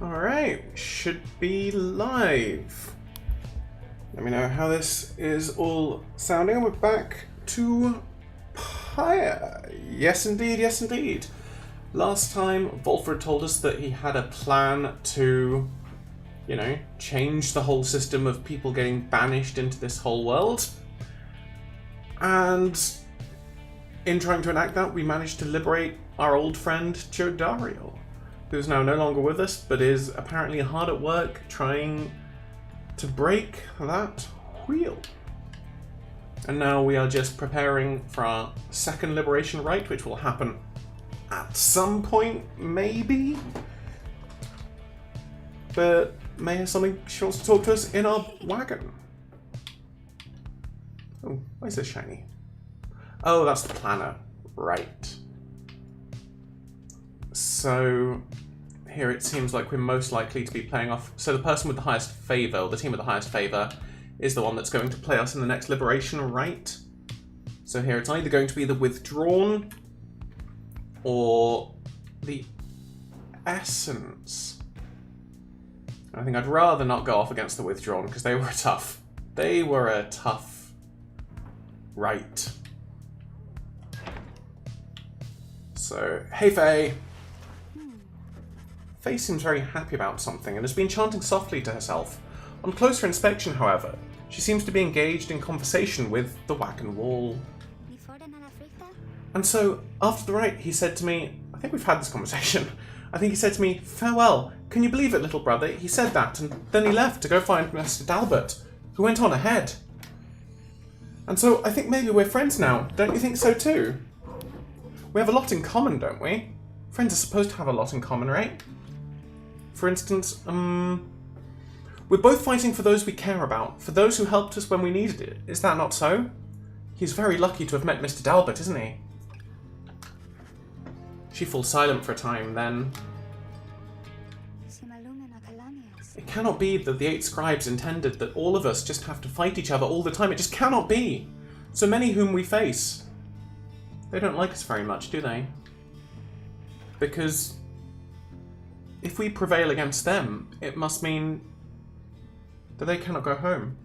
Alright, should be live. Let me know how this is all sounding. We're back to Pyre. Yes indeed, yes indeed. Last time, Volfred told us that he had a plan to, you know, change the whole system of people getting banished into this whole world. And in trying to enact that, we managed to liberate our old friend Jodariel, who's now no longer with us, but is apparently hard at work trying to break that wheel. And now we are just preparing for our second liberation rite, which will happen at some point, maybe? But May has something she wants to talk to us in our wagon. Oh, why is this shiny? Oh, that's the planner. Right. So here it seems like we're most likely to be playing off. So the person with the highest favour, or the team with the highest favour, is the one that's going to play us in the next liberation rite. So here it's either going to be the withdrawn or the essence. I think I'd rather not go off against the withdrawn because they were tough. They were a tough rite. So, hey Faye. Faye seems very happy about something and has been chanting softly to herself. On closer inspection, however, she seems to be engaged in conversation with the wagon wall. And so, after the rite, he said to me, I think we've had this conversation, I think he said to me, farewell, can you believe it, little brother? He said that, and then he left to go find Mr. Dalbert, who went on ahead. And so, I think maybe we're friends now, don't you think so too? We have a lot in common, don't we? Friends are supposed to have a lot in common, right? For instance, we're both fighting for those we care about, for those who helped us when we needed it. Is that not so? He's very lucky to have met Mr. Dalbert, isn't he? She falls silent for a time, then... It cannot be that the 8 scribes intended that all of us just have to fight each other all the time. It just cannot be. So many whom we face, they don't like us very much, do they? Because if we prevail against them, it must mean that they cannot go home,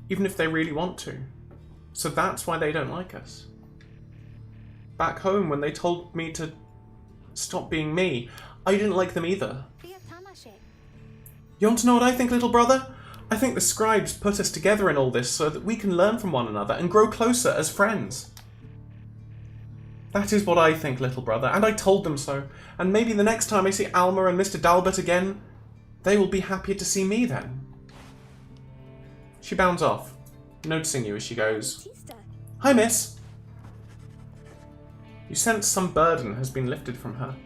even if they really want to. So that's why they don't like us. Back home, when they told me to stop being me, I didn't like them either. You want to know what I think, little brother? I think the scribes put us together in all this so that we can learn from one another and grow closer as friends. That is what I think, little brother, and I told them so. And maybe the next time I see Alma and Mr. Dalbert again, they will be happier to see me then. She bounds off, noticing you as she goes. Hi, miss. You sense some burden has been lifted from her,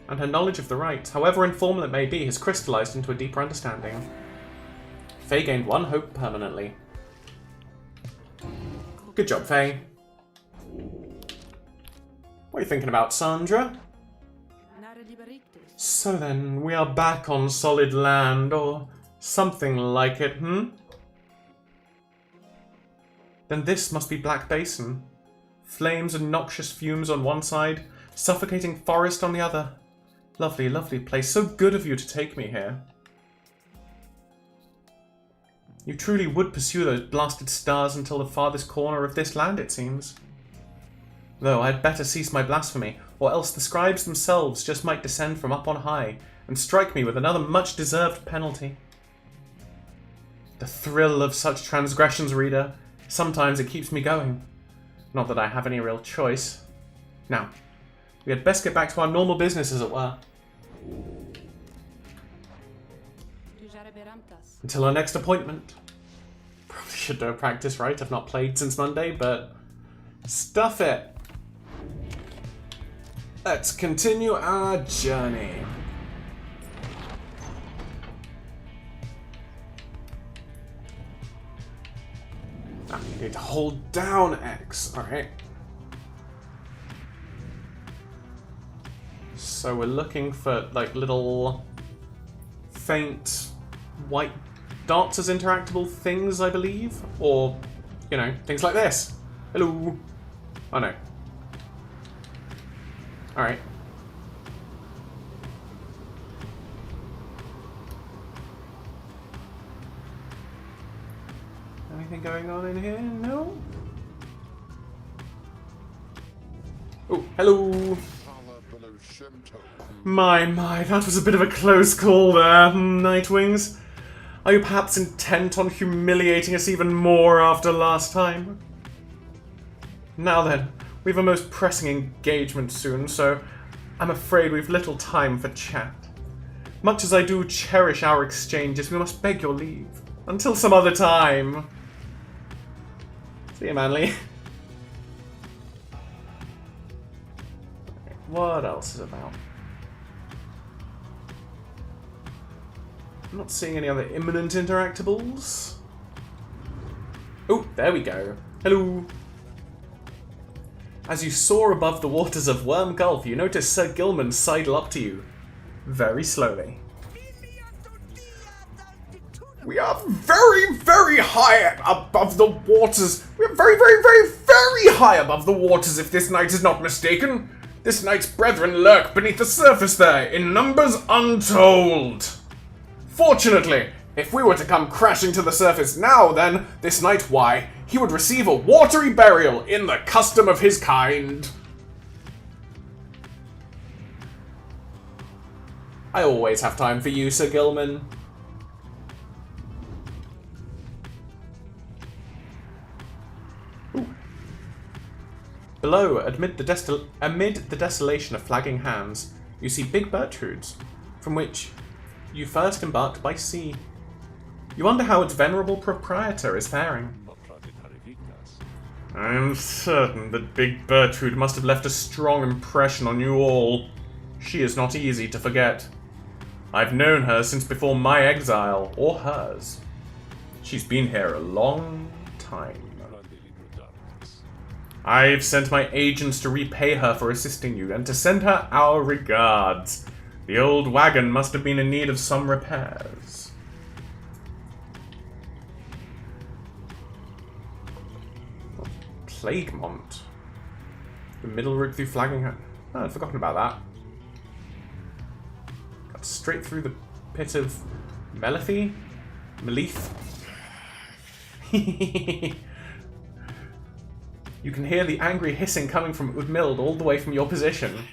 and her knowledge of the rite, however informal it may be, has crystallized into a deeper understanding. Faye gained 1 hope permanently. Good job, Faye. What are you thinking about, Sandra? So then, we are back on solid land, or something like it, Then this must be Black Basin. Flames and noxious fumes on one side, suffocating forest on the other. Lovely, lovely place. So good of you to take me here. You truly would pursue those blasted stars until the farthest corner of this land, it seems. Though I'd better cease my blasphemy, or else the scribes themselves just might descend from up on high and strike me with another much-deserved penalty. The thrill of such transgressions, reader. Sometimes it keeps me going. Not that I have any real choice. Now, we had best get back to our normal business, as it were. Until our next appointment. Probably should do a practice, right? I've not played since Monday, but stuff it. Let's continue our journey. Ah, you need to hold down X. Alright. So we're looking for like little faint white dots as interactable things, I believe. Or, you know, things like this. Hello. Oh no. Alright. Anything going on in here? No? Oh, hello! My, that was a bit of a close call there, Nightwings. Are you perhaps intent on humiliating us even more after last time? Now then, we have a most pressing engagement soon, so I'm afraid we've little time for chat. Much as I do cherish our exchanges, we must beg your leave. Until some other time. See you, Manly. What else is about? I'm not seeing any other imminent interactables. Oh, there we go. Hello. As you soar above the waters of Worm Gulf, you notice Sir Gilman sidle up to you. Very slowly. We are very, very high above the waters. We are very, very, very, very high above the waters, if this knight is not mistaken. This knight's brethren lurk beneath the surface there, in numbers untold. Fortunately, if we were to come crashing to the surface now, then, this knight, why, he would receive a watery burial in the custom of his kind. I always have time for you, Sir Gilman. Ooh. Below, amid the desolation of flagging hands, you see big birchtrudes, from which you first embarked by sea. You wonder how its venerable proprietor is faring. I am certain that Big Bertrude must have left a strong impression on you all. She is not easy to forget. I've known her since before my exile, or hers. She's been here a long time. I've sent my agents to repay her for assisting you, and to send her our regards. The old wagon must have been in need of some repairs. Plaguemont. The middle route through flagging her. Oh, I'd forgotten about that. Got straight through the pit of Melithe? Melith? You can hear the angry hissing coming from Udmild all the way from your position.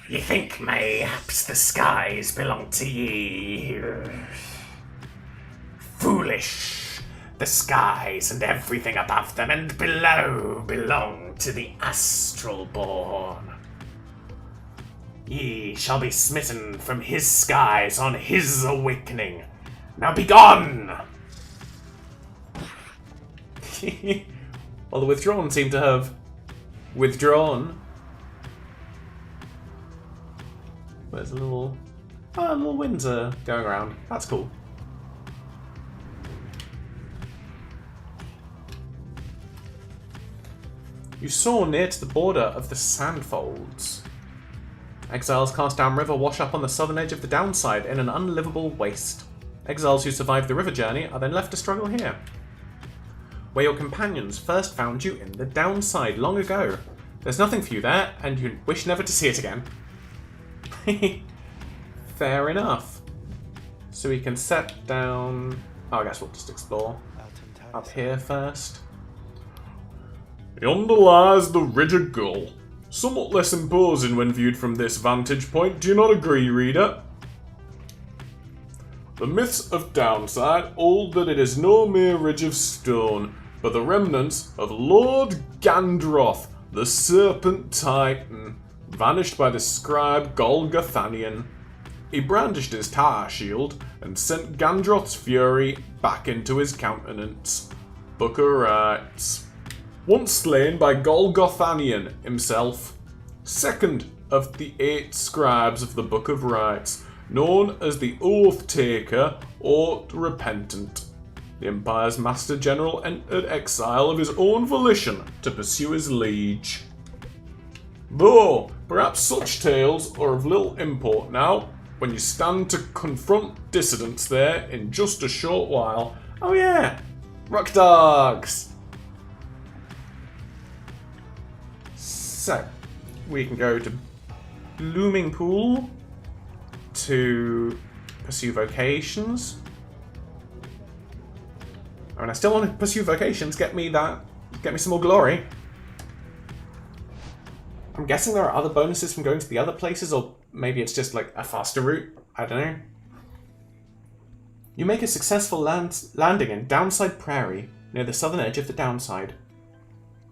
You think mayhaps the skies belong to ye? Foolish! The skies and everything above them and below belong to the astral born. Ye shall be smitten from his skies on his awakening. Now be gone! Well, the withdrawn seem to have withdrawn. There's a little winds going around. That's cool. You soar near to the border of the Sandfolds. Exiles cast downriver wash up on the southern edge of the downside in an unlivable waste. Exiles who survive the river journey are then left to struggle here, where your companions first found you in the downside long ago. There's nothing for you there, and you wish never to see it again. Fair enough. So we can set down... Oh, I guess we'll just explore up here first. Yonder lies the Ridge of Gull. Somewhat less imposing when viewed from this vantage point, do you not agree, reader? The myths of Downside hold that it is no mere ridge of stone, but the remnants of Lord Gandroth, the Serpent Titan, vanished by the scribe Golgothanian. He brandished his tar shield and sent Gandroth's fury back into his countenance. Booker writes, once slain by Golgothanian himself, second of the 8 scribes of the Book of Rites, known as the Oath Taker or Repentant. The Empire's Master General entered exile of his own volition to pursue his liege. Though, perhaps such tales are of little import now, when you stand to confront dissidents there in just a short while. Oh yeah, rock dogs! So, we can go to Blooming Pool to pursue vocations. I mean, I still want to pursue vocations, get me some more glory. I'm guessing there are other bonuses from going to the other places, or maybe it's just like a faster route. I don't know. You make a successful landing in Downside Prairie, near the southern edge of the Downside.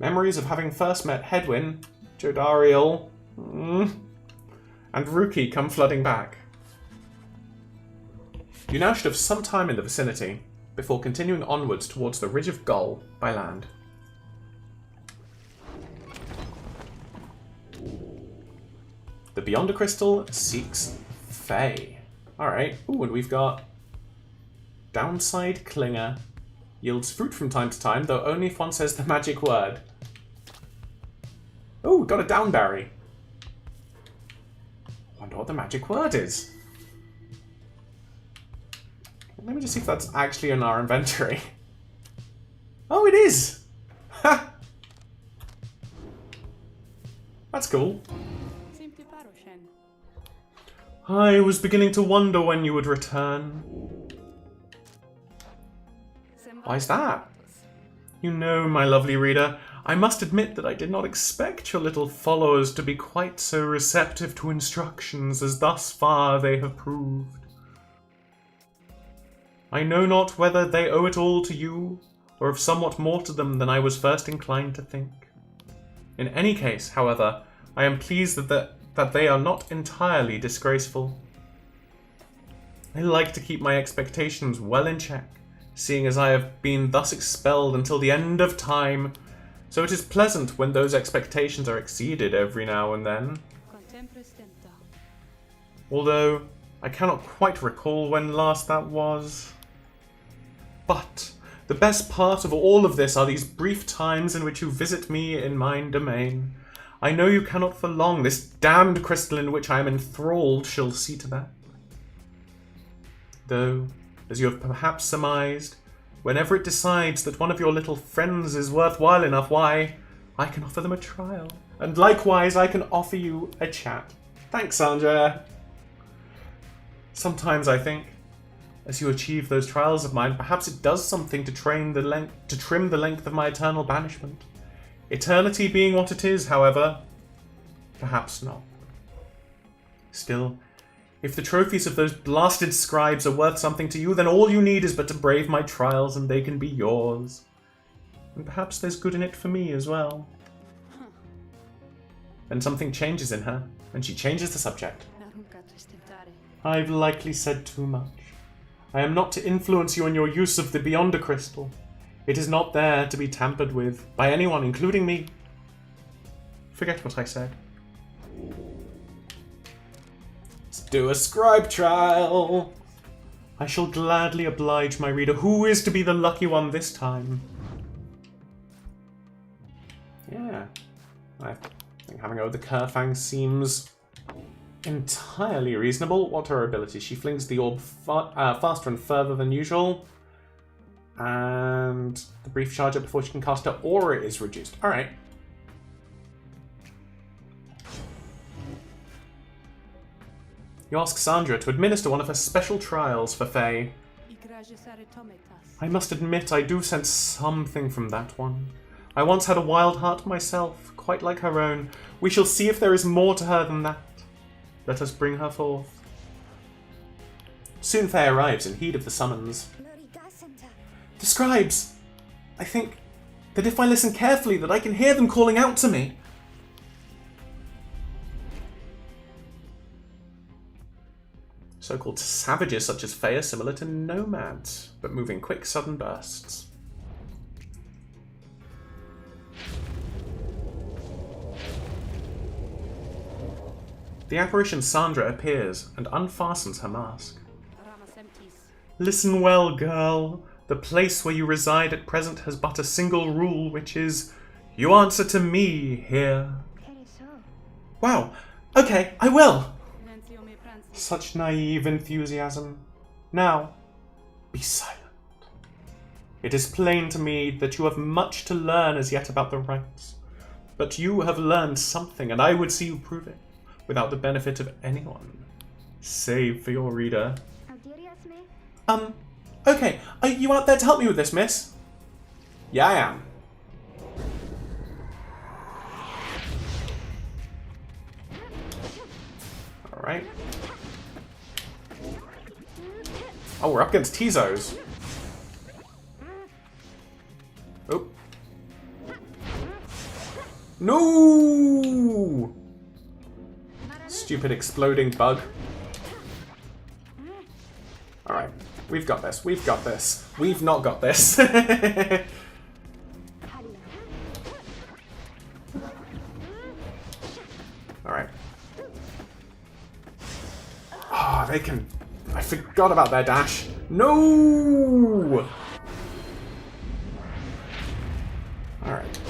Memories of having first met Hedwyn, Jodariel, and Rookie come flooding back. You now should have some time in the vicinity, before continuing onwards towards the Ridge of Gull by land. The Beyonder Crystal seeks Fae. Alright, ooh, and we've got Downside Clinger. Yields fruit from time to time, though only if one says the magic word. Ooh, got a Downberry. Wonder what the magic word is. Let me just see if that's actually in our inventory. Oh, it is! Ha! That's cool. I was beginning to wonder when you would return. Why's that? You know, my lovely reader, I must admit that I did not expect your little followers to be quite so receptive to instructions as thus far they have proved. I know not whether they owe it all to you, or if somewhat more to them than I was first inclined to think. In any case, however, I am pleased that they are not entirely disgraceful. I like to keep my expectations well in check, seeing as I have been thus expelled until the end of time, so it is pleasant when those expectations are exceeded every now and then. Although, I cannot quite recall when last that was. But the best part of all of this are these brief times in which you visit me in mine domain. I know you cannot for long. This damned crystal in which I am enthralled shall see to that. Though, as you have perhaps surmised, whenever it decides that one of your little friends is worthwhile enough, why, I can offer them a trial. And likewise, I can offer you a chat. Thanks, Sandra. Sometimes I think, as you achieve those trials of mine, perhaps it does something to trim the length of my eternal banishment. Eternity being what it is, however, perhaps not. Still, if the trophies of those blasted scribes are worth something to you, then all you need is but to brave my trials and they can be yours. And perhaps there's good in it for me as well. Then something changes in her, and she changes the subject. I've likely said too much. I am not to influence you in your use of the Beyonder Crystal. It is not there to be tampered with by anyone, including me. Forget what I said. Let's do a scribe trial. I shall gladly oblige my reader. Who is to be the lucky one this time? Yeah. I think having over the Kerfang seems entirely reasonable. What are her abilities? She flings the orb faster and further than usual. And the brief charger before she can cast her aura is reduced. Alright. You ask Sandra to administer one of her special trials for Faye. I must admit I do sense something from that one. I once had a wild heart myself, quite like her own. We shall see if there is more to her than that. Let us bring her forth. Soon Faye arrives in heed of the summons. The scribes! I think that if I listen carefully that I can hear them calling out to me. So-called savages such as Faye are similar to nomads, but move in quick, sudden bursts. The apparition Sandra appears and unfastens her mask. Listen well, girl. The place where you reside at present has but a single rule, which is, you answer to me here. Wow. Okay, I will. Such naive enthusiasm. Now, be silent. It is plain to me that you have much to learn as yet about the rites. But you have learned something, and I would see you prove it, without the benefit of anyone, save for your reader. Okay, are you out there to help me with this, miss? Yeah, I am. Alright. Oh, we're up against Tizos. Oh. No! Stupid exploding bug. Alright. We've got this. We've got this. We've not got this. Alright. Oh, they can... I forgot about their dash. No! Alright.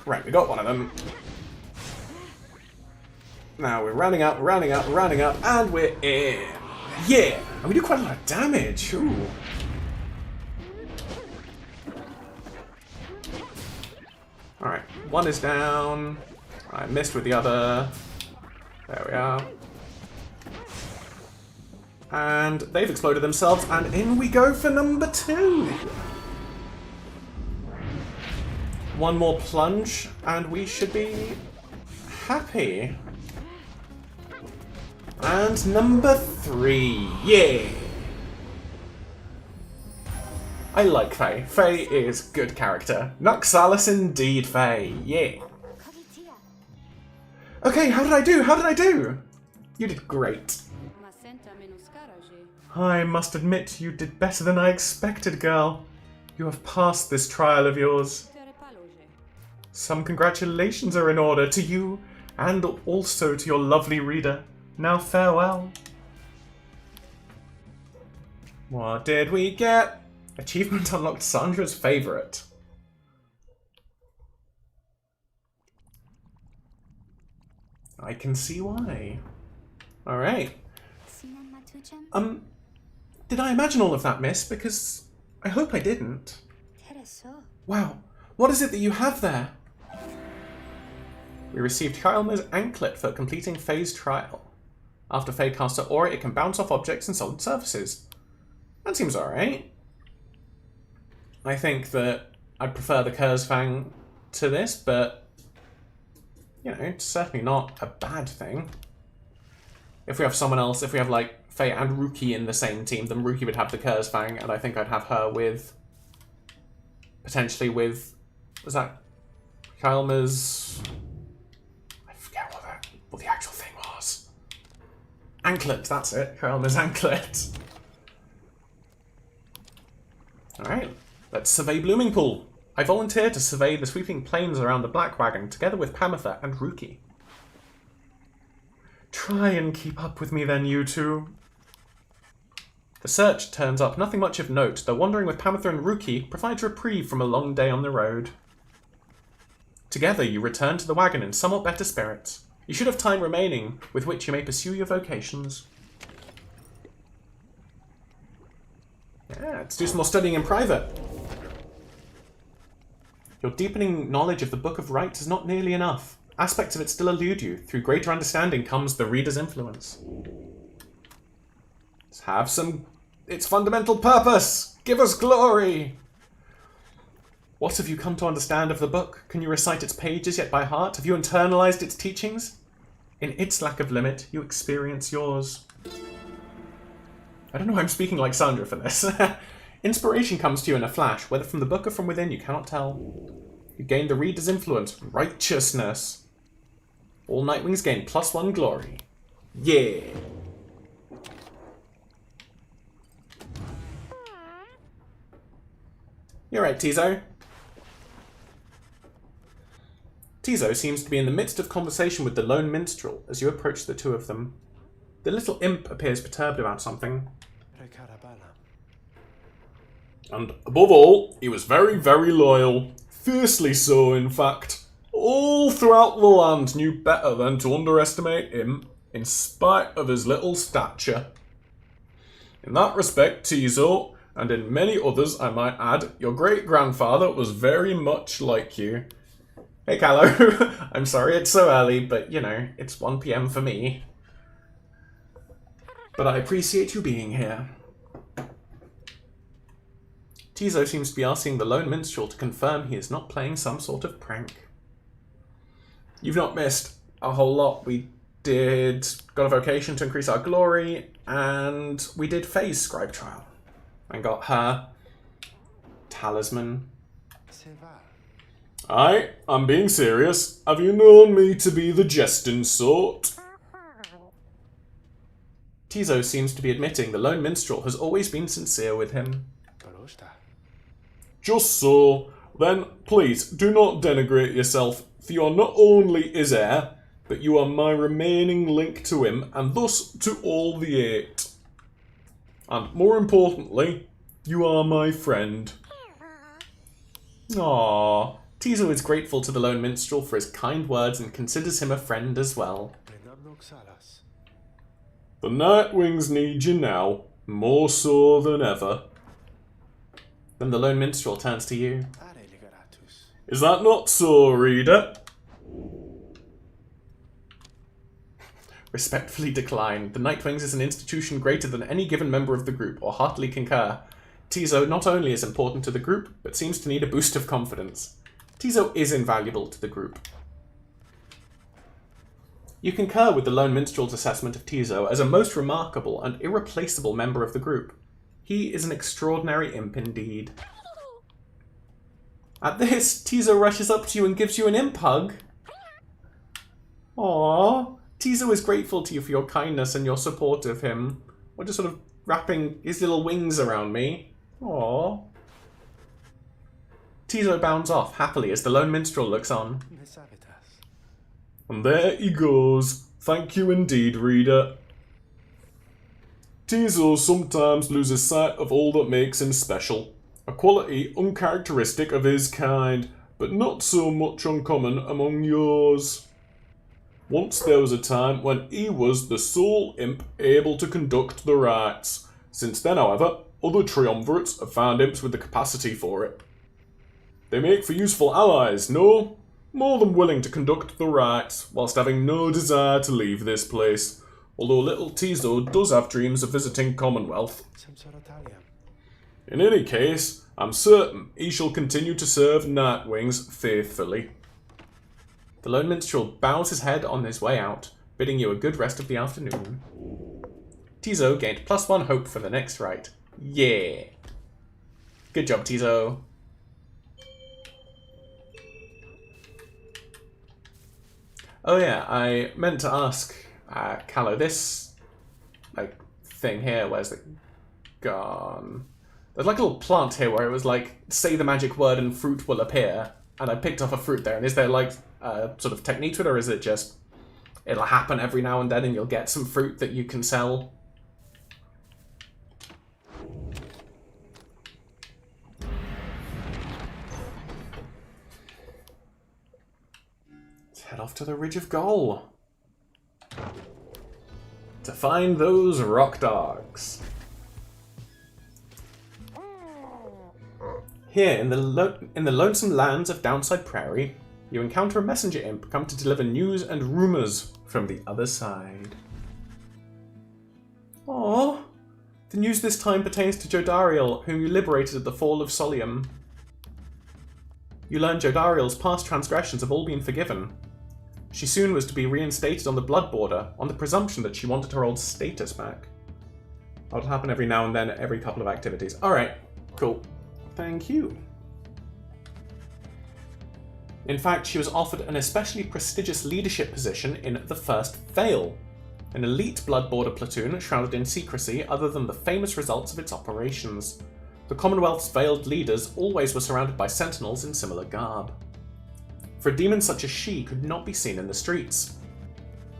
Right, we got one of them. Now we're running up, running up, running up, and we're in. Yeah! And we do quite a lot of damage. Ooh. Alright, one is down. I missed with the other. There we are. And they've exploded themselves, and in we go for number 2. One more plunge, and we should be happy. And number 3, yeah! I like Faye. Faye is good character. Noxalis indeed, Faye, yeah! Okay, how did I do? How did I do? You did great. I must admit you did better than I expected, girl. You have passed this trial of yours. Some congratulations are in order to you, and also to your lovely reader. Now farewell. What did we get? Achievement unlocked Sandra's favourite. I can see why. Alright. Did I imagine all of that, miss? Because I hope I didn't. Wow, what is it that you have there? We received Kylemer's anklet for completing Faye's trial. After Faye casts her aura, it can bounce off objects and solid surfaces. That seems alright. I think that I'd prefer the Kurzfang to this, but you know, it's certainly not a bad thing. If we have someone else, if we have like Faye and Ruki in the same team, then Ruki would have the Kurzfang, and I think I'd have her with... potentially with... was that Kylemer's... I forget what the actual thing was. Anklet, that's it. Kylemer's anklet. Alright, let's survey Blooming Pool. I volunteer to survey the sweeping plains around the Black Wagon, together with Pamitha and Ruki. Try and keep up with me then, you two. The search turns up nothing much of note, though wandering with Pamitha and Ruki provides reprieve from a long day on the road. Together you return to the wagon in somewhat better spirits. You should have time remaining with which you may pursue your vocations. Yeah, let's do some more studying in private. Your deepening knowledge of the Book of Rites is not nearly enough. Aspects of it still elude you. Through greater understanding comes the reader's influence. Let's have its fundamental purpose. Give us glory. What have you come to understand of the book? Can you recite its pages yet by heart? Have you internalized its teachings? In its lack of limit, you experience yours. I don't know why I'm speaking like Sandra for this. Inspiration comes to you in a flash, whether from the book or from within, you cannot tell. You gain the reader's influence, righteousness. All Nightwings gain +1 glory. Yeah! You're right, Tizo. Tizo seems to be in the midst of conversation with the lone minstrel as you approach the two of them. The little imp appears perturbed about something. And above all, he was very, very loyal. Fiercely so, in fact. All throughout the land knew better than to underestimate him, in spite of his little stature. In that respect, Tizo, and in many others, I might add, your great-grandfather was very much like you. Hey, Callow. I'm sorry it's so early, but, you know, it's 1 PM for me. But I appreciate you being here. Tizo seems to be asking the lone minstrel to confirm he is not playing some sort of prank. You've not missed a whole lot. We got a vocation to increase our glory, and we did Faye's scribe trial. And got her talisman. Aye, I'm being serious. Have you known me to be the jesting sort? Tizo seems to be admitting the lone minstrel has always been sincere with him. Just so. Then, please, do not denigrate yourself, for you are not only his heir, but you are my remaining link to him, and thus to all the 8. And more importantly, you are my friend. Aww. Tizo is grateful to the lone minstrel for his kind words and considers him a friend as well. The Nightwings need you now, more so than ever. Then the lone minstrel turns to you. Is that not so, reader? Respectfully decline. The Nightwings is an institution greater than any given member of the group, or heartily concur. Tizo not only is important to the group, but seems to need a boost of confidence. Tizo is invaluable to the group. You concur with the lone minstrel's assessment of Tizo as a most remarkable and irreplaceable member of the group. He is an extraordinary imp indeed. At this, Tizo rushes up to you and gives you an imp hug. Aww. Tizo is grateful to you for your kindness and your support of him. Or just sort of wrapping his little wings around me. Aww. Tizo bounds off happily as the lone minstrel looks on. And there he goes. Thank you indeed, reader. Tizo sometimes loses sight of all that makes him special. A quality uncharacteristic of his kind, but not so much uncommon among yours. Once there was a time when he was the sole imp able to conduct the rites. Since then, however, other triumvirates have found imps with the capacity for it. They make for useful allies, no? More than willing to conduct the rites, whilst having no desire to leave this place. Although little Tizo does have dreams of visiting Commonwealth. In any case, I'm certain he shall continue to serve Nightwings faithfully. The lone minstrel bows his head on his way out, bidding you a good rest of the afternoon. Tizo gained +1 hope for the next rite. Yeah! Good job, Tizo. Oh yeah, I meant to ask Callow, this thing here, where's it gone? There's like a little plant here where it was like, say the magic word and fruit will appear, and I picked off a fruit there, and is there like a sort of technique to it, or is it just, it'll happen every now and then and you'll get some fruit that you can sell? Let's head off to the Ridge of Goal to find those rock dogs. Here, in the lonesome lands of Downside Prairie, you encounter a messenger imp come to deliver news and rumours from the other side. Aww. The news this time pertains to Jodariel, whom you liberated at the fall of Solium. You learn Jodariel's past transgressions have all been forgiven. She soon was to be reinstated on the Blood Border, on the presumption that she wanted her old status back. That'll happen every now and then, every couple of activities. Alright, cool. Thank you. In fact, she was offered an especially prestigious leadership position in the First Veil, an elite Blood Border platoon shrouded in secrecy other than the famous results of its operations. The Commonwealth's veiled leaders always were surrounded by sentinels in similar garb. For a demon such as she could not be seen in the streets.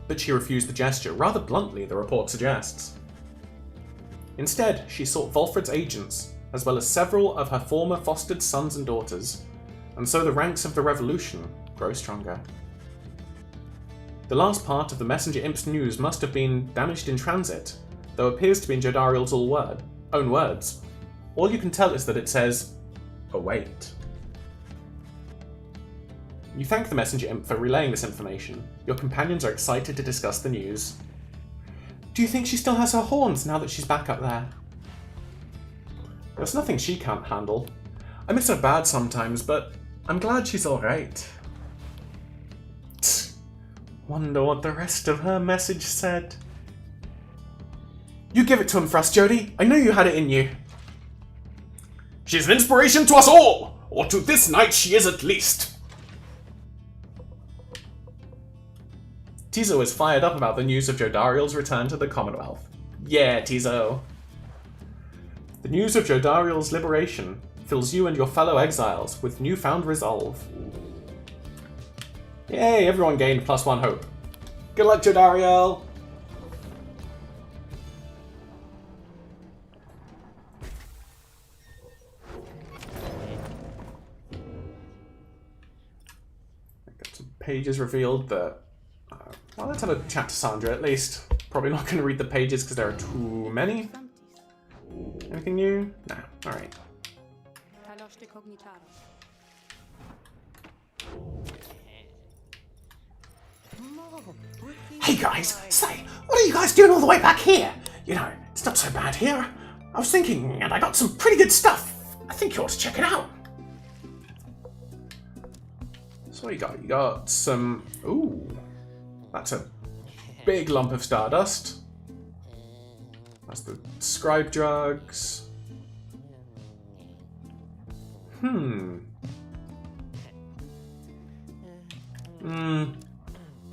But she refused the gesture, rather bluntly, the report suggests. Instead, she sought Volfred's agents, as well as several of her former fostered sons and daughters, and so the ranks of the revolution grow stronger. The last part of the messenger imp's news must have been damaged in transit, though appears to be in Jodariel's own words. All you can tell is that it says, await. You thank the messenger imp for relaying this information. Your companions are excited to discuss the news. Do you think she still has her horns now that she's back up there? There's nothing she can't handle. I miss her bad sometimes, but I'm glad she's alright. Wonder what the rest of her message said. You give it to him for us, Jodie. I know you had it in you. She's an inspiration to us all! Or to this night she is at least. Tizo is fired up about the news of Jodariel's return to the Commonwealth. Yeah, Tizo. The news of Jodariel's liberation fills you and your fellow exiles with newfound resolve. Yay, everyone gained +1 hope. Good luck, Jodariel! Pages revealed that... well, let's have a chat to Sandra at least. Probably not going to read the pages because there are too many. Anything new? Nah, alright. Hey guys, say, what are you guys doing all the way back here? You know, it's not so bad here. I was thinking, and I got some pretty good stuff. I think you ought to check it out. So what you got? You got some... Ooh. That's a big lump of stardust. That's the scribe drugs.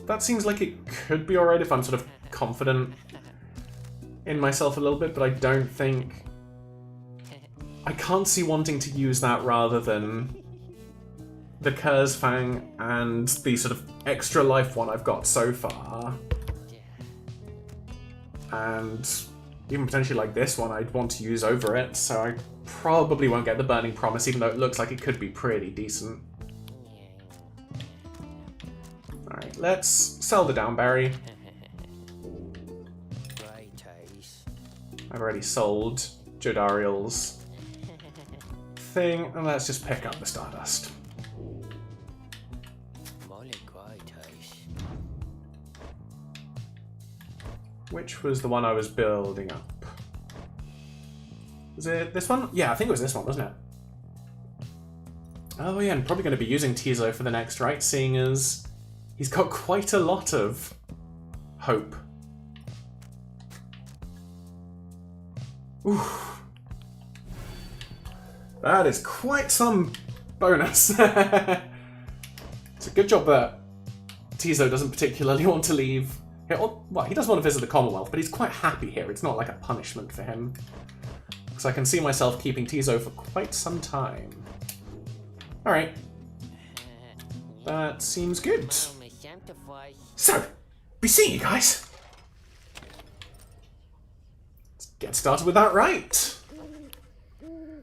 That seems like it could be alright if I'm sort of confident in myself a little bit, but I don't think... I can't see wanting to use that rather than the Curse Fang and the sort of extra life one I've got so far. And even potentially like this one I'd want to use over it, so I probably won't get the Burning Promise, even though it looks like it could be pretty decent. Alright, let's sell the Downberry. I've already sold Jodariel's thing, and let's just pick up the Stardust. Which was the one I was building up? Was it this one? Yeah, I think it was this one, wasn't it? Oh yeah, I'm probably going to be using Tizo for the next, right? Seeing as he's got quite a lot of hope. Oof. That is quite some bonus. It's a good job that Tizo doesn't particularly want to leave. Well, he does want to visit the Commonwealth, but he's quite happy here. It's not like a punishment for him. Because I can see myself keeping Tizo for quite some time. Alright. That seems good. So, be seeing you guys. Let's get started with that right.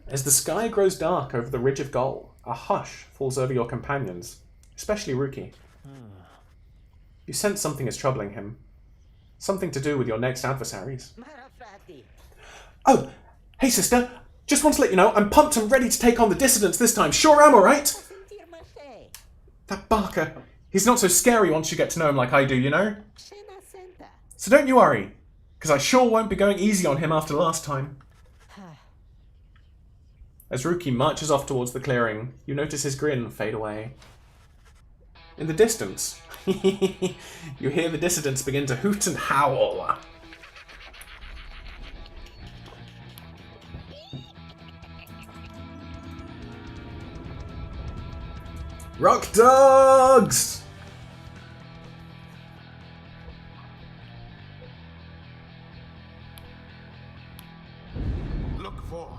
As the sky grows dark over the ridge of Gol, a hush falls over your companions, especially Ruki. You sense something is troubling him. Something to do with your next adversaries. Oh, hey sister. Just want to let you know I'm pumped and ready to take on the dissidents this time. Sure am, alright? That Barker, he's not so scary once you get to know him like I do, you know? So don't you worry, because I sure won't be going easy on him after last time. As Ruki marches off towards the clearing, you notice his grin fade away. In the distance, you hear the dissidents begin to hoot and howl. Rock dogs! Look forth,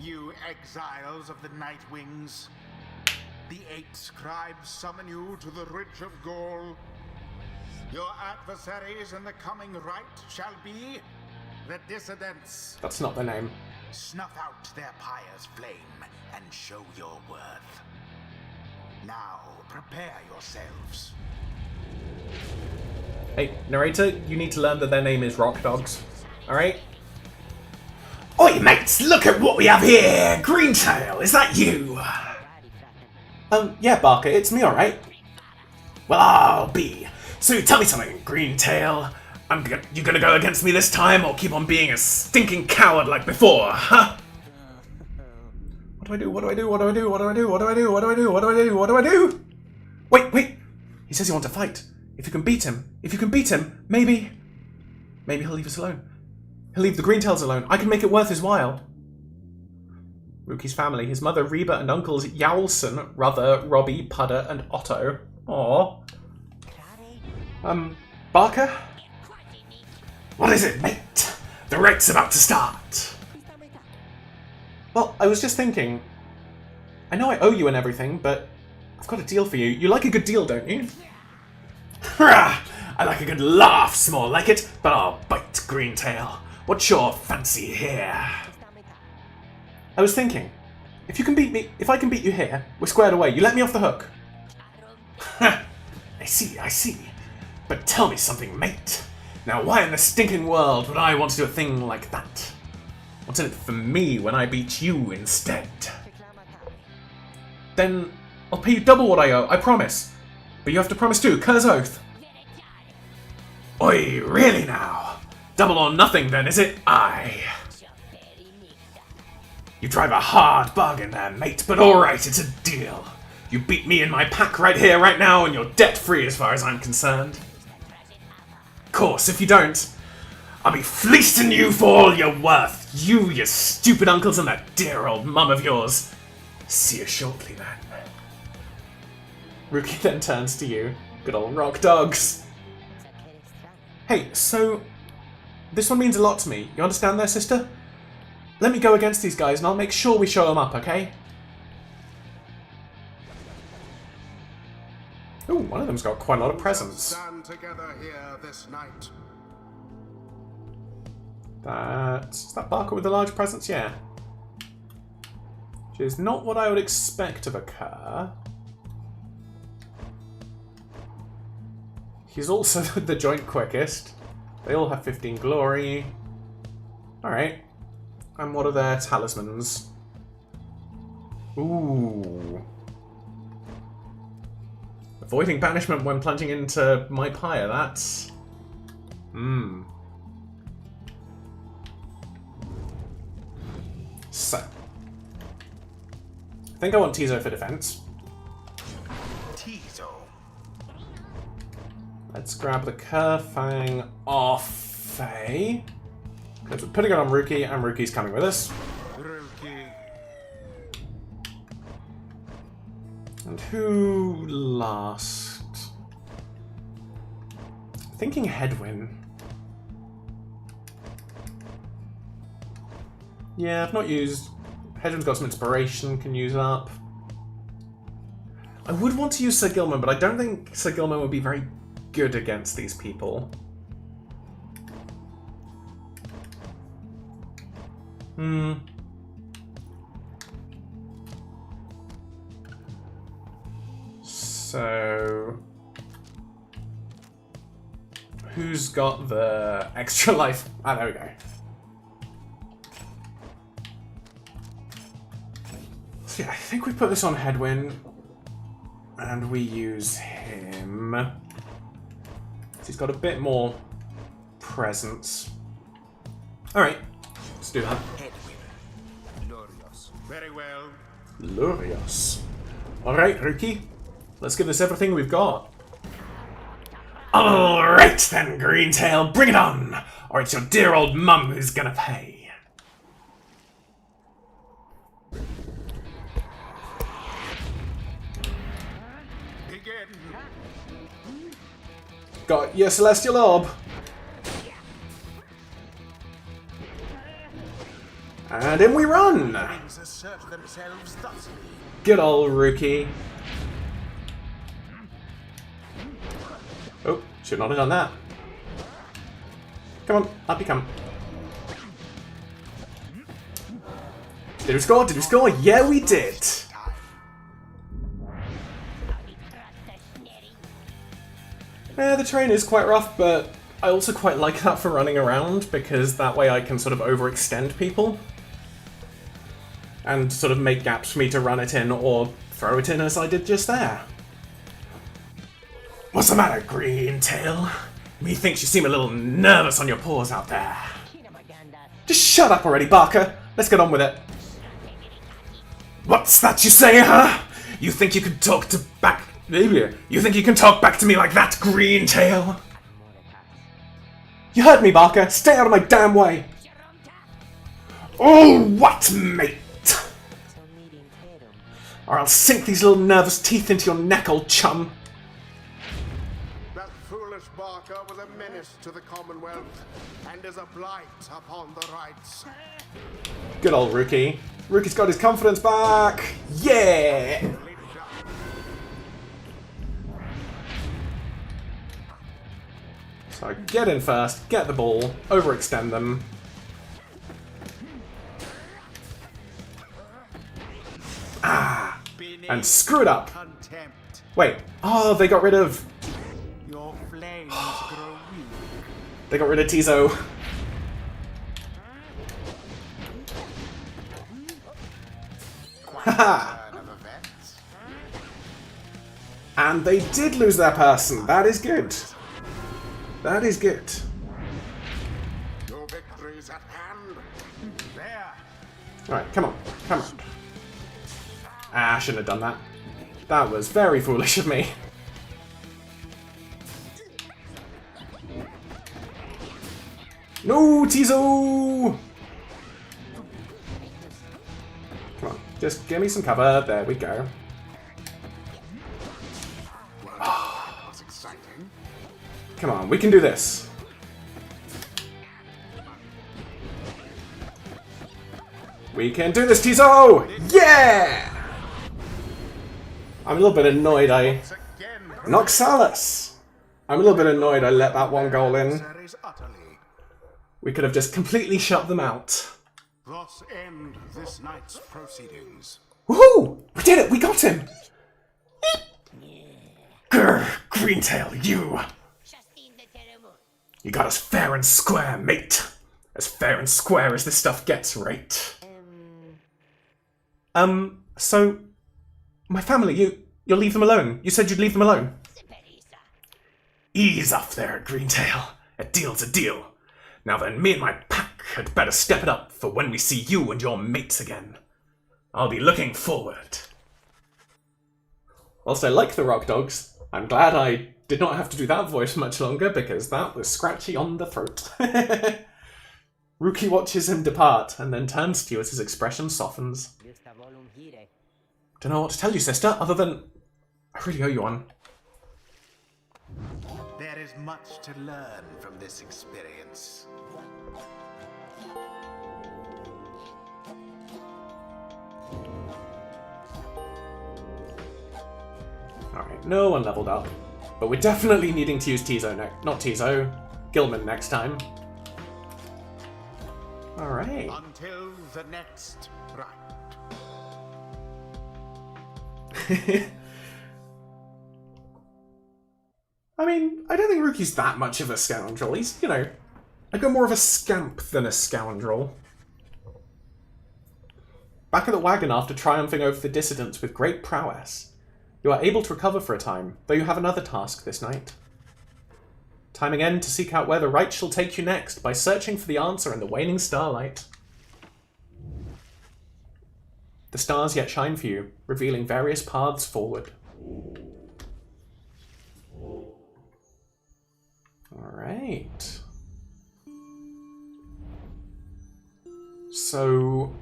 you exiles of the Night Wings. The 8 scribes summon you to the Ridge of Gol. Your adversaries in the coming rite shall be the dissidents. That's not the name. Snuff out their pyre's flame and show your worth. Now, prepare yourselves. Hey, narrator, you need to learn that their name is Rock Dogs. Alright? Oi, mates, look at what we have here! Greentail, is that you? Yeah, Barker, it's me, alright? Well, I'll be. So tell me something, Greentail. You gonna go against me this time, or keep on being a stinking coward like before, huh? What do I do? What do I do? What do I do? What do I do? What do I do? What do I do? What do I do? What do I do? Wait! He says he wants to fight. If you can beat him, maybe he'll leave us alone. He'll leave the Greentails alone. I can make it worth his while. Rookie's family, his mother Reba and uncles Yowlson, Ruther, Robbie, Pudder, and Otto. Aww. Barker? What is it, mate? The rate's about to start. Well, I was just thinking, I know I owe you and everything, but I've got a deal for you. You like a good deal, don't you? Hurrah! I like a good laugh, more like it, but I'll bite, Greentail. What's your fancy here? I was thinking, if I can beat you here, we're squared away. You let me off the hook. I see. But tell me something, mate. Now, why in the stinking world would I want to do a thing like that? What's in it for me when I beat you instead? Then I'll pay you double what I owe, I promise. But you have to promise too, Kerr's oath. Oi, really now? Double or nothing then, is it? Aye. You drive a hard bargain there, mate, but alright, it's a deal. You beat me in my pack right here, right now, and you're debt-free as far as I'm concerned. Of course, if you don't, I'll be fleecing you for all you're worth. You, your stupid uncles, and that dear old mum of yours. See you shortly, then. Rookie then turns to you. Good old rock dogs. Hey, so this one means a lot to me. You understand there, sister? Let me go against these guys and I'll make sure we show them up, okay? Ooh, one of them's got quite a lot of presents. Stand together here this night. Is that Barker with the large presents? Yeah. Which is not what I would expect of a Kerr. He's also the joint quickest. They all have 15 glory. Alright. And what are their talismans? Ooh. Avoiding banishment when plunging into my pyre, that's... So. I think I want Tizo for defense. Tizo. Let's grab the Kerr Fang off Faye. Because we're putting it on Rookie, and Rookie's coming with us. Rookie. And who last? Thinking Hedwyn. Yeah, I've not used... Hedwyn's got some inspiration, can use up. I would want to use Sir Gilman, but I don't think Sir Gilman would be very good against these people. So... who's got the extra life? Ah, there we go. So yeah, I think we put this on Hedwyn, and we use him. So he's got a bit more presence. Alright, let's do that. Very well. Glorious. Alright, Rookie. Let's give this everything we've got. Alright then, Greentail, bring it on! Or it's your dear old mum who's gonna pay. Begin. Got your Celestial Orb. And in we run! Wings assert themselves thusly. Good old Rookie. Oh, should not have done that. Come on, up you come. Did we score? Did we score? Yeah, we did! Yeah, the terrain is quite rough, but I also quite like that for running around, because that way I can sort of overextend people. And sort of make gaps for me to run it in or throw it in as I did just there. What's the matter, Greentail? Methinks you seem a little nervous on your paws out there. Just shut up already, Barker! Let's get on with it. What's that you say, huh? You think you can talk to back... You think you can talk back to me like that, green tail? You heard me, Barker. Stay out of my damn way. Oh, what, mate? Or I'll sink these little nervous teeth into your neck, old chum. That foolish Barker was a menace to the Commonwealth and is a blight upon the rights. Good old Rookie. Rookie's got his confidence back. Yeah! So get in first, get the ball, overextend them. Ah! And screw it up. Wait, oh, they got rid of... Your flames grow weak. They got rid of Tizo. Haha! And they did lose their person. That is good. That is good. Your victory's at hand. There. Alright, come on. Come on. Ah, I shouldn't have done that. That was very foolish of me. No, Tizo! Come on, just give me some cover. There we go. That's exciting. Come on, we can do this. We can do this, Tizo! Yeah! I'm a little bit annoyed I... Noxalis! I'm a little bit annoyed I let that one goal in. We could have just completely shut them out. Thus end this night's proceedings. Woohoo! We did it! We got him! Grr, Greentail, you! You got us fair and square, mate. As fair and square as this stuff gets, right? So... My family, you'll leave them alone. You said you'd leave them alone. Ease off there, Greentail. A deal's a deal. Now then, me and my pack had better step it up for when we see you and your mates again. I'll be looking forward. Whilst I like the Rock Dogs, I'm glad I did not have to do that voice much longer because that was scratchy on the throat. Rookie watches him depart and then turns to you as his expression softens. Don't know what to tell you, sister, other than I really owe you one. There is much to learn from this experience. Alright, no one leveled up. But we're definitely needing to use Tizo next. Not Tizo, Gilman next time. Alright. Until the next right. I mean, I don't think Rookie's that much of a scoundrel. He's, you know, I go more of a scamp than a scoundrel. Back at the wagon after triumphing over the dissidents with great prowess, you are able to recover for a time, though you have another task this night. Time again to seek out where the right shall take you next by searching for the answer in the waning starlight. The stars yet shine for you, revealing various paths forward. Alright. So...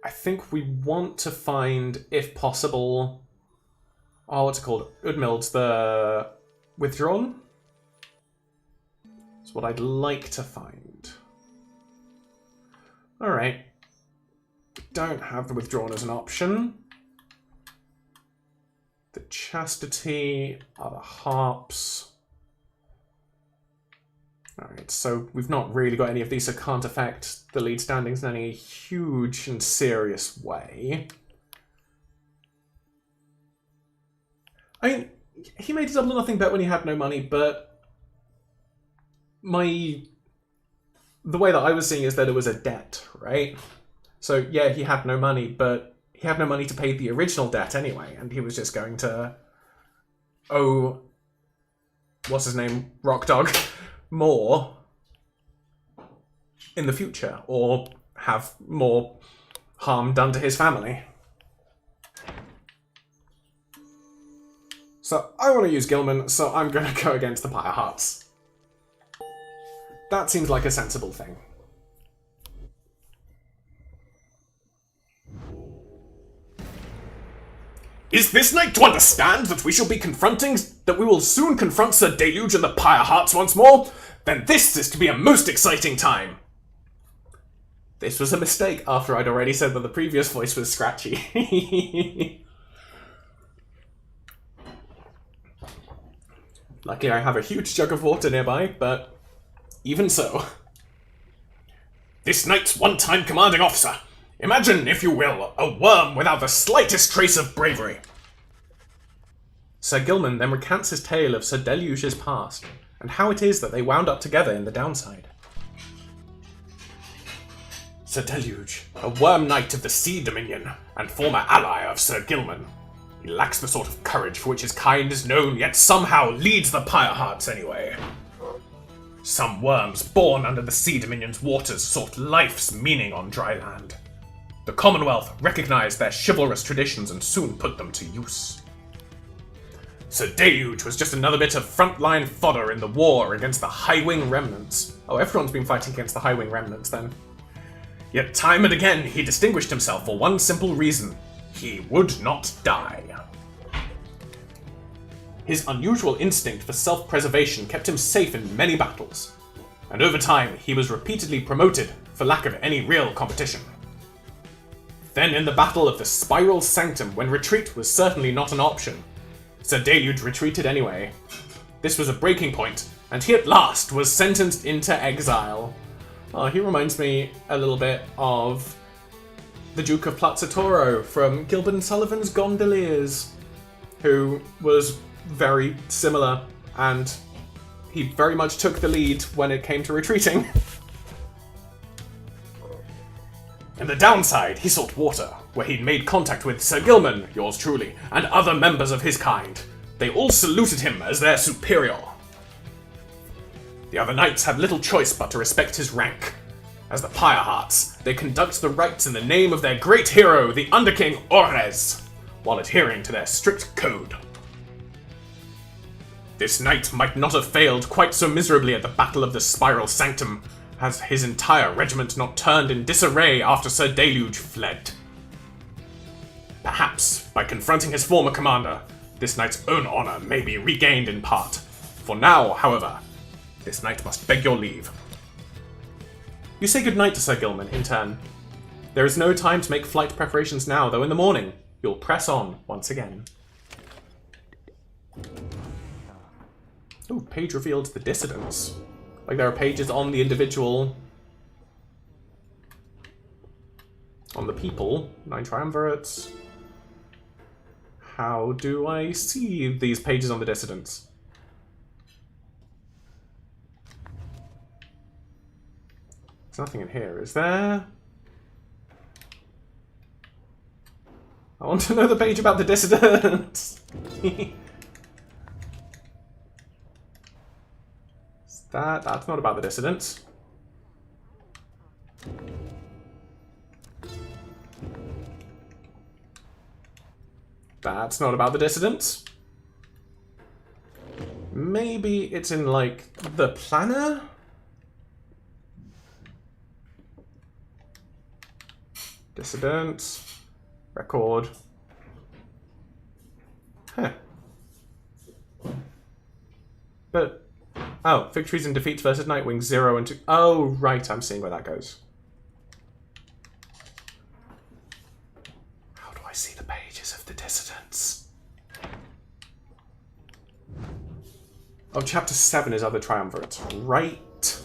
I think we want to find, if possible... Oh, what's it called? Udmild's the... Withdrawn? That's what I'd like to find. Alright. Don't have the Withdrawn as an option. The Chastity are the harps. Alright, so we've not really got any of these, so can't affect the lead standings in any huge and serious way. I mean, he made a double or nothing bet when he had no money, but the way that I was seeing is that it was a debt, right? So yeah, he had no money, but he had no money to pay the original debt anyway, and he was just going to owe, what's his name, Rock Dog, more in the future, or have more harm done to his family. So I want to use Gilman, so I'm going to go against the Pyre Hearts. That seems like a sensible thing. Is this knight to understand that we shall be that we will soon confront Sir Deluge and the Pyre Hearts once more? Then this is to be a most exciting time. This was a mistake after I'd already said that the previous voice was scratchy. Luckily I have a huge jug of water nearby, but even so. This knight's one-time commanding officer. Imagine, if you will, a worm without the slightest trace of bravery. Sir Gilman then recants his tale of Sir Deluge's past, and how it is that they wound up together in the downside. Sir Deluge, a worm knight of the Sea Dominion, and former ally of Sir Gilman. He lacks the sort of courage for which his kind is known, yet somehow leads the Pyre Hearts anyway. Some worms born under the Sea Dominion's waters sought life's meaning on dry land. The Commonwealth recognized their chivalrous traditions and soon put them to use. Sir Deluge was just another bit of frontline fodder in the war against the High-Wing Remnants. Oh, everyone's been fighting against the High-Wing Remnants then. Yet time and again he distinguished himself for one simple reason. He would not die. His unusual instinct for self-preservation kept him safe in many battles, and over time he was repeatedly promoted for lack of any real competition. Then in the Battle of the Spiral Sanctum, when retreat was certainly not an option, Sir Deluge retreated anyway. This was a breaking point, and he at last was sentenced into exile. Oh, he reminds me a little bit of the Duke of Plazzatoro from Gilbert and Sullivan's Gondoliers, who was very similar, and he very much took the lead when it came to retreating. In the downside, he sought water, where he'd made contact with Sir Gilman, yours truly, and other members of his kind. They all saluted him as their superior. The other knights had little choice but to respect his rank. As the Pyre Hearts, they conduct the rites in the name of their great hero, the Underking Orrez, while adhering to their strict code. This knight might not have failed quite so miserably at the Battle of the Spiral Sanctum, has his entire regiment not turned in disarray after Sir Deluge fled. Perhaps, by confronting his former commander, this knight's own honor may be regained in part. For now, however, this knight must beg your leave. You say goodnight to Sir Gilman in turn. There is no time to make flight preparations now, though in the morning you'll press on once again. Ooh, page revealed the dissidents. Like there are pages on the individual... on the people. 9 triumvirates. How do I see these pages on the dissidents? There's nothing in here, is there? I want to know the page about the dissidents! That's not about the dissidents. That's not about the dissidents. Maybe it's in, like, the planner? Dissidents. Record. Huh. But... oh, victories and defeats versus Nightwing 0 and 2. Oh, right, I'm seeing where that goes. How do I see the pages of the dissidents? Oh, chapter 7 is other triumvirates. Right.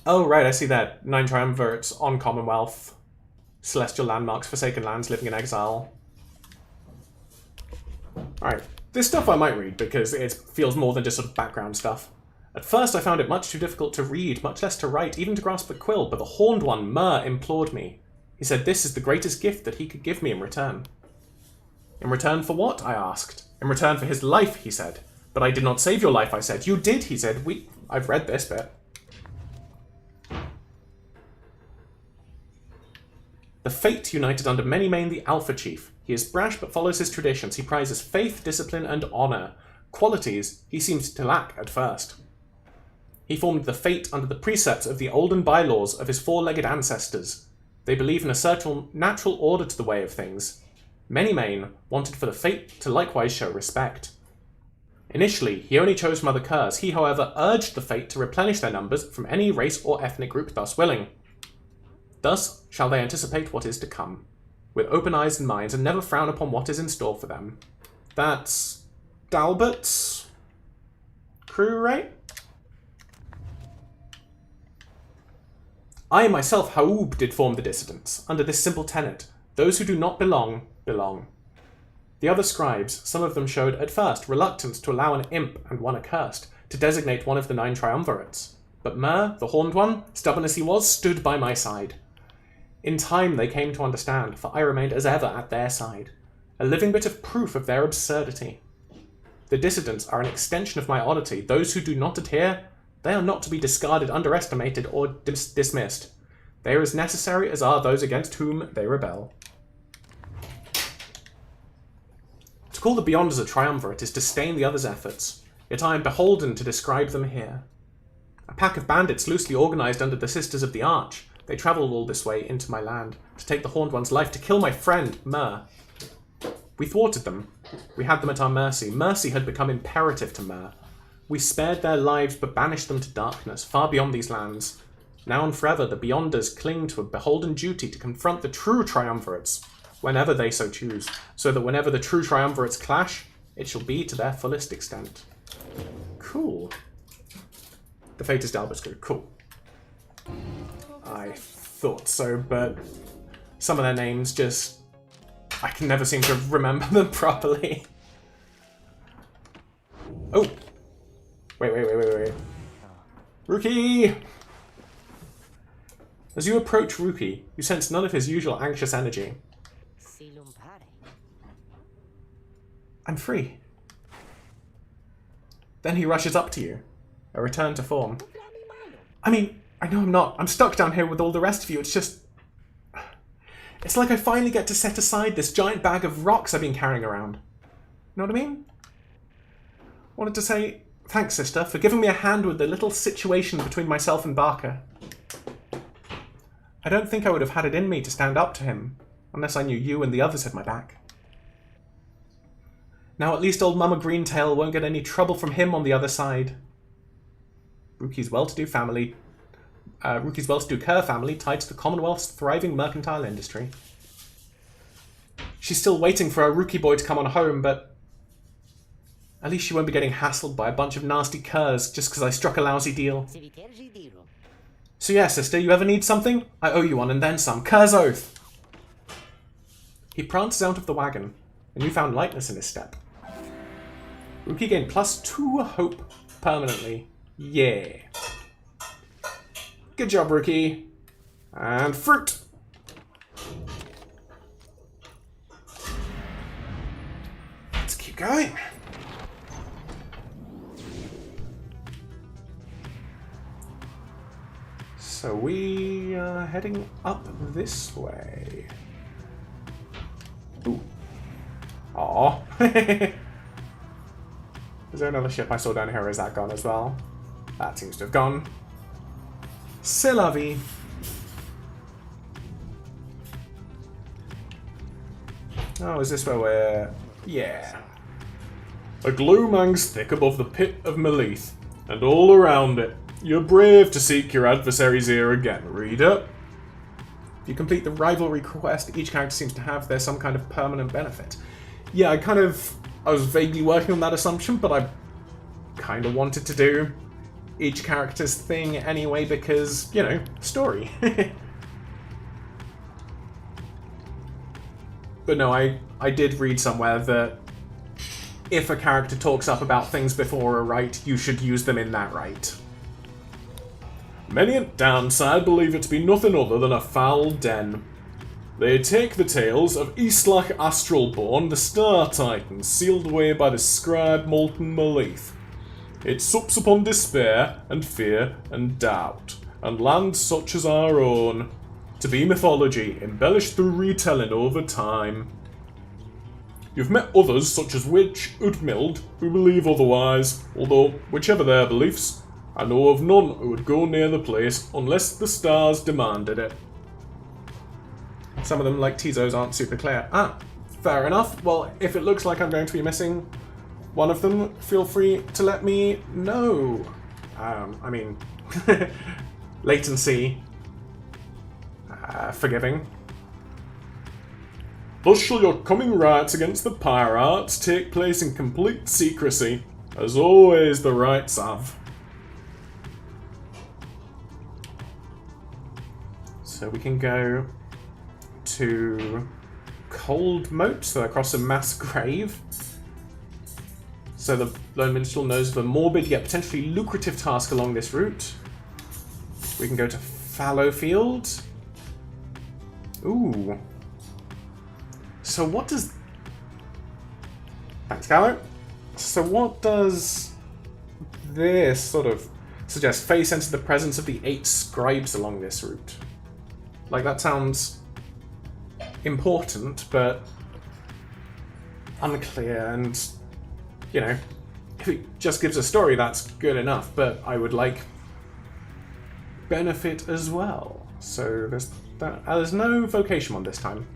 Oh, right, I see that. 9 triumvirates on Commonwealth. Celestial landmarks, Forsaken lands, living in exile. Alright. This stuff I might read, because it feels more than just sort of background stuff. At first I found it much too difficult to read, much less to write, even to grasp the quill, but the Horned One, Myr, implored me. He said this is the greatest gift that he could give me in return. In return for what? I asked. In return for his life, he said. But I did not save your life, I said. You did, he said. I've read this bit. The Fate united under Many the Alpha Chief. He is brash but follows his traditions. He prizes faith, discipline, and honour. Qualities he seems to lack at first. He formed the Fate under the precepts of the olden bylaws of his four-legged ancestors. They believe in a certain natural order to the way of things. Many wanted for the Fate to likewise show respect. Initially, he only chose from other Curs. He, however, urged the Fate to replenish their numbers from any race or ethnic group thus willing. Thus shall they anticipate what is to come, with open eyes and minds, and never frown upon what is in store for them. That's Dalbert's crew, right? I myself, Haub, did form the dissidents, under this simple tenet: those who do not belong, belong. The other scribes, some of them showed at first reluctance to allow an imp and one accursed to designate one of the 9 triumvirates, but Myr, the Horned One, stubborn as he was, stood by my side. In time they came to understand, for I remained as ever at their side, a living bit of proof of their absurdity. The dissidents are an extension of my oddity. Those who do not adhere, they are not to be discarded, underestimated, or dismissed. They are as necessary as are those against whom they rebel. To call the Beyonders a triumvirate is to stain the others' efforts, yet I am beholden to describe them here. A pack of bandits loosely organised under the Sisters of the Arch. They travelled all this way into my land, to take the Horned One's life, to kill my friend, Myr. We thwarted them. We had them at our mercy. Mercy had become imperative to Myr. We spared their lives, but banished them to darkness, far beyond these lands. Now and forever, the Beyonders cling to a beholden duty to confront the true triumvirates, whenever they so choose, so that whenever the true triumvirates clash, it shall be to their fullest extent. Cool. The Fate is Dalbert's crew. Cool. I thought so, but some of their names just... I can never seem to remember them properly. Oh! Wait. Rookie! As you approach Rookie, you sense none of his usual anxious energy. I'm free. Then he rushes up to you. A return to form. I mean, I know I'm not. I'm stuck down here with all the rest of you. It's just... It's like I finally get to set aside this giant bag of rocks I've been carrying around. Know what I mean? Wanted to say, thanks, sister, for giving me a hand with the little situation between myself and Barker. I don't think I would have had it in me to stand up to him, unless I knew you and the others had my back. Now at least old Mama Greentail won't get any trouble from him on the other side. Rookie's well-to-do family... Rookie's well-to-do Cur family tied to the Commonwealth's thriving mercantile industry. She's still waiting for her Rookie boy to come on home, but... At least she won't be getting hassled by a bunch of nasty Curs just because I struck a lousy deal. So yeah, sister, you ever need something? I owe you one, and then some. Cur's oath! He prances out of the wagon, a newfound lightness in his step. Rookie gained +2 hope permanently. Yeah. Good job, Rookie. And fruit! Let's keep going. So we are heading up this way. Ooh. Aww. Is there another ship I saw down here, or is that gone as well? That seems to have gone. C'est la vie. Oh, is this where we're... Yeah. A gloom hangs thick above the pit of Melith, and all around it. You're brave to seek your adversary's ear again, reader. If you complete the rivalry quest each character seems to have, there's some kind of permanent benefit. Yeah, I was vaguely working on that assumption, but I kind of wanted to do each character's thing anyway because, you know, story. But no, I did read somewhere that if a character talks up about things before a rite, you should use them in that rite. Many at Downside believe it to be nothing other than a foul den. They take the tales of Eastlach Astralborn, the Star Titan, sealed away by the scribe Molten Melith. It sups upon despair, and fear, and doubt, and lands such as our own. to be mythology, embellished through retelling over time. You've met others, such as Witch, Udmild, who believe otherwise, although, whichever their beliefs, I know of none who would go near the place unless the stars demanded it. Some of them, like Tizo's, aren't super clear. Ah, fair enough. Well, if it looks like I'm going to be missing one of them, feel free to let me know. I mean, latency. Forgiving. Thus shall your coming rites against the pirates take place in complete secrecy, as always the rites have. So we can go to Cold Moat, so across a mass grave. So the Lone Minstrel knows of a morbid yet potentially lucrative task along this route. We can go to Fallowfield. Ooh. So what does... Thanks, Gallo. So what does this sort of suggest? Face into the presence of the 8 scribes along this route. Like, that sounds important, but unclear, and, you know, if it just gives a story, that's good enough, but I would like benefit as well. So there's no vocation one this time.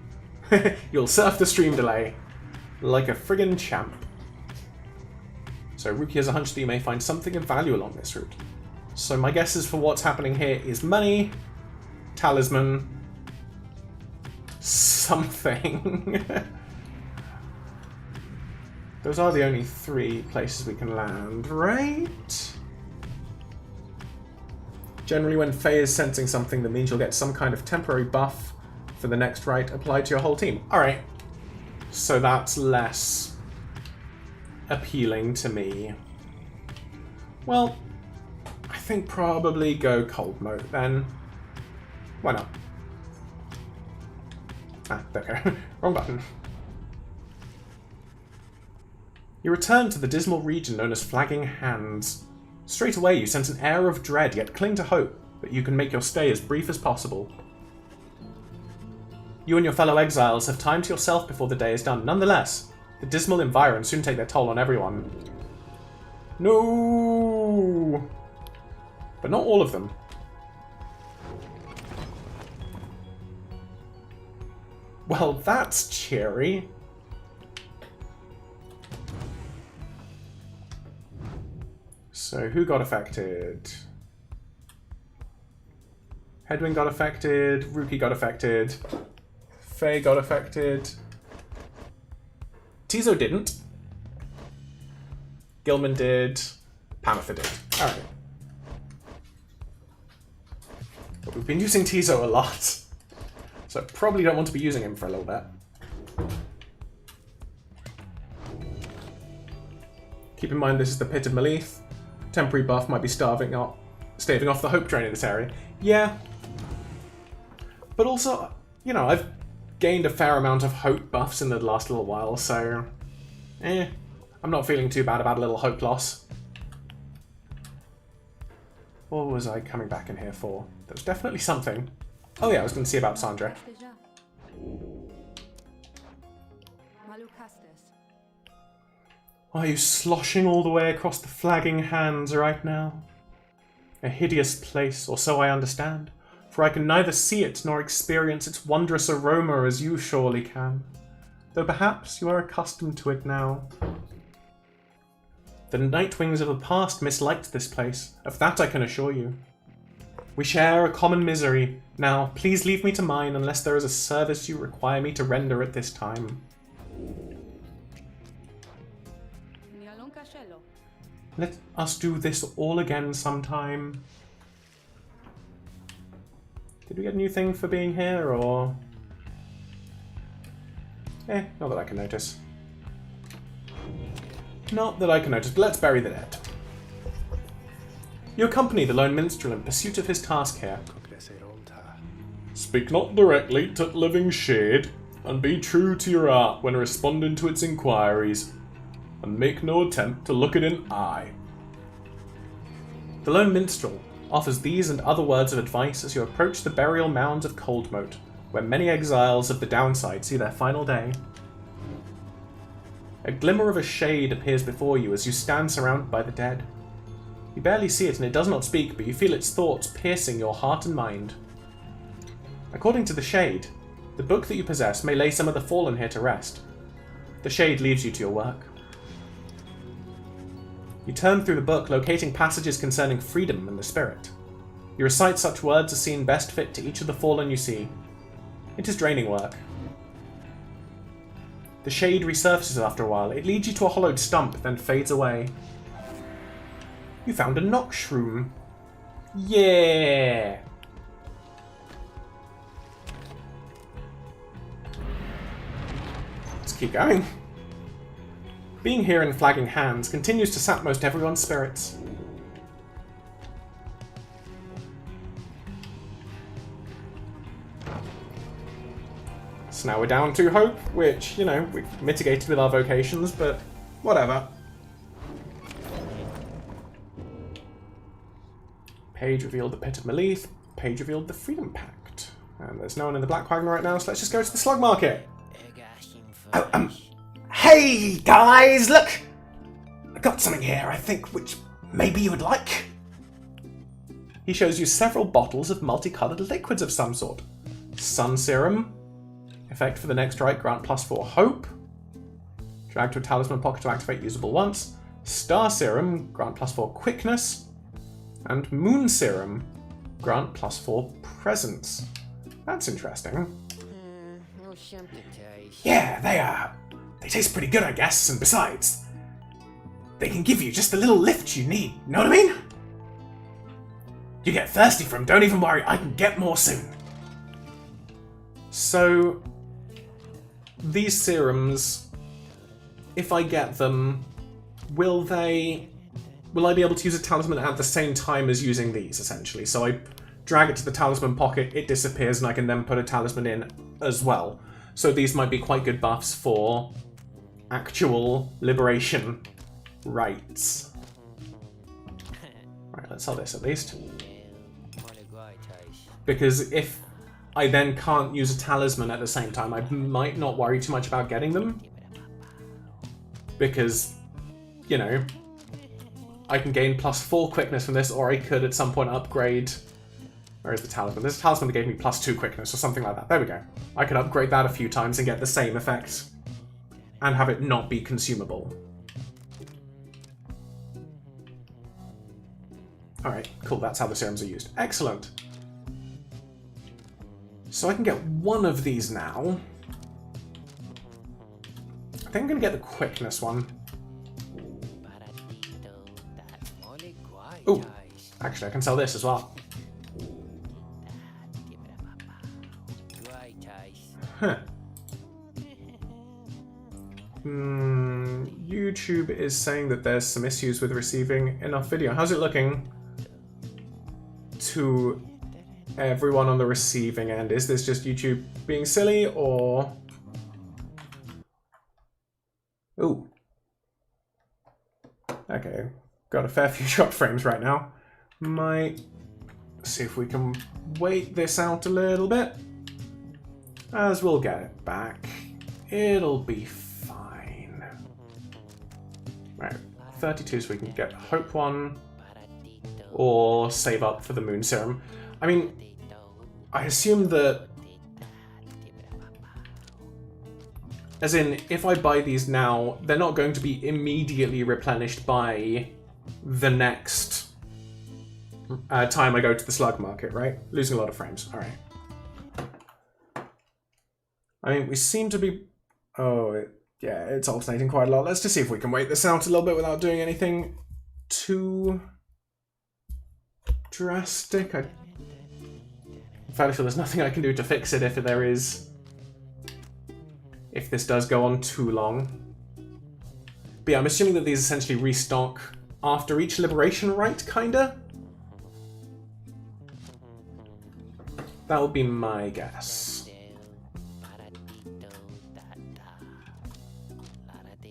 You'll surf the stream delay like a friggin' champ. So Rookie has a hunch that you may find something of value along this route. So my guesses for what's happening here is money, talisman, something. Those are the only 3 places we can land, right? Generally when Faye is sensing something, that means you'll get some kind of temporary buff for the next rite applied to your whole team. Alright. So that's less appealing to me. Well, I think probably go Cold Moat then. Why not? Ah, there we go. Wrong button. You return to the dismal region known as Flagging Hands. Straight away you sense an air of dread, yet cling to hope that you can make your stay as brief as possible. You and your fellow exiles have time to yourself before the day is done. Nonetheless, the dismal environs soon take their toll on everyone. No! But not all of them. Well, that's cheery. So, who got affected? Headwind got affected, Rookie got affected, Faye got affected. Tizo didn't. Gilman did. Pamatha did. Alright. But we've been using Tizo a lot. So I probably don't want to be using him for a little bit. Keep in mind this is the Pit of Malith. Temporary buff might be staving off the hope drain in this area. Yeah. But also, you know, I've gained a fair amount of hope buffs in the last little while, so... I'm not feeling too bad about a little hope loss. What was I coming back in here for? There was definitely something. Oh yeah, I was going to see about Sandra. Are you sloshing all the way across the Flagging Hands right now? A hideous place, or so I understand, for I can neither see it nor experience its wondrous aroma as you surely can, though perhaps you are accustomed to it now. The Nightwings of the past misliked this place, of that I can assure you. We share a common misery. Now, please leave me to mine unless there is a service you require me to render at this time. Let us do this all again sometime. Did we get a new thing for being here, or...? Not that I can notice. Not that I can notice, but let's bury the dead. You accompany the Lone Minstrel in pursuit of his task here. Speak not directly to living shade, and be true to your art when responding to its inquiries, and make no attempt to look it in eye. The Lone Minstrel offers these and other words of advice as you approach the burial mounds of Coldmoat, where many exiles of the downside see their final day. A glimmer of a shade appears before you as you stand surrounded by the dead. You barely see it and it does not speak, but you feel its thoughts piercing your heart and mind. According to the shade, the book that you possess may lay some of the fallen here to rest. The shade leaves you to your work. You turn through the book, locating passages concerning freedom and the spirit. You recite such words as seem best fit to each of the fallen you see. It is draining work. The shade resurfaces after a while. It leads you to a hollowed stump, then fades away. You found a knock shroom. Yeah! Let's keep going. Being here in flagging hands continues to sap most everyone's spirits. So now we're down to hope, which, you know, we've mitigated with our vocations, but whatever. Page revealed the Pit of Malith. Page revealed the Freedom Pact. And there's no one in the Black Wagon right now, so let's just go to the Slug Market. Hey guys, look! I got something here, I think, which maybe you would like. He shows you several bottles of multicolored liquids of some sort. Sun Serum. Effect for the next strike, grant +4 hope. Drag to a talisman pocket to activate, usable once. Star Serum, grant +4 quickness. And Moon Serum, grant +4 presence. That's interesting. Yeah, they taste pretty good, I guess, and besides, they can give you just the little lift you need, know what I mean? You get thirsty from, don't even worry, I can get more soon. So, these serums, if I get them, will I be able to use a talisman at the same time as using these, essentially? So I drag it to the talisman pocket, it disappears, and I can then put a talisman in as well. So these might be quite good buffs for actual liberation rites. Right, let's sell this at least. Because if I then can't use a talisman at the same time, I might not worry too much about getting them. Because, you know, I can gain +4 quickness from this, or I could at some point upgrade... Where is the talisman? There's a talisman that gave me +2 quickness, or something like that. There we go. I could upgrade that a few times and get the same effect. And have it not be consumable. Alright, cool, that's how the serums are used. Excellent. So I can get one of these now. I think I'm going to get the quickness one. Ooh, actually I can sell this as well. Huh. YouTube is saying that there's some issues with receiving enough video. How's it looking to everyone on the receiving end? Is this just YouTube being silly, or... Ooh. Okay, got a fair few shot frames right now. Might see if we can wait this out a little bit. As we'll get it back. It'll be fine. Right, 32 so we can get Hope 1. Or save up for the Moon Serum. I mean, I assume that... As in, if I buy these now, they're not going to be immediately replenished by the next time I go to the Slug Market, right? Losing a lot of frames. Alright. I mean, we seem to be... Oh, yeah, it's alternating quite a lot. Let's just see if we can wait this out a little bit without doing anything too drastic. I'm fairly sure there's nothing I can do to fix it if there is... If this does go on too long. But yeah, I'm assuming that these essentially restock after each liberation rite, kinda? That would be my guess.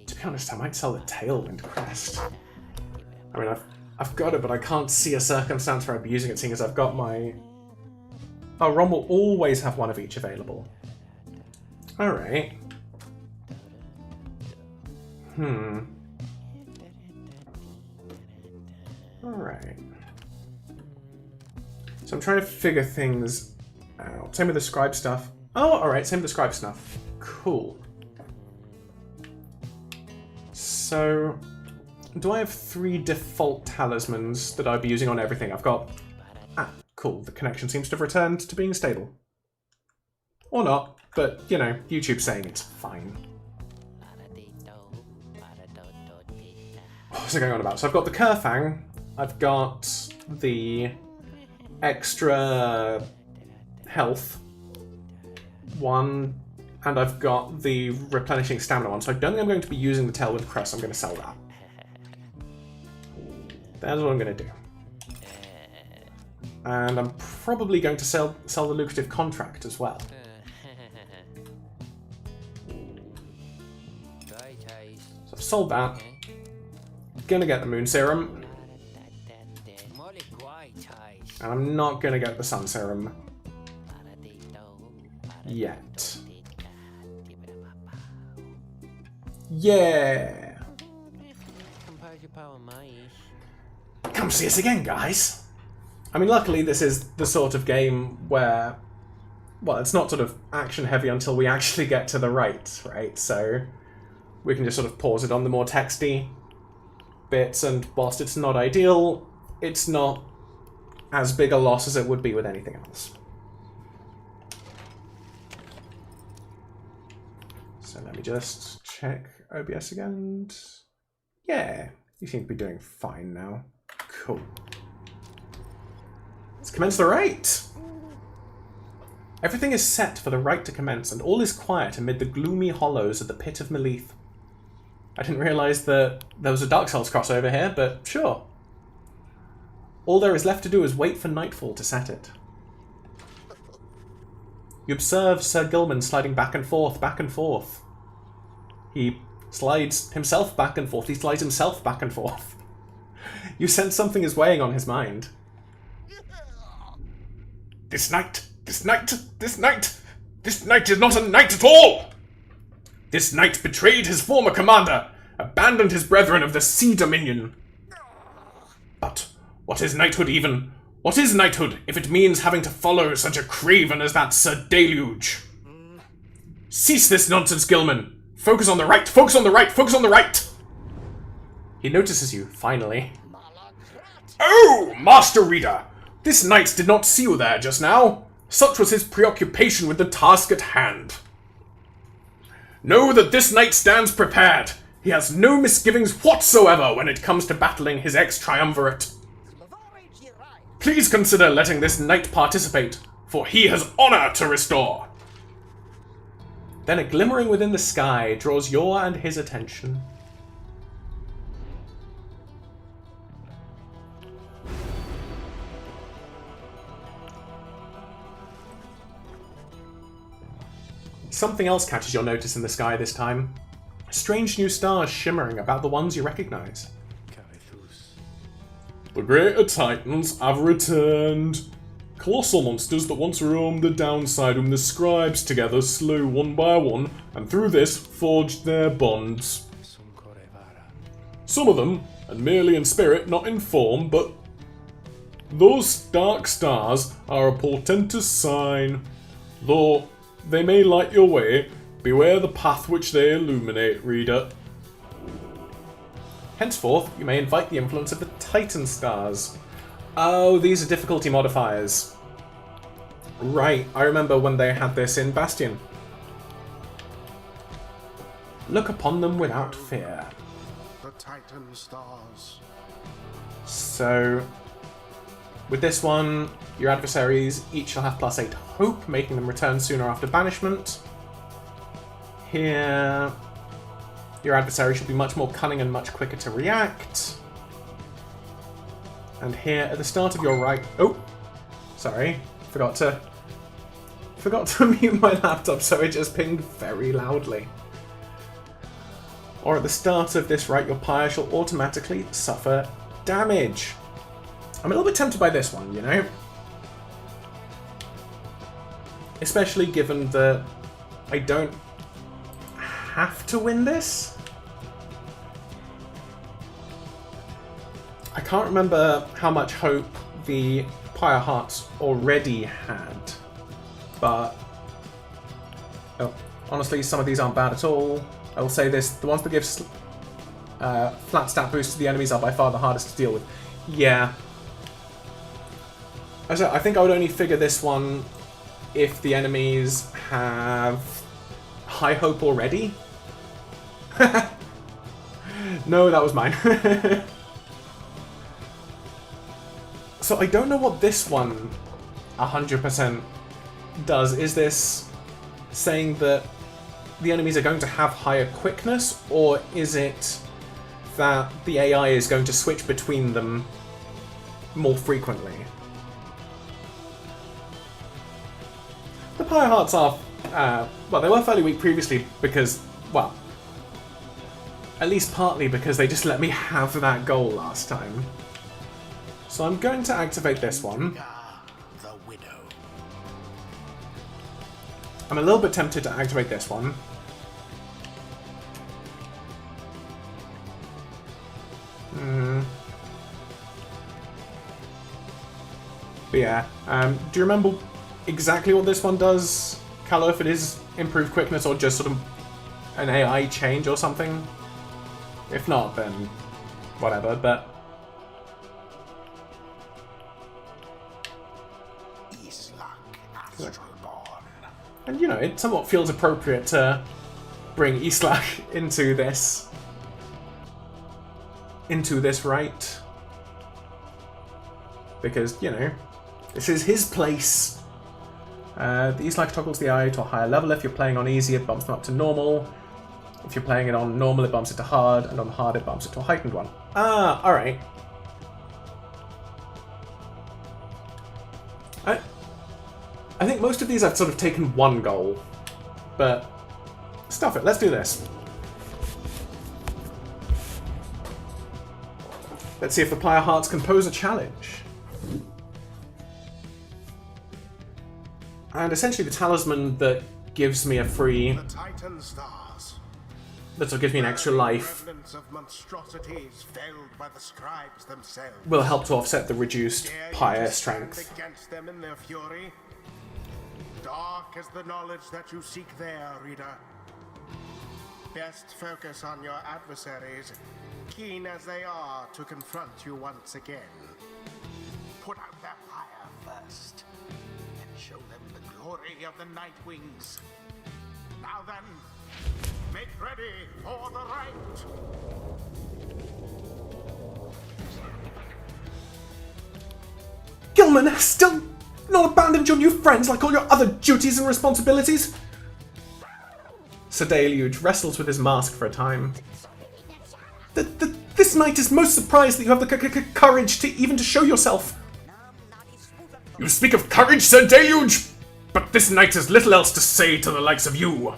To be honest, I might sell the Tailwind Crest. I mean, I've I've got it, but I can't see a circumstance where I'd be using it, seeing as I've got my... Oh, Ron will always have one of each available. Alright. Alright. So I'm trying to figure things out. Same with the scribe stuff. Oh, alright, same with the scribe stuff. Cool. So, do I have 3 default talismans that I'd be using on everything? I've got... Ah, cool. The connection seems to have returned to being stable. Or not, but, you know, YouTube's saying it's fine. What's it going on about? So I've got the Kerfang, I've got the extra health one, and I've got the replenishing stamina one. So I don't think I'm going to be using the Tailwind Crest, I'm going to sell that. That's what I'm going to do. And I'm probably going to sell the lucrative contract as well. So I've sold that. Gonna get the Moon Serum. And I'm not gonna get the Sun Serum. Yet. Yeah! Come see us again, guys! I mean, luckily this is the sort of game where... Well, it's not sort of action heavy until we actually get to the right? So we can just sort of pause it on the more texty bits, and whilst it's not ideal, it's not as big a loss as it would be with anything else. So let me just check OBS again. Yeah, you seem to be doing fine now. Cool. Let's commence the rite! Everything is set for the rite to commence, and all is quiet amid the gloomy hollows of the Pit of Melith. I didn't realise that there was a Dark Souls crossover here, but sure. All there is left to do is wait for nightfall to set it. You observe Sir Gilman sliding back and forth, back and forth. He slides himself back and forth, he slides himself back and forth. You sense something is weighing on his mind. This night is not a night at all! This knight betrayed his former commander, abandoned his brethren of the Sea Dominion. But what is knighthood even? What is knighthood if it means having to follow such a craven as that Sir Deluge? Cease this nonsense, Gilman! Focus on the right! Focus on the right! Focus on the right! He notices you, finally. Oh, Master Reader! This knight did not see you there just now. Such was his preoccupation with the task at hand. Know that this knight stands prepared. He has no misgivings whatsoever when it comes to battling his ex-triumvirate. Please consider letting this knight participate, for he has honor to restore. Then a glimmering within the sky draws your and his attention. Something else catches your notice in the sky this time. Strange new stars shimmering about the ones you recognize. The greater titans have returned. Colossal monsters that once roamed the downside whom the scribes together slew one by one, and through this forged their bonds. Some of them, and merely in spirit, not in form, but those dark stars are a portentous sign. Though they may light your way, beware the path which they illuminate, reader. Henceforth, you may invite the influence of the Titan stars. Oh, these are difficulty modifiers. Right, I remember when they had this in Bastion. Look upon them without fear. The Titan stars. So, with this one, your adversaries each shall have +8 hope, making them return sooner after banishment. Here, your adversary should be much more cunning and much quicker to react. And here, at the start of your right... Oh! Sorry. Forgot to mute my laptop, so it just pinged very loudly. Or at the start of this right, your pyre shall automatically suffer damage. I'm a little bit tempted by this one, you know? Especially given that I don't have to win this. I can't remember how much hope the Pyre Hearts already had, but honestly, some of these aren't bad at all. I will say this, the ones that give flat stat boosts to the enemies are by far the hardest to deal with. Yeah. I think I would only figure this one if the enemies have high hope already. No, that was mine. So I don't know what this one 100% does. Is this saying that the enemies are going to have higher quickness, or is it that the AI is going to switch between them more frequently? The Pyre Hearts are, well, they were fairly weak previously because, well, at least partly because they just let me have that goal last time. So I'm going to activate this one. The widow. I'm a little bit tempted to activate this one. But yeah, do you remember exactly what this one does, Callow, if it is improved quickness or just sort of an AI change or something? If not, then whatever, but... And, you know, it somewhat feels appropriate to bring Islak into this right. Because, you know, this is his place. The Islak toggles the eye to a higher level. If you're playing on easy, it bumps them up to normal. If you're playing it on normal, it bumps it to hard. And on hard, it bumps it to a heightened one. Ah, alright. I think most of these I've sort of taken one goal, but stuff it, let's do this. Let's see if the Pyre Hearts can pose a challenge. And essentially the talisman that gives me a free... The Titan stars. That will give me an extra life. Remnants of monstrosities felled by the scribes themselves. Will help to offset the reduced Dare you Pyre to strength. stand against them in their fury? Dark is the knowledge that you seek there, reader. Best focus on your adversaries, keen as they are to confront you once again. Put out their fire first, and show them the glory of the Night Wings. Now then, make ready for the rite. Gilman has still not abandoned your new friends like all your other duties and responsibilities. Sir Deluge wrestles with his mask for a time. This knight is most surprised that you have the courage to even to show yourself. You speak of courage, Sir Deluge, but this knight has little else to say to the likes of you.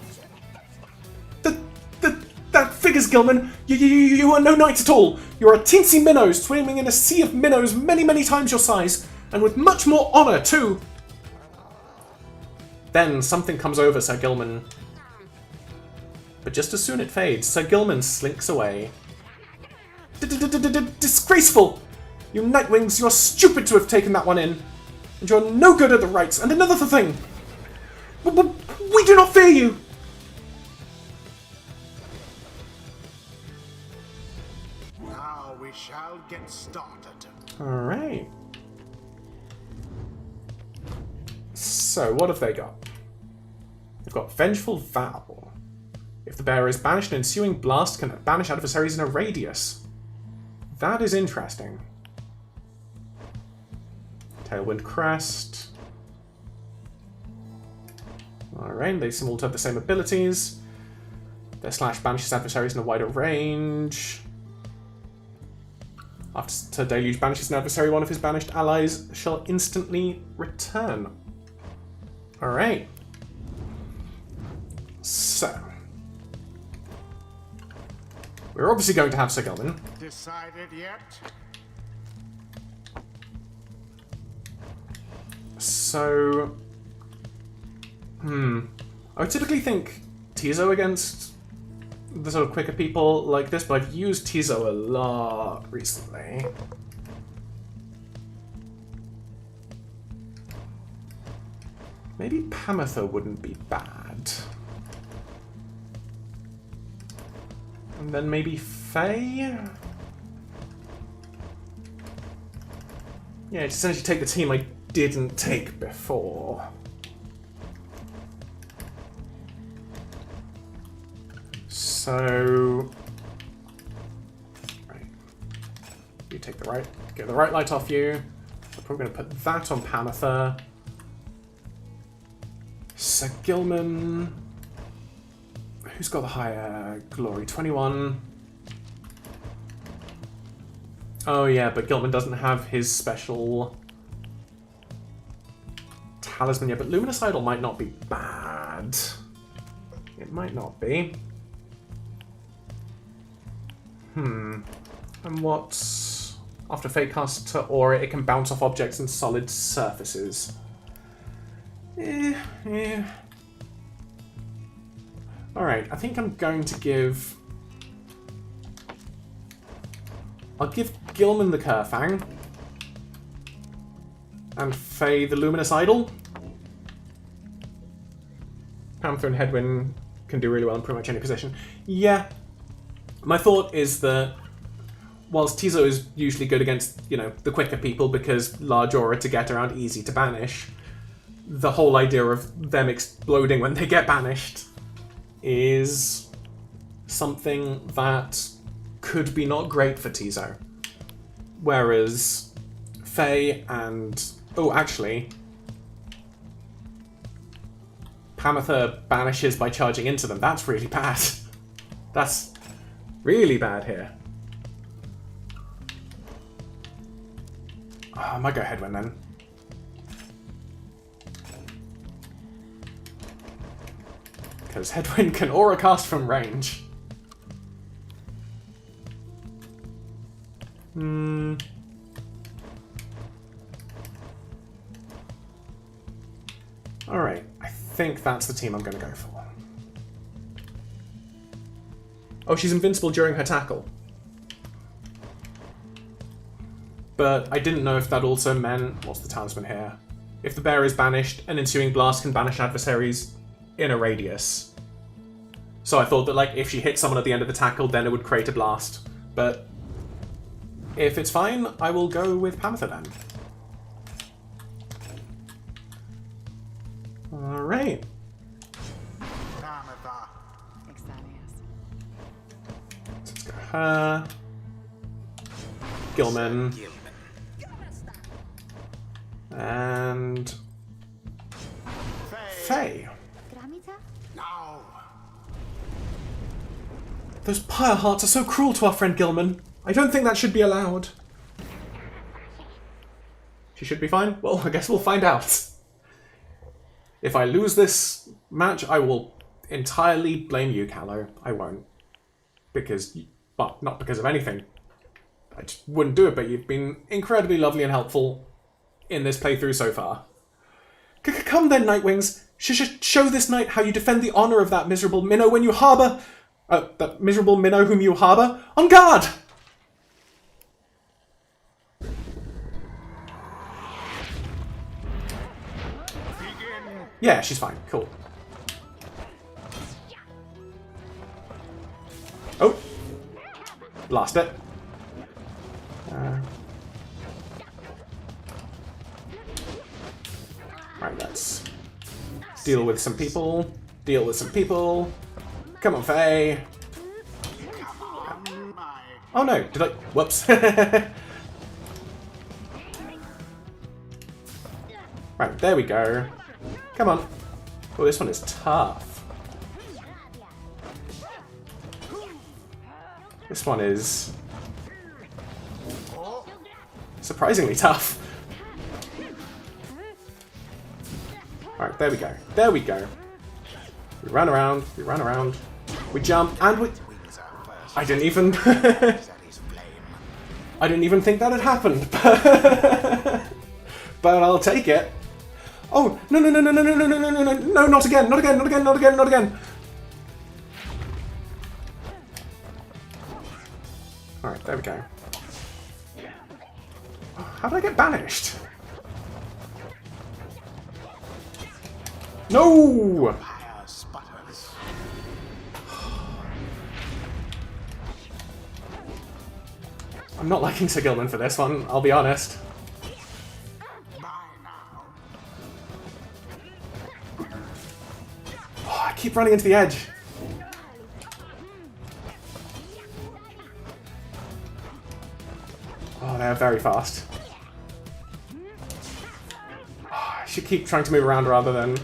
That figures, Gilman. You are no knight at all. You're a teensy minnow swimming in a sea of minnows many, many times your size. And with much more honour, too. Then something comes over Sir Gilman. But just as soon it fades, Sir Gilman slinks away. Disgraceful! You Nightwings, you're stupid to have taken that one in. And you're no good at the rites. And another thing. We do not fear you. Now we shall get started. Alright. So, what have they got? They've got Vengeful Vow. If the bearer is banished, an ensuing blast can banish adversaries in a radius. That is interesting. Tailwind Crest. Alright, they seem all to have the same abilities. Their slash banishes adversaries in a wider range. After Deluge banishes an adversary, one of his banished allies shall instantly return. Alright. So. We're obviously going to have Sir Gilman. Decided yet? So... I would typically think Tizo against the sort of quicker people like this, but I've used Tizo a lot recently. Maybe Pamitha wouldn't be bad. And then maybe Faye? Yeah, just essentially take the team I didn't take before. So... Right. You take the right... Get the right light off you. I'm probably going to put that on Pamitha. Sir Gilman... Who's got the higher glory? 21. Oh yeah, but Gilman doesn't have his special talisman yet, but Luminous Idol might not be bad. It might not be. And what's... After Fate casts to Aura, it can bounce off objects and solid surfaces. Alright, I think I'm going to give... I'll give Gilman the Kerfang. And Faye the Luminous Idol. Panther and Headwind can do really well in pretty much any position. Yeah. My thought is that whilst Tizo is usually good against, you know, the quicker people because large aura to get around, easy to banish, the whole idea of them exploding when they get banished is something that could be not great for Tizo. Whereas Faye and... Oh, actually... Pamitha banishes by charging into them. That's really bad. That's really bad here. Oh, I might go Headwind then. Because Headwind can aura cast from range. Alright, I think that's the team I'm going to go for. Oh, she's invincible during her tackle. But I didn't know if that also meant... What's the talisman here? If the bear is banished, an ensuing blast can banish adversaries in a radius. So I thought that, like, if she hit someone at the end of the tackle, then it would create a blast. But if it's fine, I will go with Pamitha then. Alright. Let's go her. Gilman. And... Faye. No. Those pyre hearts are so cruel to our friend Gilman. I don't think that should be allowed. She should be fine? Well, I guess we'll find out. If I lose this match, I will entirely blame you, Callow. I won't. Because... Well, not because of anything. I just wouldn't do it, but you've been incredibly lovely and helpful in this playthrough so far. Come then, Nightwings. Show this knight how you defend the honor of that miserable minnow when you harbor... that miserable minnow whom you harbor. On guard! Yeah, she's fine. Cool. Oh! Blast it. Right, let's deal with some people. Deal with some people. Come on, Faye. Oh no, did I... Whoops. Right, there we go. Come on. Oh, this one is tough. This one is surprisingly tough. Alright, there we go. There we go. We run around, we jump, and we... I didn't even... I didn't even think that had happened. But I'll take it. Oh, no, no, no, no, no, no, no, no, no, no, no, no, not again, not again, not again, not again, not again. Alright, there we go. How did I get banished? No! Pyre sputters. I'm not liking Sir Gilman for this one, I'll be honest. Bye now. Oh, I keep running into the edge. Oh, they're very fast. Oh, I should keep trying to move around rather than...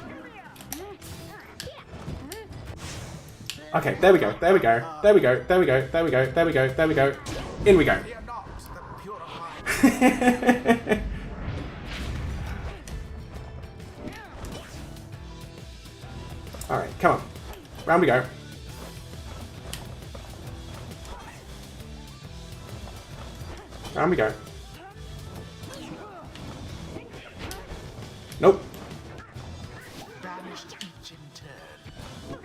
Okay, there we go, there we go, there we go, there we go, there we go, there we go, there we go. In we go. Fear not the purified. Alright, come on. Round we go. Round we go. Nope. Banished each in turn.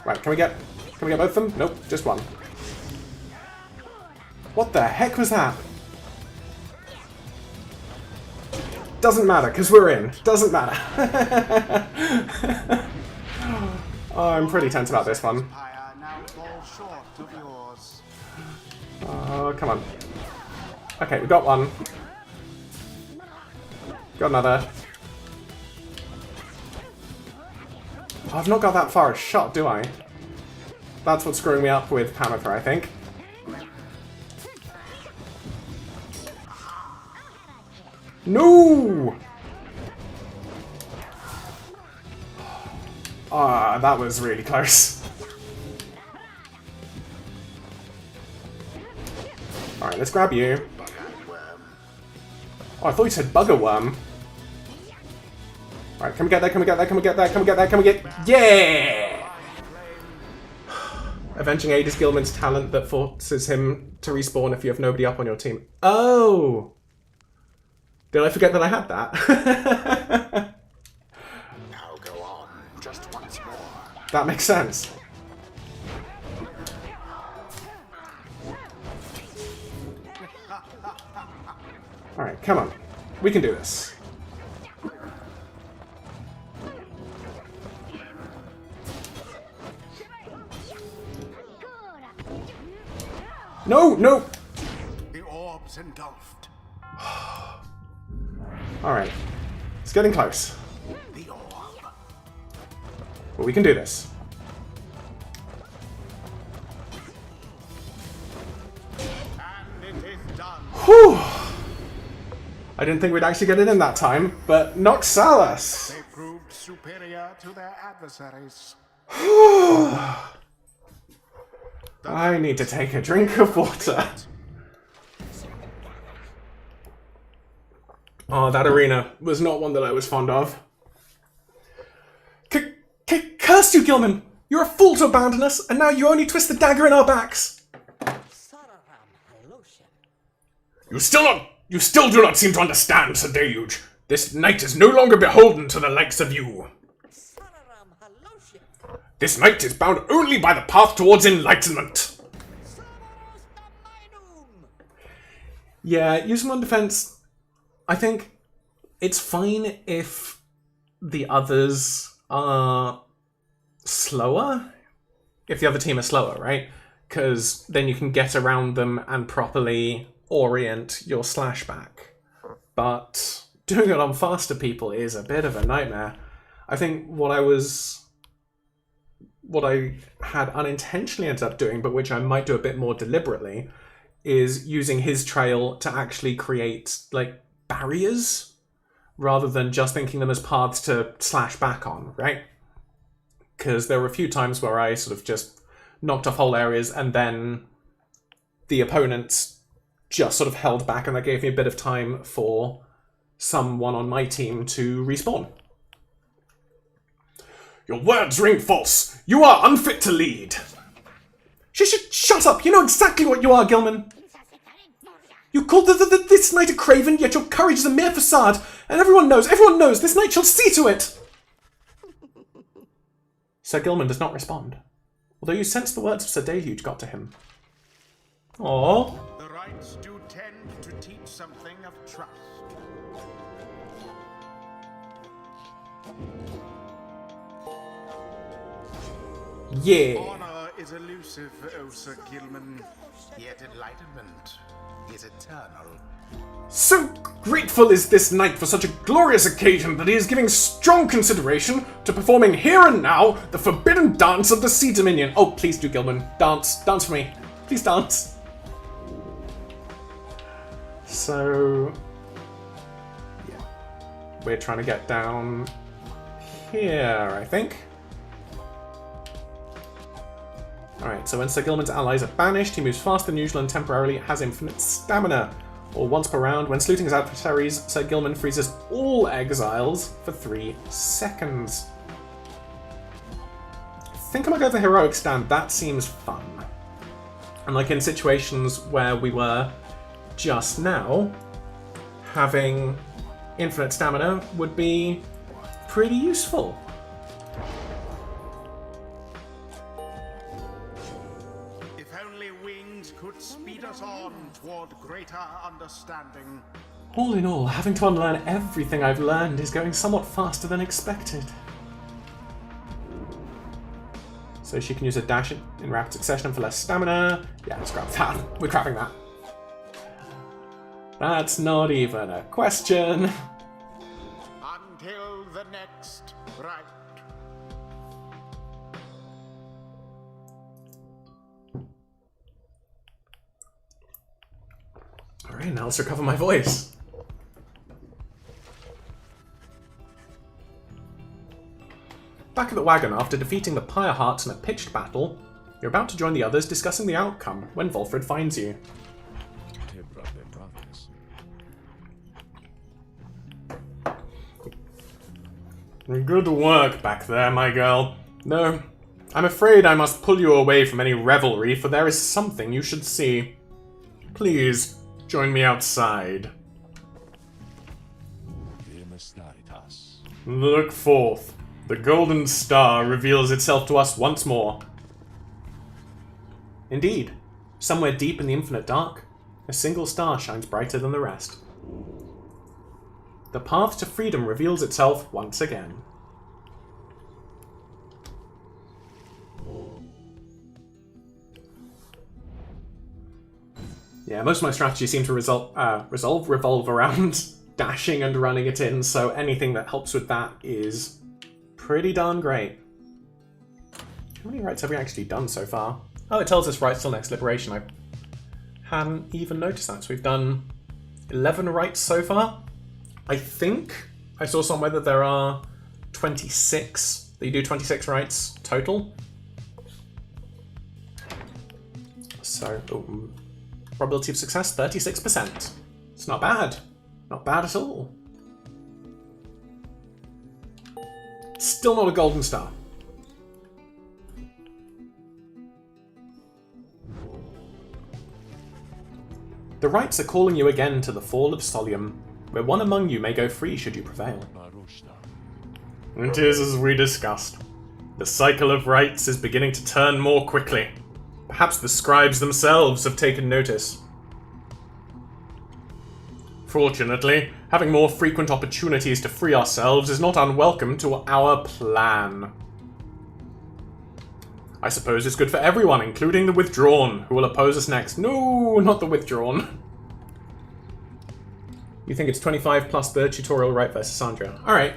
Right, can we get both of them? Nope, just one. What the heck was that? Doesn't matter, because we're in. Doesn't matter. Oh, I'm pretty tense about this one. Pyre now fall short of yours. Oh, come on. Okay, we got one. Got another. Oh, I've not got that far a shot, do I? That's what's screwing me up with Panther, I think. No! Ah, that was really close. Alright, let's grab you. Oh, I thought you said bugger worm. Alright, can we get there? Can we get there? Can we get there? Can we get there? Can we get... Yeah! Avenging Aid is Gilman's talent that forces him to respawn if you have nobody up on your team. Oh! Did I forget that I had that? Now go on, just once more. That makes sense. Alright, come on. We can do this. No, no! The orb's engulfed. Alright. It's getting close. The orb. But we can do this. And it is done. Whew! I didn't think we'd actually get it in that time, but Noxalis! They proved superior to their adversaries. I need to take a drink of water. Oh, that arena was not one that I was fond of. Curse you, Gilman! You're a fool to abandon us, and now you only twist the dagger in our backs! You still do not seem to understand, Sir Deluge. This knight is no longer beholden to the likes of you. This knight is bound only by the path towards enlightenment. Yeah, use him on defense. I think it's fine if the others are slower. If the other team are slower, right? Because then you can get around them and properly orient your slash back. But doing it on faster people is a bit of a nightmare. I think what I had unintentionally ended up doing, but which I might do a bit more deliberately, is using his trail to actually create, like, barriers, rather than just thinking them as paths to slash back on, right? Because there were a few times where I sort of just knocked off whole areas, and then the opponents just sort of held back, and that gave me a bit of time for someone on my team to respawn. Your words ring false. You are unfit to lead. Shut up. You know exactly what you are, Gilman. You called this knight a craven, yet your courage is a mere facade, and everyone knows, this knight shall see to it! Sir Gilman does not respond, although you sense the words of Sir Deluge got to him. Aww. The rites do tend to teach something of trust. Yeah. Honor is elusive, O Sir Gilman, yet enlightenment is eternal. So grateful is this knight for such a glorious occasion that he is giving strong consideration to performing here and now the forbidden dance of the Sea Dominion. Oh, please do, Gilman. Dance. Dance for me. Please dance. So, yeah. We're trying to get down here, I think. Alright, so when Sir Gilman's allies are banished, he moves faster than usual and temporarily has infinite stamina. Or once per round, when saluting his adversaries, Sir Gilman freezes all exiles for 3 seconds. I think I might go for heroic stand. That seems fun. And like in situations where we were just now, having infinite stamina would be pretty useful. If only wings could speed us on toward greater understanding. All in all, having to unlearn everything I've learned is going somewhat faster than expected. So she can use a dash in rapid succession for less stamina. Yeah, let's grab that. We're grabbing that. That's not even a question. Until the next rite. Alright, now let's recover my voice. Back at the wagon, after defeating the Pyre Hearts in a pitched battle, you're about to join the others discussing the outcome when Volfred finds you. Good work back there, my girl. No, I'm afraid I must pull you away from any revelry, for there is something you should see. Please, join me outside. Look forth. The golden star reveals itself to us once more. Indeed, somewhere deep in the infinite dark, a single star shines brighter than the rest. The path to freedom reveals itself once again. Yeah, most of my strategy seems to revolve around dashing and running it in, so anything that helps with that is pretty darn great. How many rights have we actually done so far? Oh, it tells us rights till next liberation. I hadn't even noticed that. So we've done 11 rights so far. I think I saw somewhere that there are 26, that you do 26 rights total. So, probability of success, 36%. It's not bad. Not bad at all. Still not a golden star. The rights are calling you again to the fall of Solium, where one among you may go free should you prevail. It is as we discussed. The cycle of rights is beginning to turn more quickly. Perhaps the scribes themselves have taken notice. Fortunately, having more frequent opportunities to free ourselves is not unwelcome to our plan. I suppose it's good for everyone, including the Withdrawn, who will oppose us next. No, not the Withdrawn. You think it's 25 plus the tutorial right versus Sandra. Alright.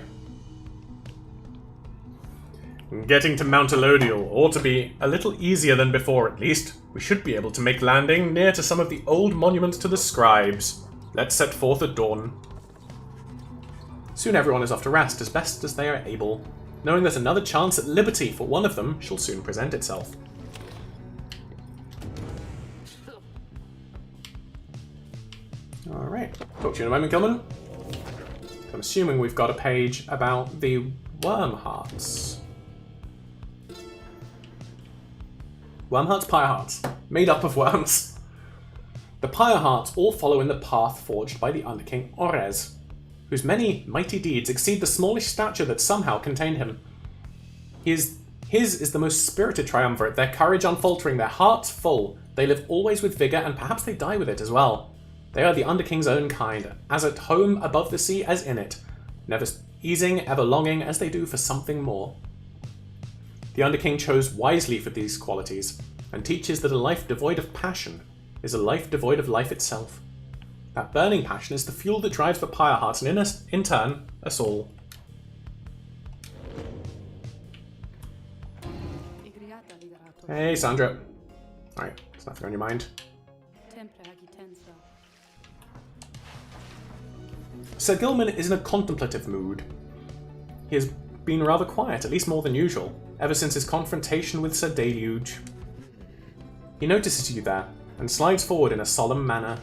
Getting to Mount Elodial ought to be a little easier than before, at least. We should be able to make landing near to some of the old monuments to the scribes. Let's set forth at dawn. Soon everyone is off to rest as best as they are able, knowing that another chance at liberty for one of them shall soon present itself. Alright, talk to you in a moment, Gilman. I'm assuming we've got a page about the Worm Hearts. Worm Hearts, Pyre Hearts. Made up of worms. The Pyre hearts all follow in the path forged by the Underking Orez, whose many mighty deeds exceed the smallish stature that somehow contained him. His is the most spirited triumvirate, their courage unfaltering, their hearts full. They live always with vigour, and perhaps they die with it as well. They are the Underking's own kind, as at home above the sea as in it, never easing, ever longing, as they do for something more. The Underking chose wisely for these qualities, and teaches that a life devoid of passion is a life devoid of life itself. That burning passion is the fuel that drives the Pyre hearts, and in turn, us all. Hey, Sandra. Alright, there's nothing on your mind. Sir Gilman is in a contemplative mood. He has been rather quiet, at least more than usual, ever since his confrontation with Sir Deluge. He notices you there, and slides forward in a solemn manner.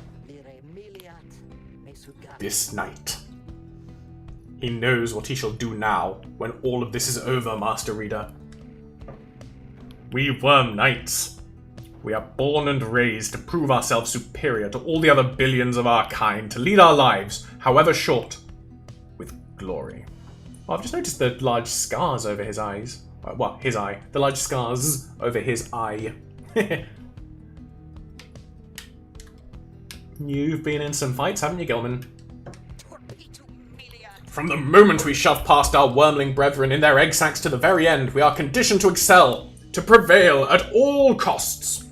This night. He knows what he shall do now, when all of this is over, Master Reader. We Worm Knights. We are born and raised to prove ourselves superior to all the other billions of our kind, to lead our lives, however short, with glory. Oh, I've just noticed the large scars over his eyes. Well, his eye. The large scars over his eye. You've been in some fights, haven't you, Gilman? From the moment we shove past our wormling brethren in their egg sacks to the very end, we are conditioned to excel, to prevail at all costs.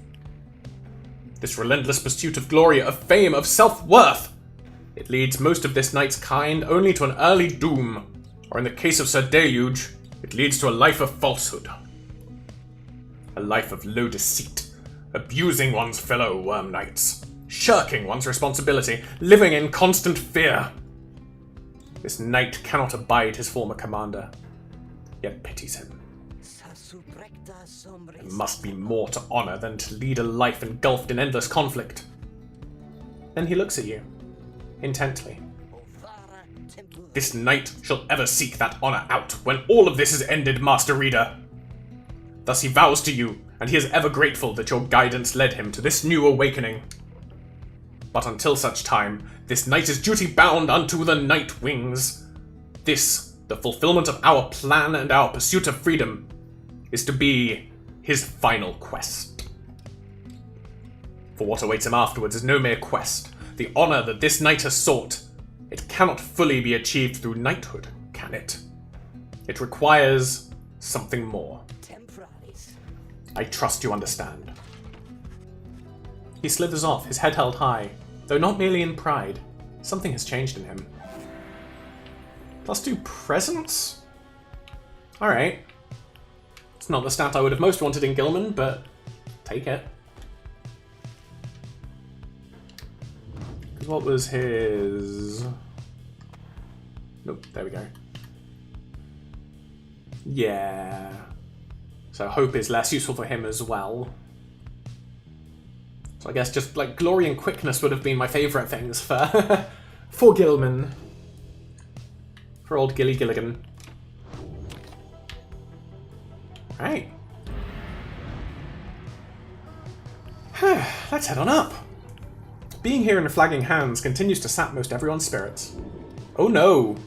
This relentless pursuit of glory, of fame, of self-worth, it leads most of this knight's kind only to an early doom, or in the case of Sir Deluge, it leads to a life of falsehood. A life of low deceit, abusing one's fellow worm knights, shirking one's responsibility, living in constant fear. This knight cannot abide his former commander, yet pities him. There must be more to honor than to lead a life engulfed in endless conflict. Then he looks at you, intently. This knight shall ever seek that honor out when all of this is ended, Master Reader. Thus he vows to you, and he is ever grateful that your guidance led him to this new awakening. But until such time, this knight is duty-bound unto the Night Wings. This, the fulfillment of our plan and our pursuit of freedom, is to be his final quest. For what awaits him afterwards is no mere quest. The honor that this knight has sought, it cannot fully be achieved through knighthood, can it? It requires something more. I trust you understand. He slithers off, his head held high, though not merely in pride. Something has changed in him. +2 presence? Alright. It's not the stat I would have most wanted in Gilman, but take it. Because what was his... Nope, there we go. Yeah. So hope is less useful for him as well. So I guess just like glory and quickness would have been my favourite things for for Gilman. For old Gilly Gilligan. Right. Let's head on up. Being here in the Flagging Hands continues to sap most everyone's spirits. Oh no!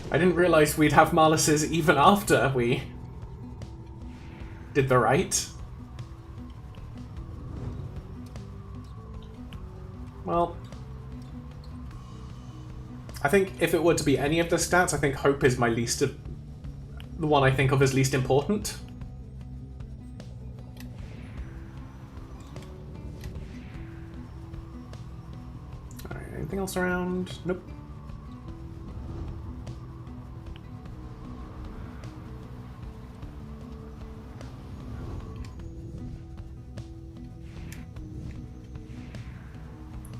I didn't realise we'd have Marlises even after we did the right. Well, I think if it were to be any of the stats, I think hope is my least of the one I think of as least important. Alright, anything else around? Nope.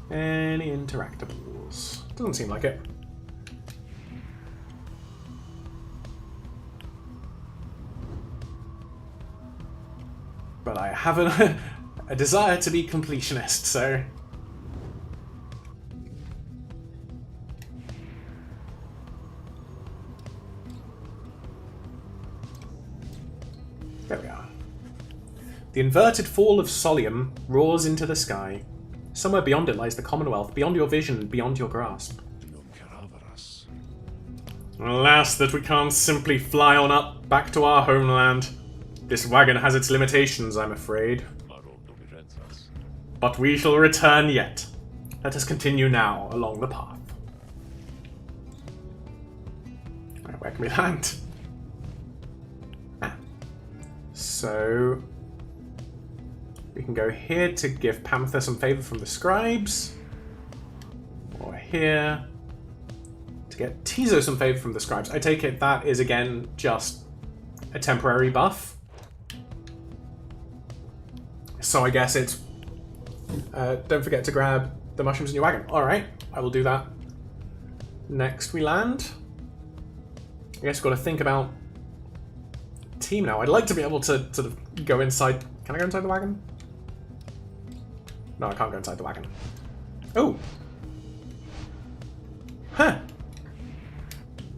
Any interactables? Doesn't seem like it. But I have a desire to be completionist, so... There we are. The inverted fall of Solium roars into the sky. Somewhere beyond it lies the Commonwealth, beyond your vision, beyond your grasp. Alas, that we can't simply fly on up back to our homeland. This wagon has its limitations, I'm afraid. But we shall return yet. Let us continue now along the path. Right, where can we land? So we can go here to give Panther some favour from the scribes. Or here to get Tizo some favour from the scribes. I take it that is again just a temporary buff. So I guess it's don't forget to grab the mushrooms in your wagon. Alright, I will do that. Next we land. I guess we've got to think about team now. I'd like to be able to sort of go inside. Can I go inside the wagon? No, I can't go inside the wagon. Oh! Huh!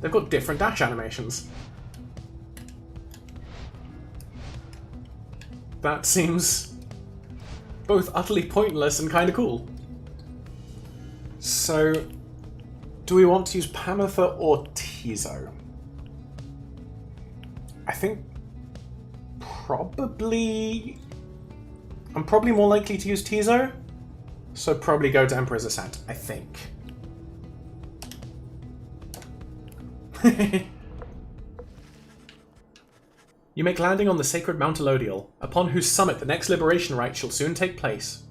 They've got different dash animations. That seems both utterly pointless and kind of cool. So, do we want to use Panther or Tizo? I think probably... I'm probably more likely to use Tizo, so probably go to Emperor's Ascent, I think. You make landing on the sacred Mount Elodial, upon whose summit the next liberation rite shall soon take place.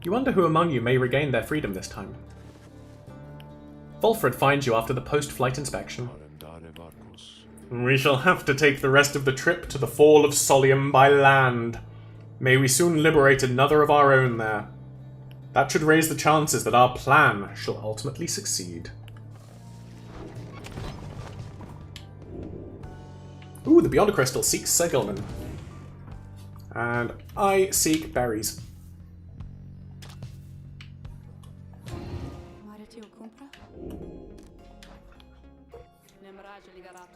You wonder who among you may regain their freedom this time. Volfred finds you after the post-flight inspection. We shall have to take the rest of the trip to the Fall of Solium by land. May we soon liberate another of our own there. That should raise the chances that our plan shall ultimately succeed. Ooh, the Beyond Crystal seeks Sir Gilman. And I seek berries.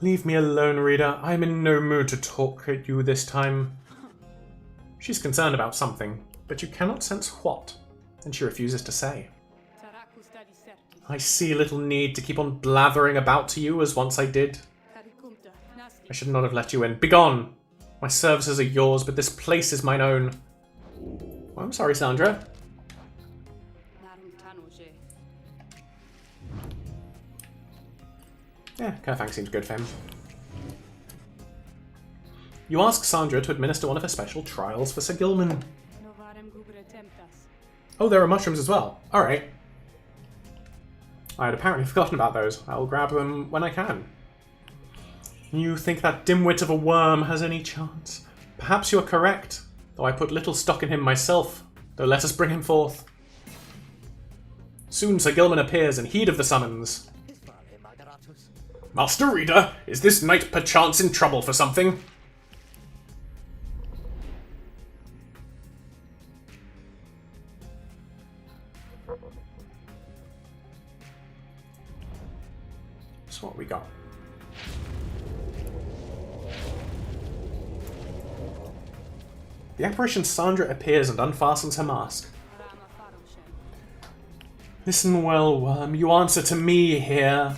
Leave me alone, reader. I am in no mood to talk at you this time. She's concerned about something, but you cannot sense what, and she refuses to say. I see little need to keep on blathering about to you as once I did. I should not have let you in. Begone! My services are yours, but this place is mine own. Well, I'm sorry, Sandra. Yeah, Kerfang seems good for him. You ask Sandra to administer one of her special trials for Sir Gilman. Oh, there are mushrooms as well. Alright. I had apparently forgotten about those. I'll grab them when I can. You think that dimwit of a worm has any chance? Perhaps you are correct, though I put little stock in him myself, though let us bring him forth. Soon Sir Gilman appears in heed of the summons. Master Reader, is this knight perchance in trouble for something? So what we got? The apparition Sandra appears and unfastens her mask. Listen well, worm. You answer to me here.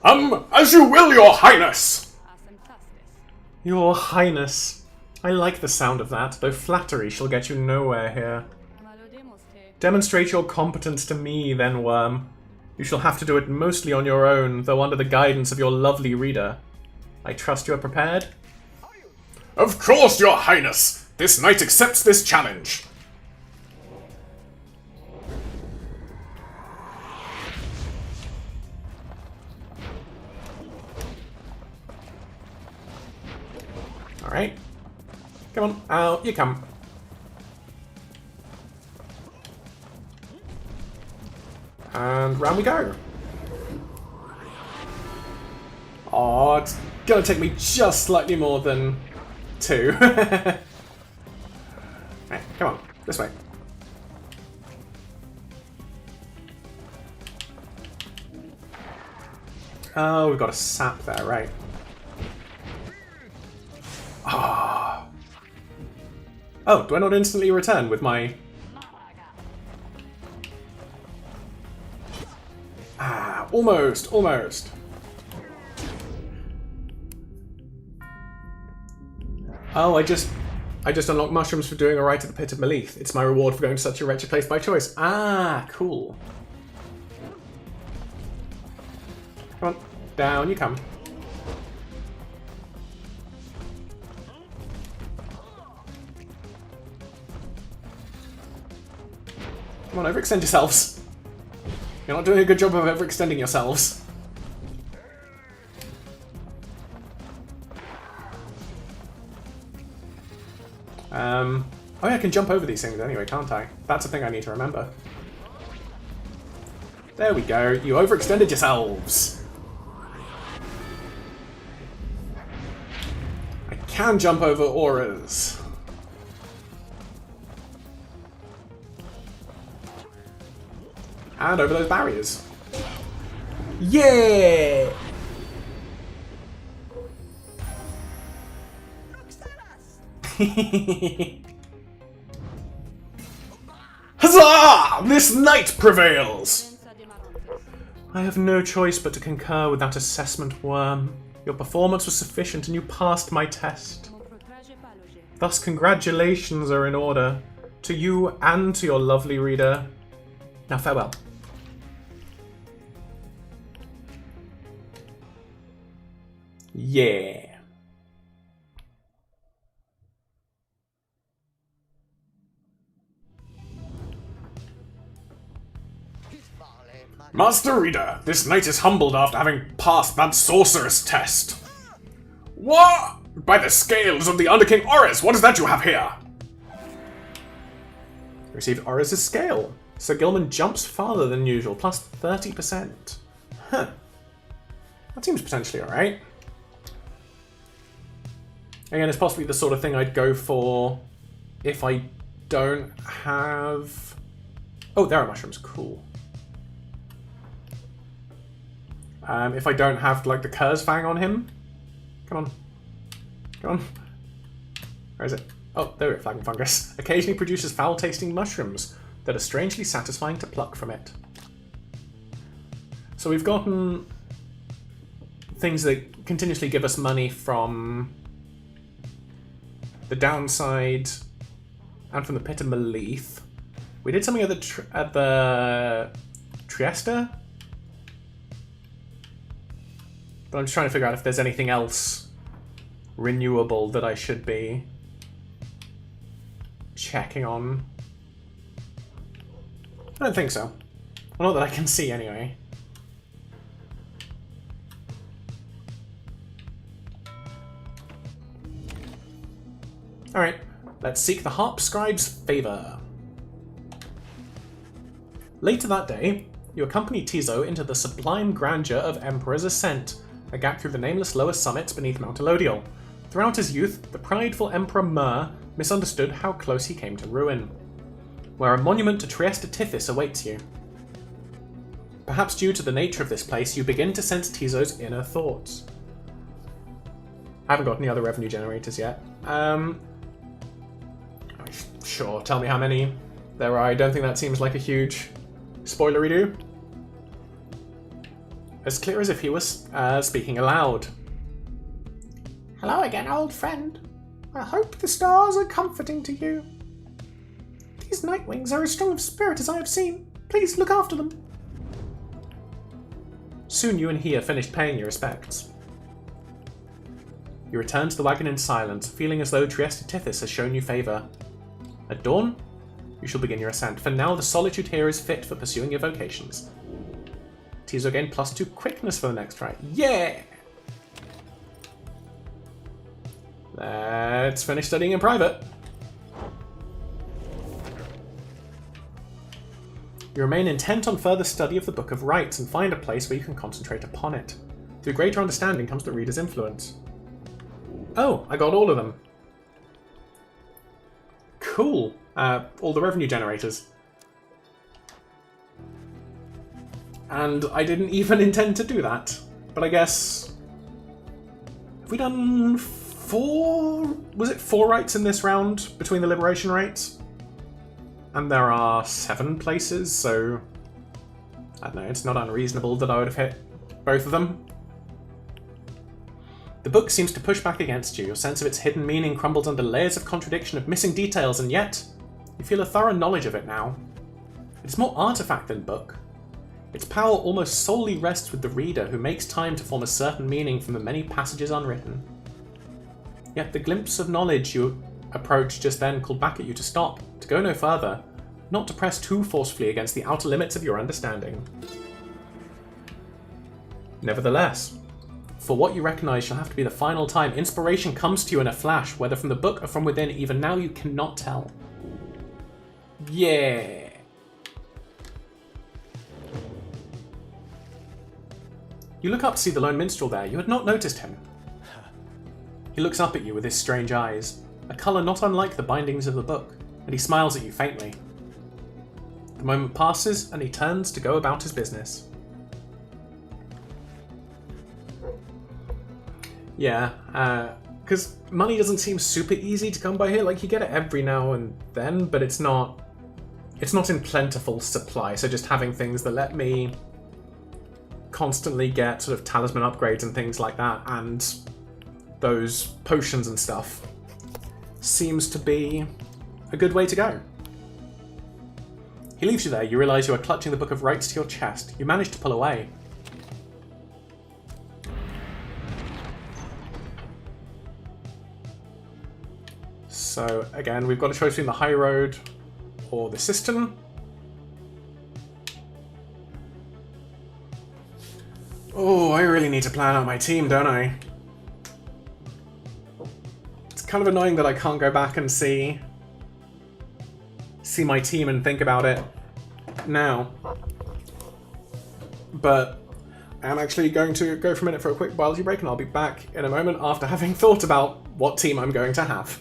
As you will, your highness! Your highness. I like the sound of that, though flattery shall get you nowhere here. Demonstrate your competence to me, then, worm. You shall have to do it mostly on your own, though under the guidance of your lovely reader. I trust you are prepared? Of course, your highness! This knight accepts this challenge. Alright. Come on, out you come. And round we go. Oh, it's gonna take me just slightly more than 2. Right, come on, this way. Oh, we've got a sap there, right. Ah. Oh, do I not instantly return with my... Ah, almost, almost. Oh, I just unlocked mushrooms for doing alright at the Pit of Malith. It's my reward for going to such a wretched place by choice. Ah, cool. Come on, down you come. Come on, overextend yourselves. You're not doing a good job of overextending yourselves. Oh yeah, I can jump over these things anyway, can't I? That's a thing I need to remember. There we go, you overextended yourselves! I can jump over auras. And over those barriers. Yeah! Huzzah! This knight prevails! I have no choice but to concur with that assessment, Worm. Your performance was sufficient and you passed my test. Thus, congratulations are in order to you and to your lovely reader. Now, farewell. Yeah. Master Reader, this knight is humbled after having passed that sorceress test. What? By the scales of the Underking Oris, what is that you have here? Received Oris' scale. Sir Gilman jumps farther than usual, plus 30%. Huh. That seems potentially alright. Again, it's possibly the sort of thing I'd go for if I don't have... Oh, there are mushrooms. Cool. If I don't have, like, the Curse Fang on him. Come on. Come on. Where is it? Oh, there we go, Flagging Fungus. Occasionally produces foul-tasting mushrooms that are strangely satisfying to pluck from it. So we've gotten things that continuously give us money from the downside and from the Pit of Malith. We did something at the Trieste? But I'm just trying to figure out if there's anything else renewable that I should be checking on. I don't think so. Well, not that I can see anyway. Alright, let's seek the Harp Scribe's favour. Later that day, you accompany Tizo into the sublime grandeur of Emperor's Ascent, a gap through the nameless lower summits beneath Mount Elodial. Throughout his youth, the prideful Emperor Myr misunderstood how close he came to ruin, where a monument to Trieste Tithys awaits you. Perhaps due to the nature of this place, you begin to sense Tizo's inner thoughts. I haven't got any other revenue generators yet. Sure, tell me how many there are. I don't think that seems like a huge spoilery-do. As clear as if he was speaking aloud. Hello again, old friend. I hope the stars are comforting to you. These Nightwings are as strong of spirit as I have seen. Please look after them. Soon you and he have finished paying your respects. You return to the wagon in silence, feeling as though Trieste Tithys has shown you favour. At dawn, you shall begin your ascent. For now, the solitude here is fit for pursuing your vocations. Tizo gained +2 quickness for the next try. Yeah! Let's finish studying in private. You remain intent on further study of the Book of Rites and find a place where you can concentrate upon it. Through greater understanding comes the reader's influence. Oh, I got all of them. Cool. All the revenue generators. And I didn't even intend to do that. But I guess... Have we done 4 rites in this round between the liberation rates? And there are 7 places, so I don't know, it's not unreasonable that I would have hit both of them. The book seems to push back against you. Your sense of its hidden meaning crumbles under layers of contradiction, of missing details, and yet you feel a thorough knowledge of it now. It's more artifact than book. Its power almost solely rests with the reader, who makes time to form a certain meaning from the many passages unwritten. Yet the glimpse of knowledge you approached just then called back at you to stop, to go no further, not to press too forcefully against the outer limits of your understanding. Nevertheless, for what you recognize shall have to be the final time, inspiration comes to you in a flash, whether from the book or from within. Even now you cannot tell. Yeah. You look up to see the lone minstrel there. You had not noticed him. He looks up at you with his strange eyes, a colour not unlike the bindings of the book, and he smiles at you faintly. The moment passes, and he turns to go about his business. Yeah, because money doesn't seem super easy to come by here. Like, you get it every now and then, but it's not in plentiful supply, so just having things that let me constantly get sort of talisman upgrades and things like that, and those potions and stuff, seems to be a good way to go. He leaves you there. You realise you are clutching the Book of Rites to your chest. You manage to pull away. So, again, we've got a choice between the high road or the cistern. Oh, I really need to plan out my team, don't I? It's kind of annoying that I can't go back and see my team and think about it now. But I am actually going to go for a minute for a quick biology break, and I'll be back in a moment after having thought about what team I'm going to have.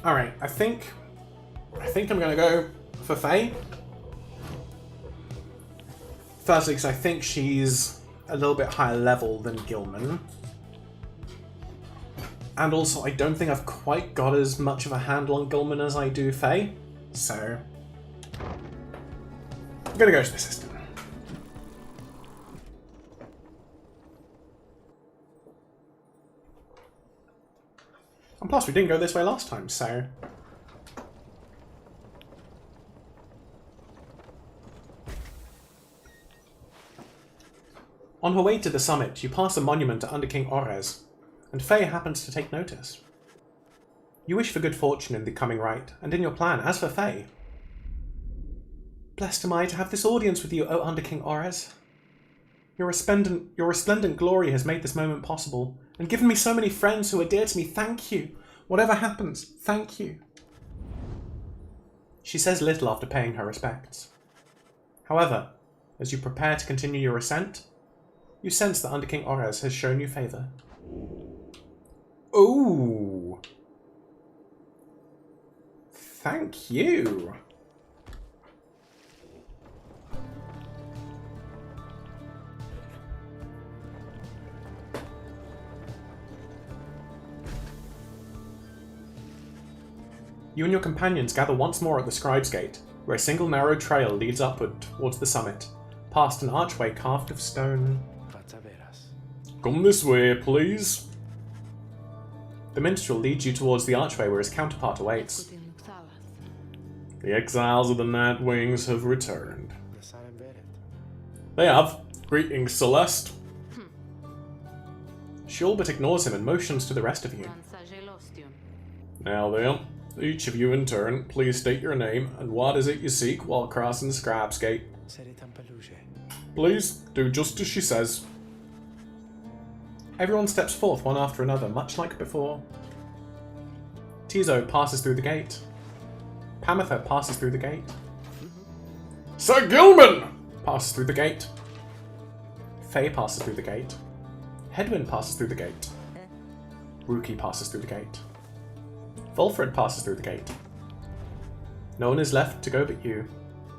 Alright, I think I'm gonna go for Faye. Firstly, because I think she's a little bit higher level than Gilman. And also, I don't think I've quite got as much of a handle on Gilman as I do Faye. So, I'm gonna go to the system. And plus, we didn't go this way last time, so... On her way to the summit, you pass a monument to Under King Orez, and Faye happens to take notice. You wish for good fortune in the coming rite, and in your plan, as for Faye. Blessed am I to have this audience with you, O Under King Orez. Your resplendent glory has made this moment possible, and given me so many friends who are dear to me. Thank you. Whatever happens, thank you. She says little after paying her respects. However, as you prepare to continue your ascent, you sense that Under King Orez has shown you favour. Ooh. Thank you. You and your companions gather once more at the Scribe's Gate, where a single narrow trail leads upward towards the summit, past an archway carved of stone. Come this way, please. The minstrel leads you towards the archway where his counterpart awaits. The exiles of the Nightwings have returned. They have. Greetings, Celeste. She all but ignores him and motions to the rest of you. Now then, each of you in turn, please state your name and what is it you seek while crossing the Scribe's Gate. Please, do just as she says. Everyone steps forth one after another, much like before. Tizo passes through the gate. Pamitha passes through the gate. Sir Gilman passes through the gate. Faye passes through the gate. Hedwyn passes through the gate. Rookie passes through the gate. Volfred passes through the gate. No one is left to go but you.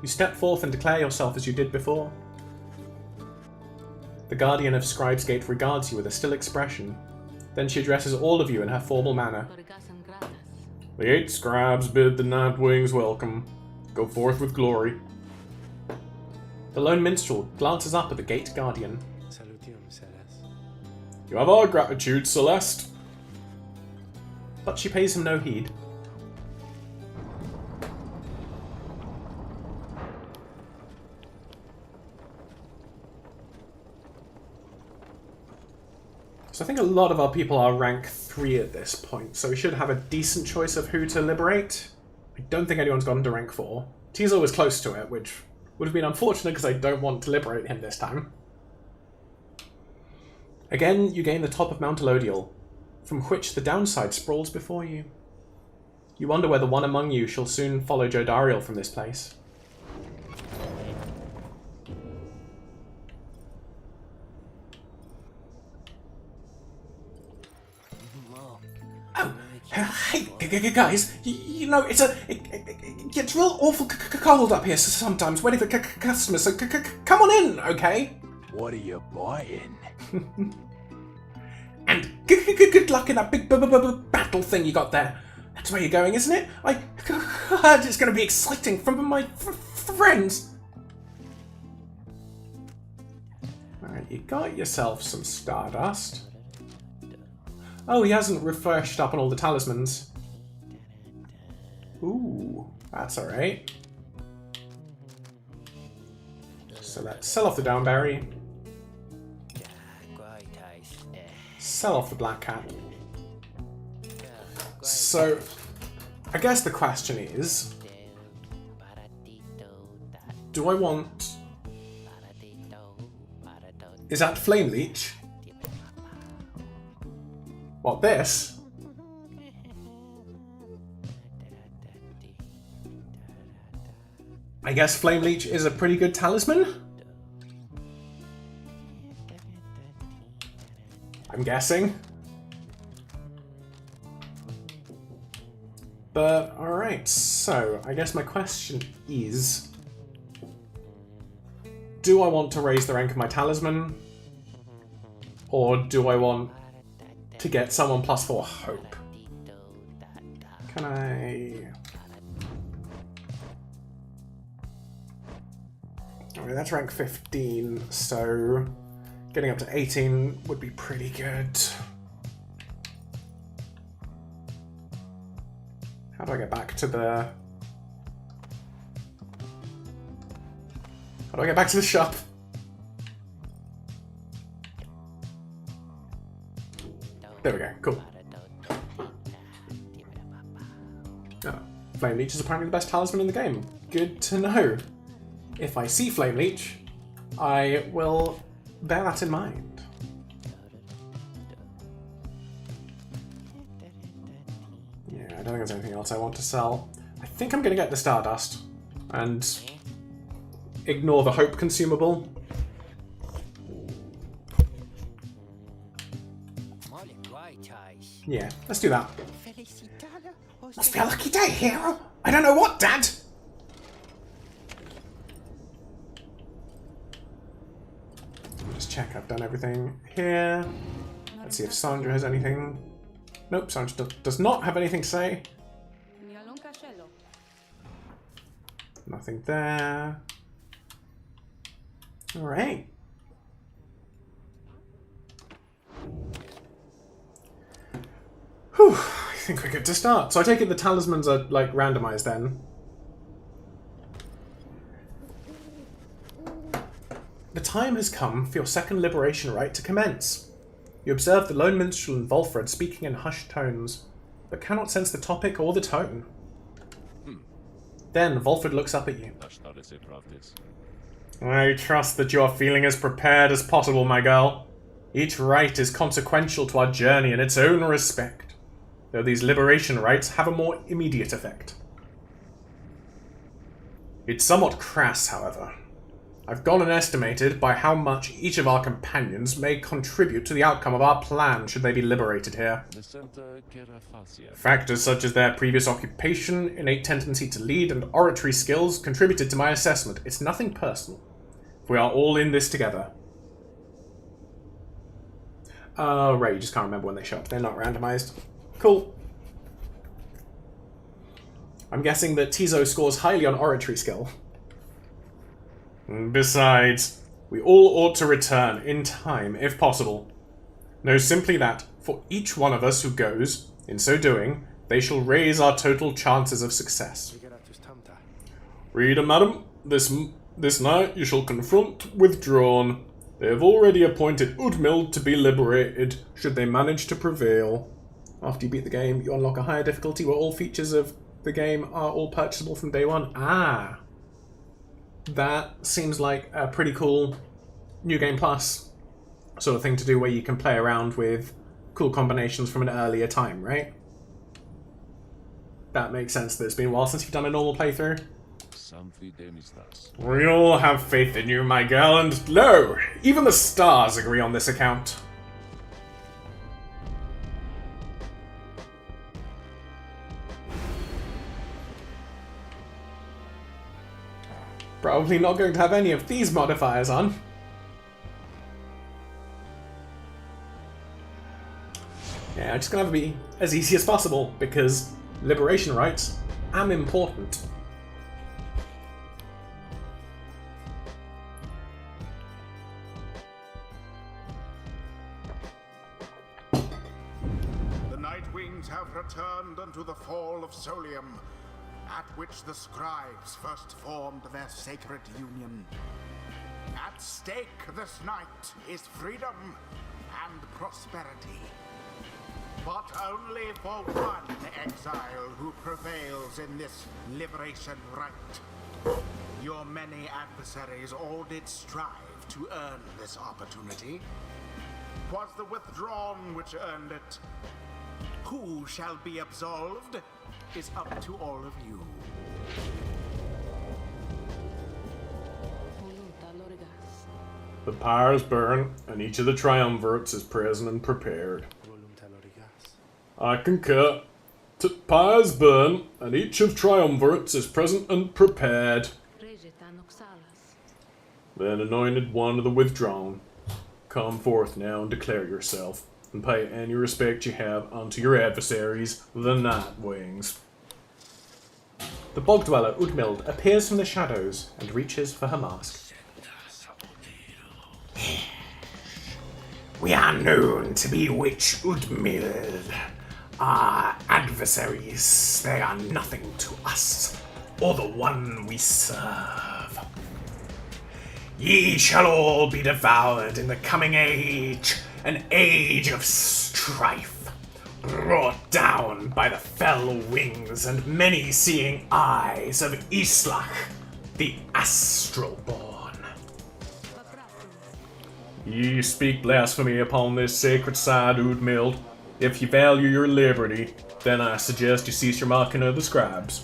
You step forth and declare yourself as you did before. The Guardian of Scribe's Gate regards you with a still expression. Then she addresses all of you in her formal manner. The 8 scribes bid the Nightwings welcome. Go forth with glory. The lone minstrel glances up at the Gate Guardian. You have our gratitude, Celeste. But she pays him no heed. So I think a lot of our people are rank 3 at this point, so we should have a decent choice of who to liberate. I don't think anyone's gotten to rank 4. Tizo was close to it, which would have been unfortunate because I don't want to liberate him this time. Again, you gain the top of Mount Elodial, from which the downside sprawls before you. You wonder whether one among you shall soon follow Jodariel from this place. Oh, hey, guys, you know, it gets real awful cold up here sometimes, waiting for customers, so come on in, okay? What are you buying? And good luck in that big battle thing you got there. That's where you're going, isn't it? I heard it's going to be exciting from my friends. Alright, you got yourself some Stardust. Oh, he hasn't refreshed up on all the talismans. Ooh, that's alright. So let's sell off the Downberry. Sell off the Black Cat. So, I guess the question is, do I want... Is that Flame Leech? What, this? I guess Flame Leech is a pretty good talisman? I'm guessing. But, alright, so I guess my question is, do I want to raise the rank of my talisman? Or do I want to get someone +4 hope? Can I... Alright, that's rank 15, so getting up to 18 would be pretty good. How do I get back to the... How do I get back to the shop? There we go, cool. Oh, Flame Leech is apparently the best talisman in the game. Good to know. If I see Flame Leech, I will bear that in mind. Yeah, I don't think there's anything else I want to sell. I think I'm going to get the Stardust and ignore the Hope consumable. Yeah, let's do that. Must be a lucky day, hero. I don't know what, Dad. Just check I've done everything here. Let's see if Sandra has anything. Nope, Sandra does not have anything to say. Nothing there. Alright. Whew, I think we're good to start. So I take it the talismans are, like, randomized then. The time has come for your second liberation rite to commence. You observe the lone minstrel and Volfred speaking in hushed tones, but cannot sense the topic or the tone. Then Volfred looks up at you. I trust that you are feeling as prepared as possible, my girl. Each rite is consequential to our journey in its own respect, though these liberation rites have a more immediate effect. It's somewhat crass, however. I've gone and estimated by how much each of our companions may contribute to the outcome of our plan should they be liberated here. Factors such as their previous occupation, innate tendency to lead, and oratory skills contributed to my assessment. It's nothing personal. We are all in this together. Right, you just can't remember when they show up. They're not randomized. Cool. I'm guessing that Tizo scores highly on oratory skill. Besides, we all ought to return in time, if possible. Know simply that, for each one of us who goes, in so doing, they shall raise our total chances of success. Reader, madam, this night you shall confront withdrawn. They have already appointed Udmild to be liberated, should they manage to prevail. After you beat the game, you unlock a higher difficulty where all features of the game are all purchasable from day one. Ah! That seems like a pretty cool New Game Plus sort of thing to do where you can play around with cool combinations from an earlier time, right? That makes sense that it's been a while since you've done a normal playthrough. We all have faith in you, my girl, and lo, even the stars agree on this account. Probably not going to have any of these modifiers on. Yeah, I'm just gonna have to be as easy as possible, because liberation rites am important. The Nightwings have returned unto the fall of Solium, at which the scribes first formed their sacred union. At stake this night is freedom and prosperity. But only for one exile who prevails in this liberation rite. Your many adversaries all did strive to earn this opportunity. 'Twas the withdrawn which earned it. Who shall be absolved is up to all of you. The pyres burn, and each of the triumvirates is present and prepared. I concur. Pyres burn, and each of triumvirates is present and prepared. Then, anointed one of the withdrawn, come forth now and declare yourself, and pay any respect you have unto your adversaries, the Nightwings. The bog dweller Udmild appears from the shadows and reaches for her mask. We are known to be Witch Udmild. Our adversaries, they are nothing to us, or the one we serve. Ye shall all be devoured in the coming age, an age of strife, brought down by the fell wings and many-seeing eyes of Islach, the Astral-born. Ye speak blasphemy upon this sacred side, Udmild. If you value your liberty, then I suggest you cease your mocking of the scribes.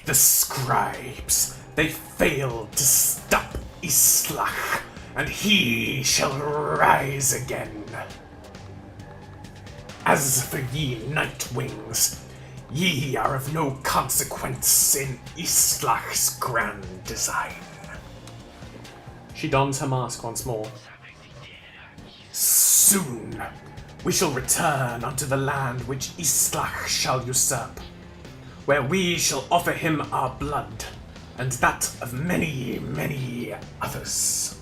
The scribes, they failed to stop Islach, and he shall rise again. as for ye night wings, ye are of no consequence in Islach's grand design. She dons her mask once more. Soon we shall return unto the land which Islach shall usurp, where we shall offer him our blood, and that of many, many others.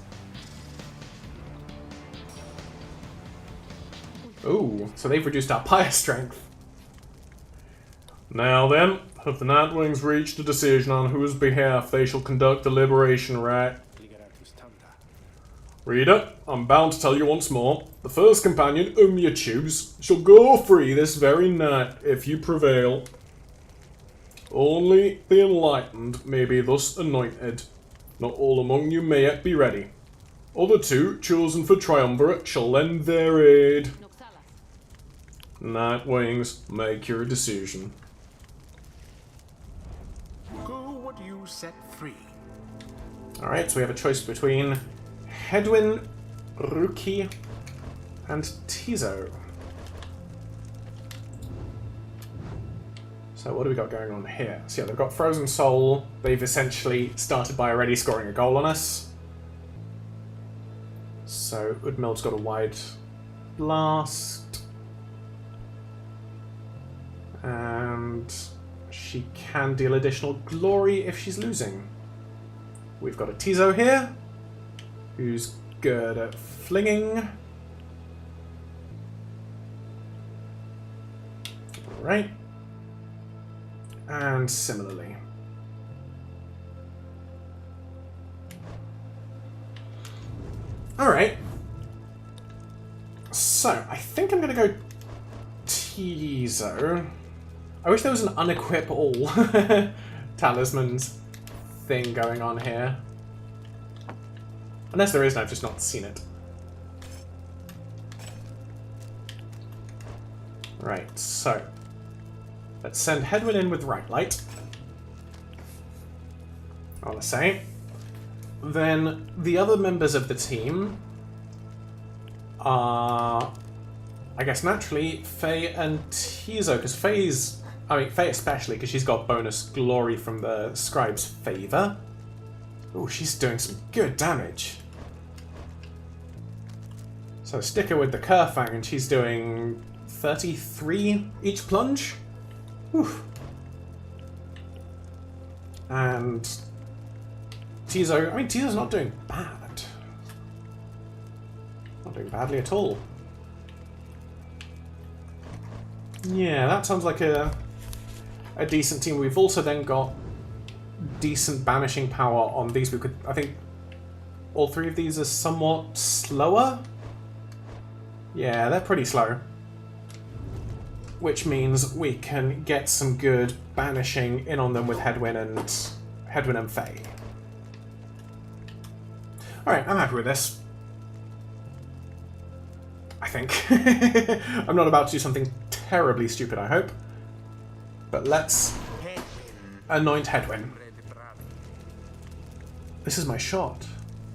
Ooh, so they've reduced our Pyre strength. Now then, have the Nightwings reached a decision on whose behalf they shall conduct the liberation rite? Reader, I'm bound to tell you once more, the first companion whom you choose shall go free this very night if you prevail. Only the enlightened may be thus anointed. Not all among you may yet be ready. Other two, chosen for triumvirate, shall lend their aid. Nightwings, make your decision. Who would you set free? Alright, so we have a choice between Hedwyn, Ruki, and Tizo. So what do we got going on here? So yeah, they've got Frozen Soul. They've essentially started by already scoring a goal on us. So Udmild's got a wide blast. And she can deal additional glory if she's losing. We've got a Tizo here, who's good at flinging. Right. And similarly. Alright. So, I think I'm going to go Tizo. I wish there was an unequip all talismans thing going on here. Unless there is, and I've just not seen it. Right, so let's send Hedwyn in with Right Light. I want to say. Then the other members of the team are, I guess naturally, Faye and Tizo, because Faye especially, because she's got bonus glory from the Scribe's Favor. Oh, she's doing some good damage. So stick her with the Kerfang, and she's doing 33 each plunge. Whew. And Tizo, Tizo's not doing bad. Not doing badly at all. Yeah, that sounds like a decent team. We've also then got decent banishing power on these. We could, I think, all three of these are somewhat slower. Yeah, they're pretty slow. Which means we can get some good banishing in on them with Hedwyn and Faye. Alright, I'm happy with this. I think. I'm not about to do something terribly stupid, I hope. But let's anoint Hedwyn. This is my shot.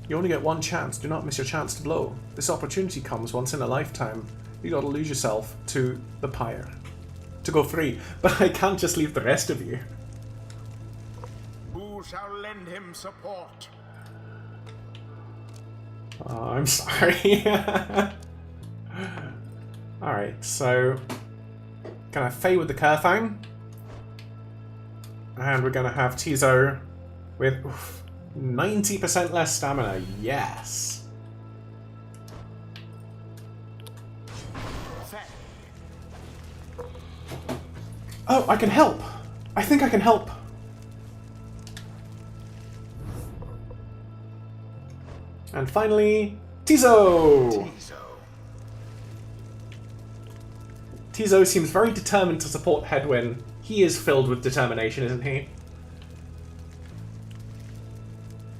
You only get one chance. Do not miss your chance to blow. This opportunity comes once in a lifetime. You gotta lose yourself to the Pyre. To go free. But I can't just leave the rest of you. Who shall lend him support? Oh, I'm sorry. Alright, so gonna Faye with the Kerfang. And we're gonna have Tizo with 90% less stamina. Yes. Oh, I can help. I think I can help. And finally, Tizo! Tizo seems very determined to support Hedwyn. He is filled with determination, isn't he?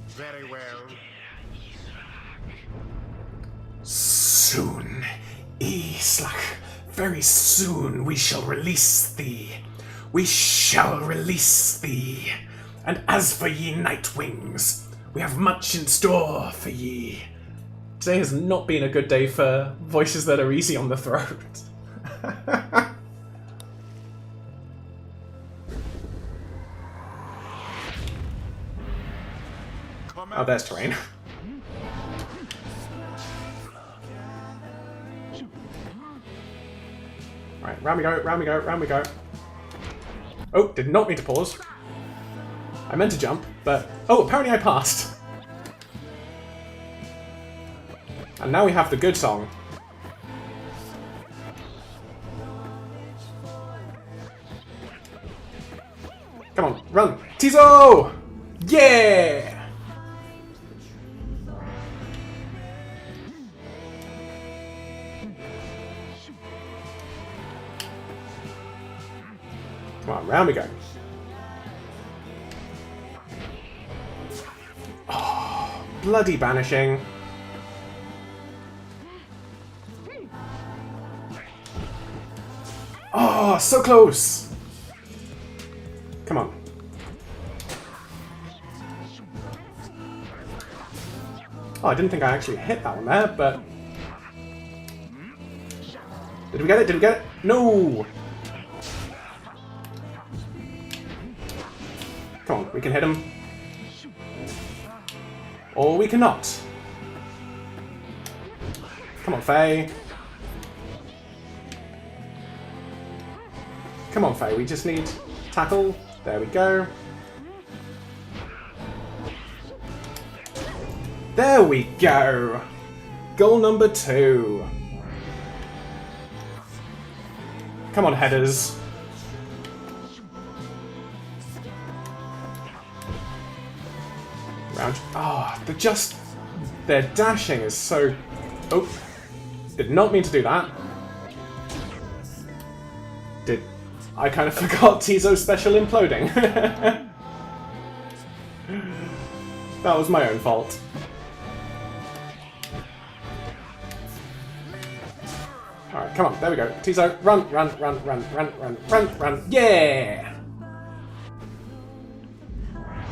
Very well. Soon, Islach, very soon we shall release thee. We shall release thee. And as for ye Nightwings, we have much in store for ye. Today has not been a good day for voices that are easy on the throat. Oh, there's terrain. Right, round we go, round we go, round we go. Oh, did not mean to pause. I meant to jump, but... Oh, apparently I passed. And now we have the good song. Come on, run! Tizo! Yeah! Come on, round we go. Oh, bloody banishing. Oh, so close! Come on. Oh, I didn't think I actually hit that one there, but... Did we get it? Did we get it? No! Come on, we can hit him. Or we cannot. Come on, Faye. Come on, Faye, we just need tackle. There we go. There we go! Goal number 2. Come on, headers. Round. Oh, their dashing is so... Oh. Did not mean to do that. I kind of forgot Tizo's special imploding. That was my own fault. Alright, come on, there we go. Tizo, run, run, run, run, run, run, run, run. Yeah!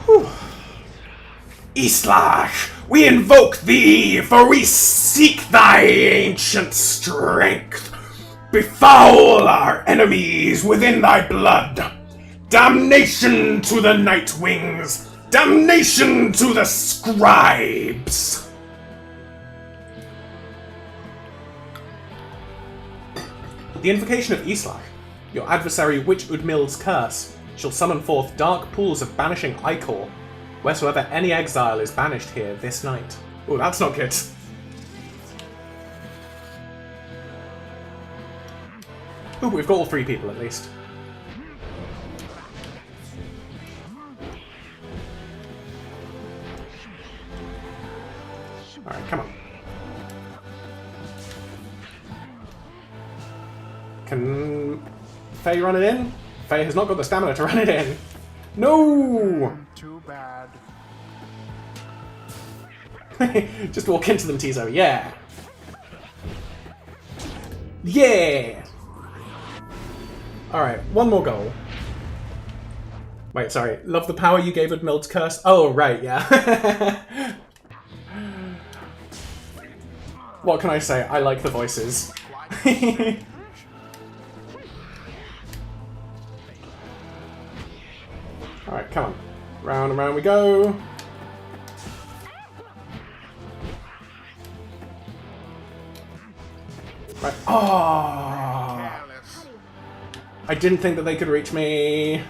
Whew. Islach, we invoke thee, for we seek thy ancient strength. Befoul our enemies within thy blood. Damnation to the Night Wings. Damnation to the scribes. The invocation of Islach, your adversary Witch Udmild's curse, shall summon forth dark pools of banishing ichor, wheresoever any exile is banished here this night. Oh, that's not good. Ooh, we've got all 3 people at least. Alright, come on. Can Faye run it in? Faye has not got the stamina to run it in. No! Too bad. Just walk into them, Tizo. Yeah! Yeah! Alright, one more goal. Wait, sorry. Love the power you gave Udmild's curse? Oh, right, yeah. What can I say? I like the voices. Alright, come on. Round and round we go. Right. Oh! I didn't think that they could reach me.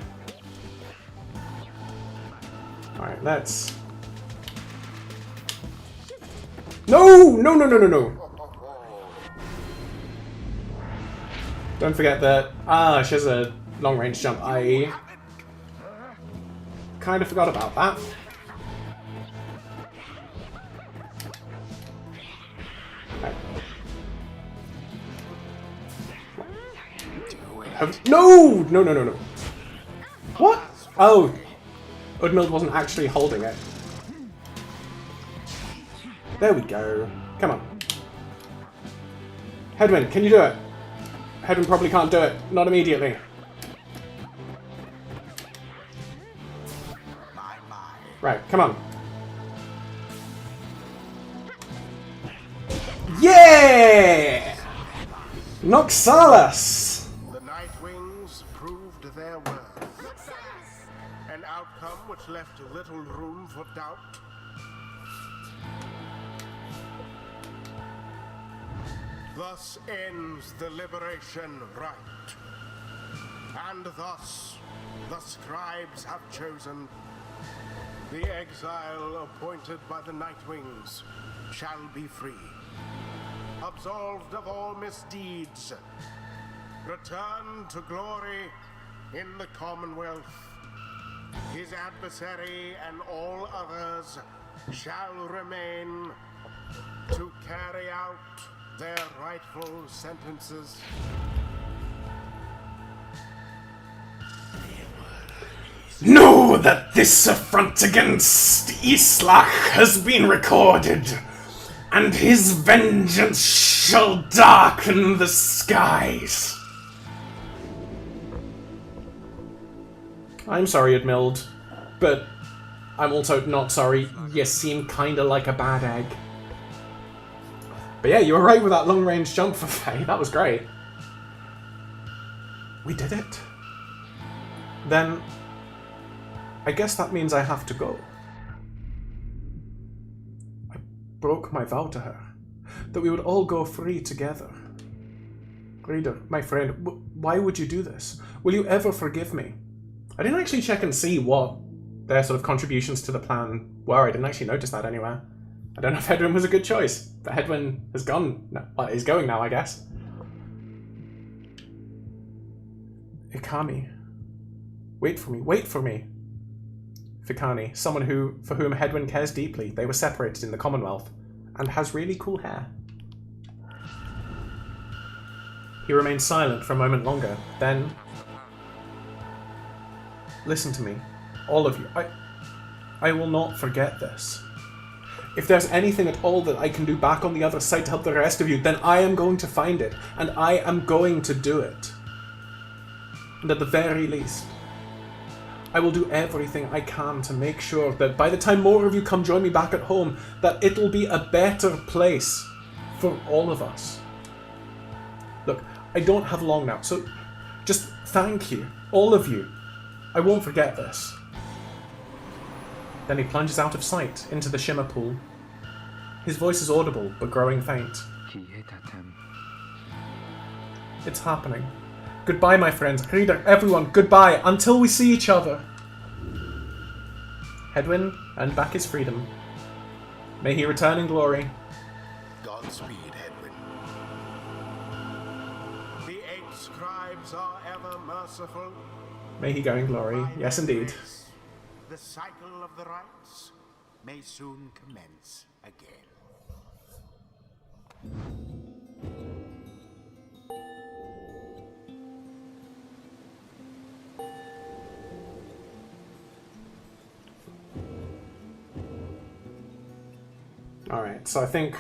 Alright, let's... No! No, no, no, no, no! Don't forget that... Ah, she has a long-range jump. I kind of forgot about that. No! No, no, no, no. What? Oh. Udmild wasn't actually holding it. There we go. Come on. Headwind, can you do it? Headwind probably can't do it. Not immediately. Right, come on. Yeah! Noxalis! The Nightwings proved their worth. An outcome which left little room for doubt. Thus ends the liberation rite. And thus, the scribes have chosen. The exile appointed by the Nightwings shall be free. Absolved of all misdeeds. Return to glory in the Commonwealth. His adversary and all others shall remain to carry out their rightful sentences. Know that this affront against Islach has been recorded, and his vengeance shall darken the skies. I'm sorry, Edmild, but I'm also not sorry. You seem kinda like a bad egg. But yeah, you were right with that long-range jump for Faye. That was great. We did it. Then I guess that means I have to go. I broke my vow to her, that we would all go free together. Reader, my friend, why would you do this? Will you ever forgive me? I didn't actually check and see what their sort of contributions to the plan were. I didn't actually notice that anywhere. I don't know if Hedwyn was a good choice, but Hedwyn has gone. No, well, he's going now, I guess. Ikami. Wait for me, wait for me. Fikani, someone for whom Hedwyn cares deeply. They were separated in the Commonwealth, and has really cool hair. He remained silent for a moment longer, then... Listen to me, all of you. I will not forget this. If there's anything at all that I can do back on the other side to help the rest of you, then I am going to find it, and I am going to do it. And at the very least, I will do everything I can to make sure that by the time more of you come join me back at home, that it'll be a better place for all of us. Look, I don't have long now, so just thank you, all of you. I won't forget this. Then he plunges out of sight into the shimmer pool. His voice is audible, but growing faint. It's happening. Goodbye, my friends. Reader, everyone, goodbye, until we see each other. Hedwyn earned back his freedom. May he return in glory. Godspeed, Hedwyn. The 8 scribes are ever merciful. May he go in glory. Yes, indeed. The cycle of the rites may soon commence again. Alright, so I think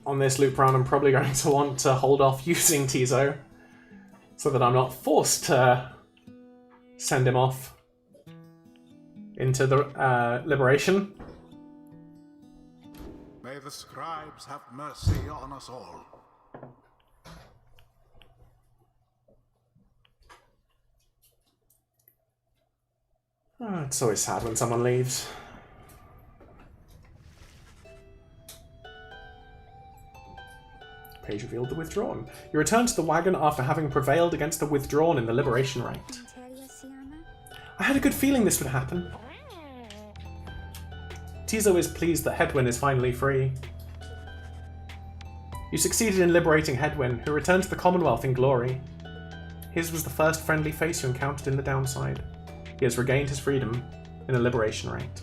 on this loop round I'm probably going to want to hold off using Tizo so that I'm not forced to send him off into the liberation. May the scribes have mercy on us all. Oh, it's always sad when someone leaves. Page revealed the Withdrawn. You return to the wagon after having prevailed against the Withdrawn in the Liberation Rite. I had a good feeling this would happen. Tizo is pleased that Hedwyn is finally free. You succeeded in liberating Hedwyn, who returned to the Commonwealth in glory. His was the first friendly face you encountered in the downside. He has regained his freedom in the Liberation Rite.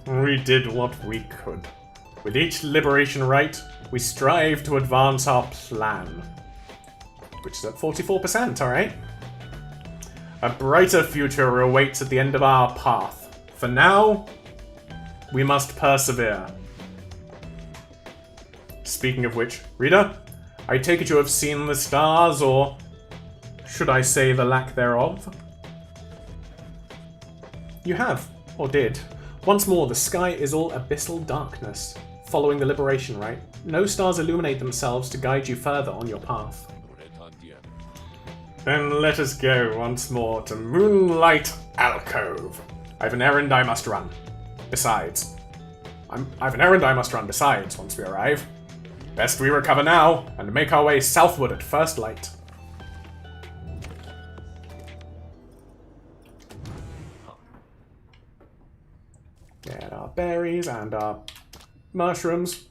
We did what we could. With each Liberation Rite, we strive to advance our plan. Which is at 44%, alright? A brighter future awaits at the end of our path. For now, we must persevere. Speaking of which, reader, I take it you have seen the stars, or should I say the lack thereof? You have, or did. Once more, the sky is all abyssal darkness. following the liberation rite. No stars illuminate themselves to guide you further on your path. Then let us go once more to Moonlight Alcove. I have an errand I must run. Besides, once we arrive. Best we recover now, and make our way southward at first light. Get our berries and our mushrooms.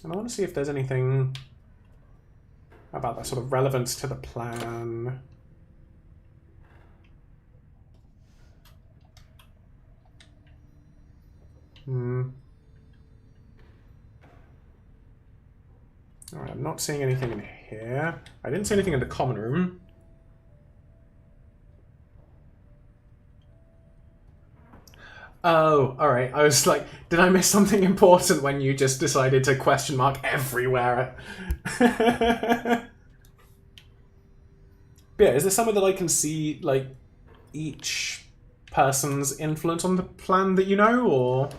And I want to see if there's anything about that sort of relevance to the plan. Alright, I'm not seeing anything in here. I didn't see anything in the common room. Oh, alright. I was like, did I miss something important when you just decided to question mark everywhere? But yeah, is there somewhere that I can see, like, each person's influence on the plan that you know, or...?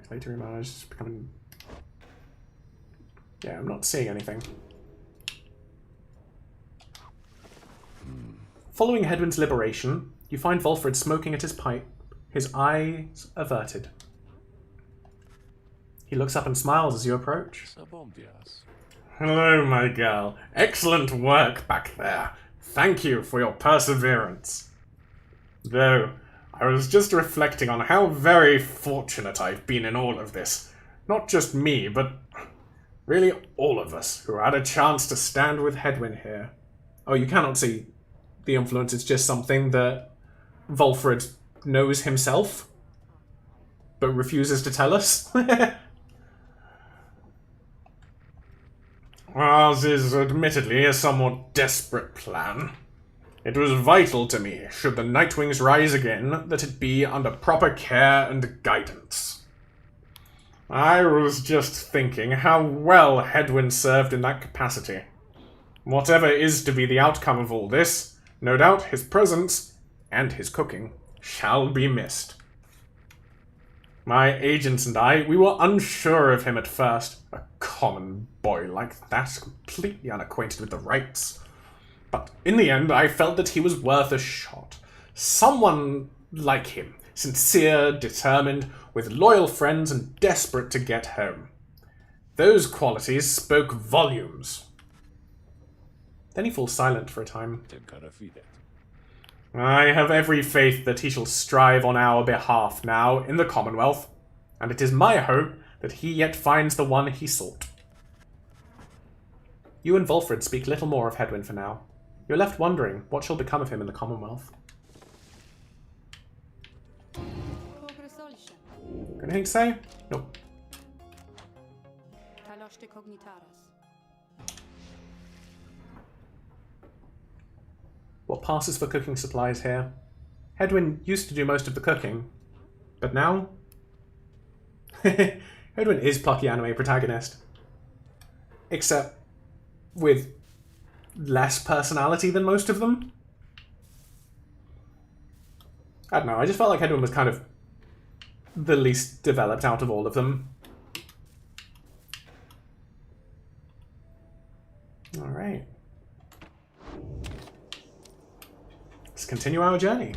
Later emerged, becoming... Yeah, I'm not seeing anything. Following Hedwyn's liberation, you find Volfred smoking at his pipe, his eyes averted. He looks up and smiles as you approach. Hello, my girl. Excellent work back there. Thank you for your perseverance. Though, I was just reflecting on how very fortunate I've been in all of this. Not just me, but really all of us who had a chance to stand with Hedwyn here. Oh, you cannot see the influence, it's just something that Volfred knows himself, but refuses to tell us. Ours is admittedly a somewhat desperate plan. It was vital to me, should the Nightwings rise again, that it be under proper care and guidance. I was just thinking how well Hedwyn served in that capacity. Whatever is to be the outcome of all this, no doubt his presence, and his cooking, shall be missed. My agents and I, we were unsure of him at first. A common boy like that, completely unacquainted with the rites. But in the end, I felt that he was worth a shot. Someone like him, sincere, determined, with loyal friends and desperate to get home. Those qualities spoke volumes. Then he falls silent for a time. I have every faith that he shall strive on our behalf now in the Commonwealth, and it is my hope that he yet finds the one he sought. You and Volfred speak little more of Hedwyn for now. You're left wondering what shall become of him in the Commonwealth. Got anything to say? Nope. What passes for cooking supplies here? Hedwyn used to do most of the cooking, but now? Hedwyn is plucky anime protagonist. Except with less personality than most of them. I don't know, I just felt like Hedwyn was kind of the least developed out of all of them. Alright. Let's continue our journey.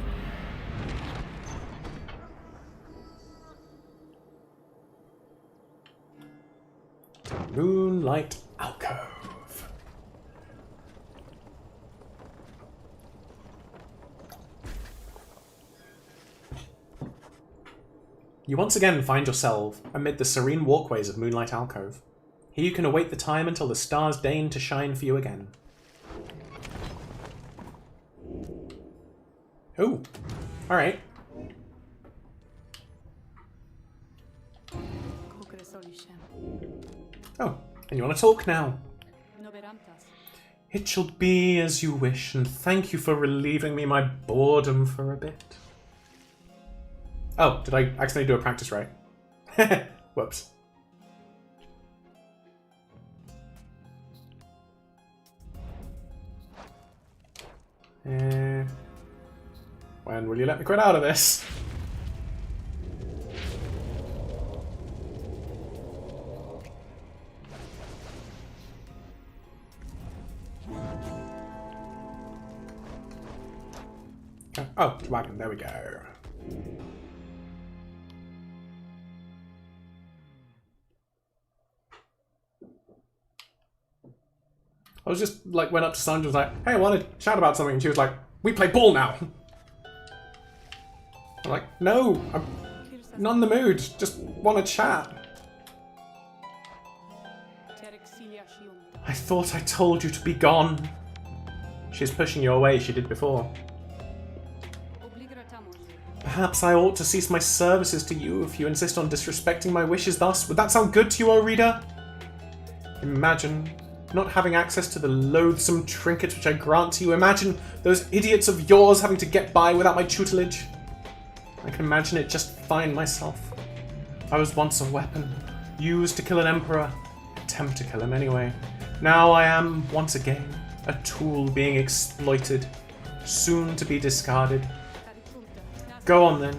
Moonlight Alcove. You once again find yourself amid the serene walkways of Moonlight Alcove. Here you can await the time until the stars deign to shine for you again. Oh, alright. Oh, and you want to talk now? It shall be as you wish, and thank you for relieving me my boredom for a bit. Oh, did I accidentally do a practice right? Whoops. When will you let me quit out of this? Oh, wagon, there we go. I was just like, went up to Sandra and was like, hey, I want to chat about something. And she was like, we play ball now. I'm like, no, I'm not in the mood. Just want to chat. I thought I told you to be gone. She's pushing you away, she did before. Perhaps I ought to cease my services to you if you insist on disrespecting my wishes thus. Would that sound good to you, O reader? Imagine not having access to the loathsome trinket which I grant to you. Imagine those idiots of yours having to get by without my tutelage. I can imagine it just fine myself. I was once a weapon, used to kill an emperor. Attempt to kill him anyway. Now I am, once again, a tool being exploited, soon to be discarded. Go on then,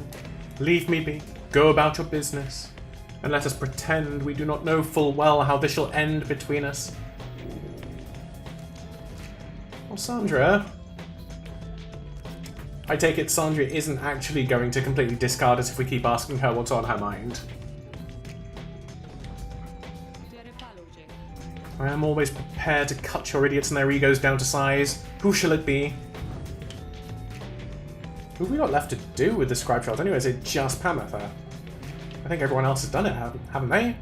leave me be, go about your business, and let us pretend we do not know full well how this shall end between us. Well, Sandra, I take it Sandra isn't actually going to completely discard us if we keep asking her what's on her mind. I am always prepared to cut your idiots and their egos down to size. Who shall it be? Who have we got left to do with the scribe trials anyway? Is it just Pamatha? I think everyone else has done it, haven't they?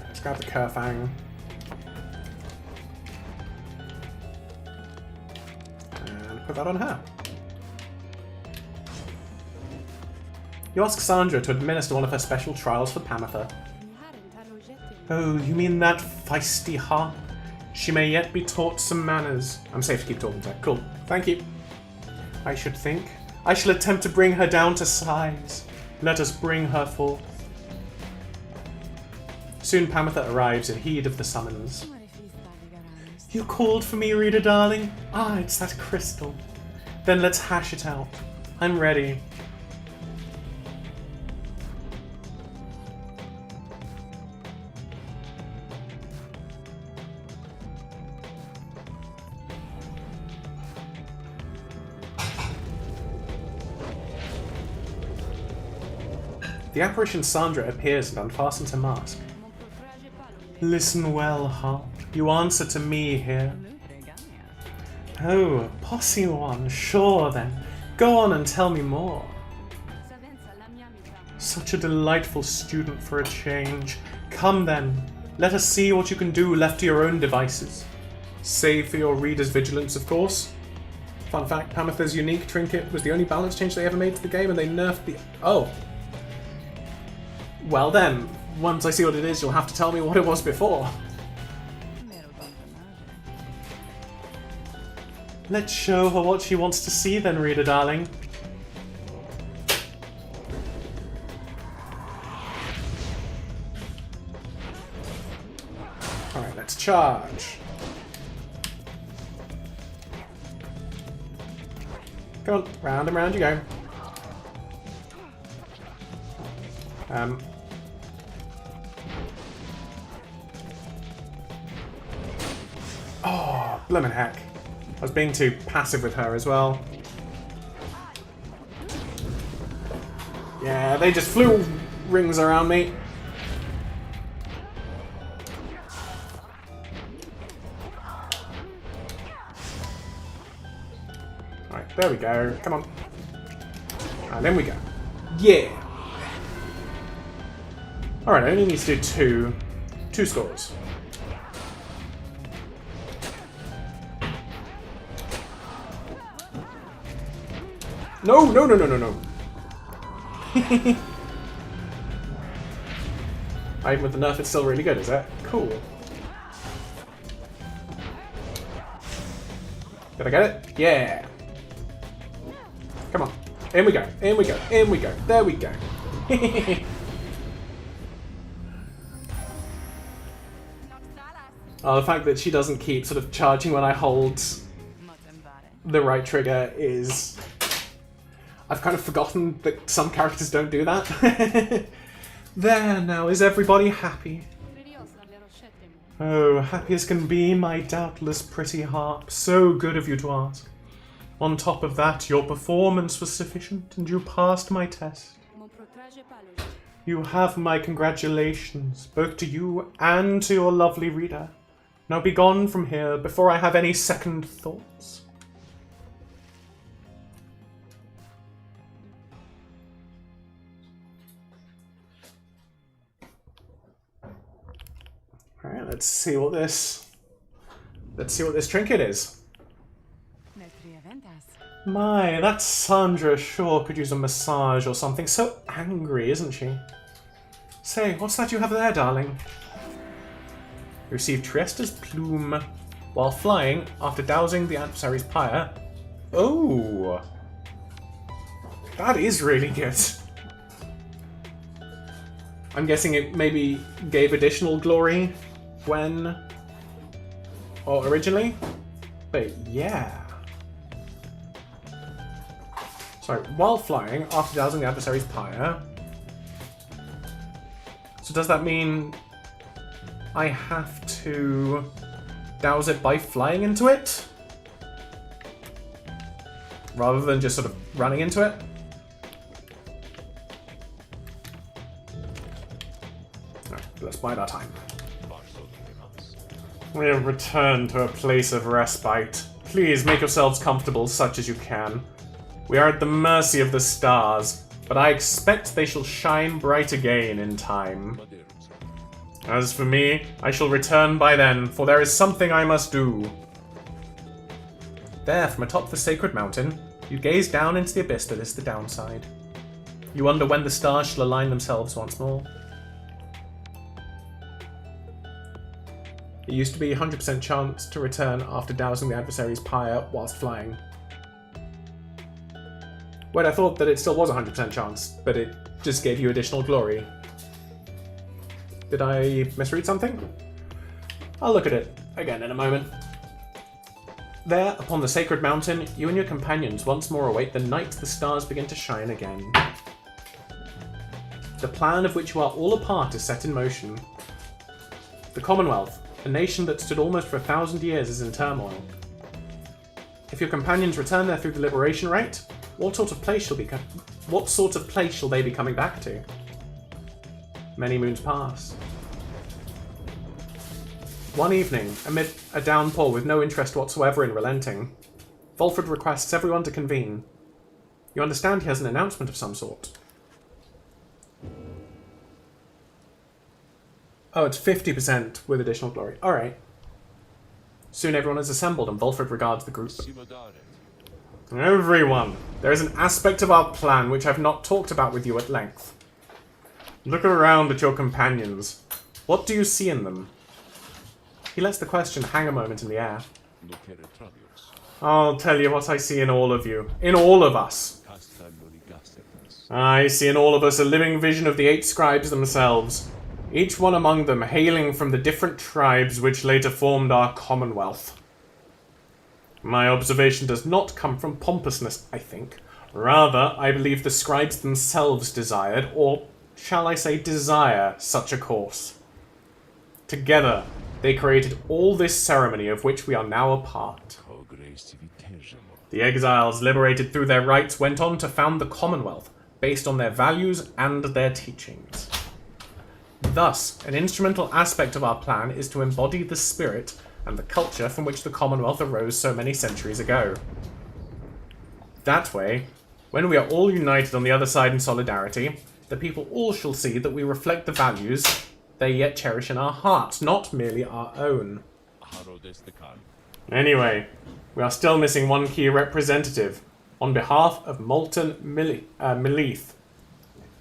Let's grab the Kerfang. And put that on her. You ask Sandra to administer one of her special trials for Pamatha. Oh, you mean that feisty harp? She may yet be taught some manners. I'm safe to keep talking to her. Cool. Thank you. I should think. I shall attempt to bring her down to size. Let us bring her forth. Soon Pamatha arrives in heed of the summons. You called for me, reader darling? Ah, it's that crystal. Then let's hash it out. I'm ready. The apparition Sandra appears and unfastens her mask. Listen well, harp. You answer to me here. Oh, posse one, sure then. Go on and tell me more. Such a delightful student for a change. Come then, let us see what you can do left to your own devices. Save for your reader's vigilance, of course. Fun fact, Pamatha's unique trinket was the only balance change they ever made to the game, and they nerfed the... Oh. Well then, once I see what it is, you'll have to tell me what it was before. Let's show her what she wants to see then, reader darling. Alright, let's charge. Come on, round and round you go. Oh, blimmin' heck. I was being too passive with her as well. Yeah, they just flew rings around me. Alright, there we go. Come on. And then we go. Yeah! Alright, I only need to do two scores. No, no, no, no, no, no. Even with the nerf, it's still really good, is that? Cool. Did I get it? Yeah. Come on. In we go. In we go. In we go. There we go. The fact that she doesn't keep sort of charging when I hold the right trigger is... I've kind of forgotten that some characters don't do that. There now, is everybody happy? Oh, happy as can be, my doubtless pretty harp. So good of you to ask. On top of that, your performance was sufficient, and you passed my test. You have my congratulations, both to you and to your lovely reader. Now be gone from here before I have any second thoughts. Alright, let's see what this trinket is. My, that Sandra sure could use a massage or something. So angry, isn't she? Say, what's that you have there, darling? You received Triesta's plume while flying after dousing the adversary's pyre. Oh! That is really good. I'm guessing it maybe gave additional glory when... or originally? But yeah. Sorry, while flying, after dousing the adversary's pyre. So does that mean I have to douse it by flying into it? Rather than just sort of running into it? Alright, let's bide our time. We have returned to a place of respite. Please make yourselves comfortable, such as you can. We are at the mercy of the stars, but I expect they shall shine bright again in time. As for me, I shall return by then, for there is something I must do. There, from atop the sacred mountain, you gaze down into the abyss that is the downside. You wonder when the stars shall align themselves once more. It used to be a 100% chance to return after dousing the adversary's pyre whilst flying. Wait, I thought that it still was a 100% chance, but it just gave you additional glory. Did I misread something? I'll look at it again in a moment. There, upon the sacred mountain, you and your companions once more await the night the stars begin to shine again. The plan of which you are all a part is set in motion. The Commonwealth, a nation that stood almost for 1,000 years, is in turmoil. If your companions return there through the liberation rite, what sort of place shall they be coming back to? Many moons pass. One evening, amid a downpour with no interest whatsoever in relenting, Volfred requests everyone to convene. You understand he has an announcement of some sort. Oh, it's 50% with additional glory. Alright. Soon everyone is assembled and Volfred regards the group. Everyone! There is an aspect of our plan which I've not talked about with you at length. Look around at your companions. What do you see in them? He lets the question hang a moment in the air. I'll tell you what I see in all of you. In all of us. I see in all of us a living vision of the 8 scribes themselves. Each one among them hailing from the different tribes which later formed our Commonwealth. My observation does not come from pompousness, I think. Rather, I believe the scribes themselves desired, or shall I say desire, such a course. Together, they created all this ceremony of which we are now a part. The exiles, liberated through their rites, went on to found the Commonwealth, based on their values and their teachings. Thus, an instrumental aspect of our plan is to embody the spirit and the culture from which the Commonwealth arose so many centuries ago. That way, when we are all united on the other side in solidarity, the people all shall see that we reflect the values they yet cherish in our hearts, not merely our own. Anyway, we are still missing one key representative, on behalf of Molten Melith.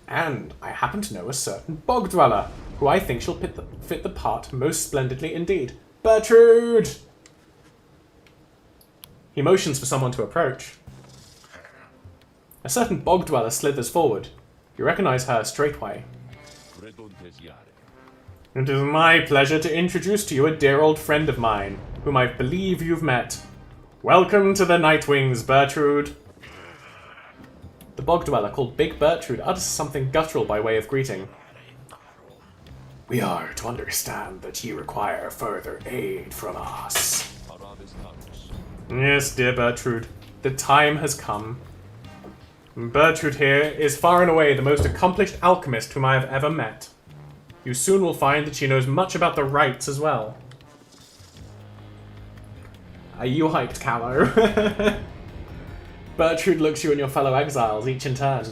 And I happen to know a certain bog dweller, who I think shall fit the part most splendidly indeed. Bertrude! He motions for someone to approach. A certain bog dweller slithers forward. You recognize her straightway. It is my pleasure to introduce to you a dear old friend of mine, whom I believe you've met. Welcome to the Nightwings, Bertrude. The bog dweller, called Big Bertrude, utters something guttural by way of greeting. We are to understand that ye require further aid from us. Yes, dear Bertrude, the time has come. Bertrude here is far and away the most accomplished alchemist whom I have ever met. You soon will find that she knows much about the rites as well. Are you hyped, Callow? Bertrude looks you and your fellow exiles, each in turn.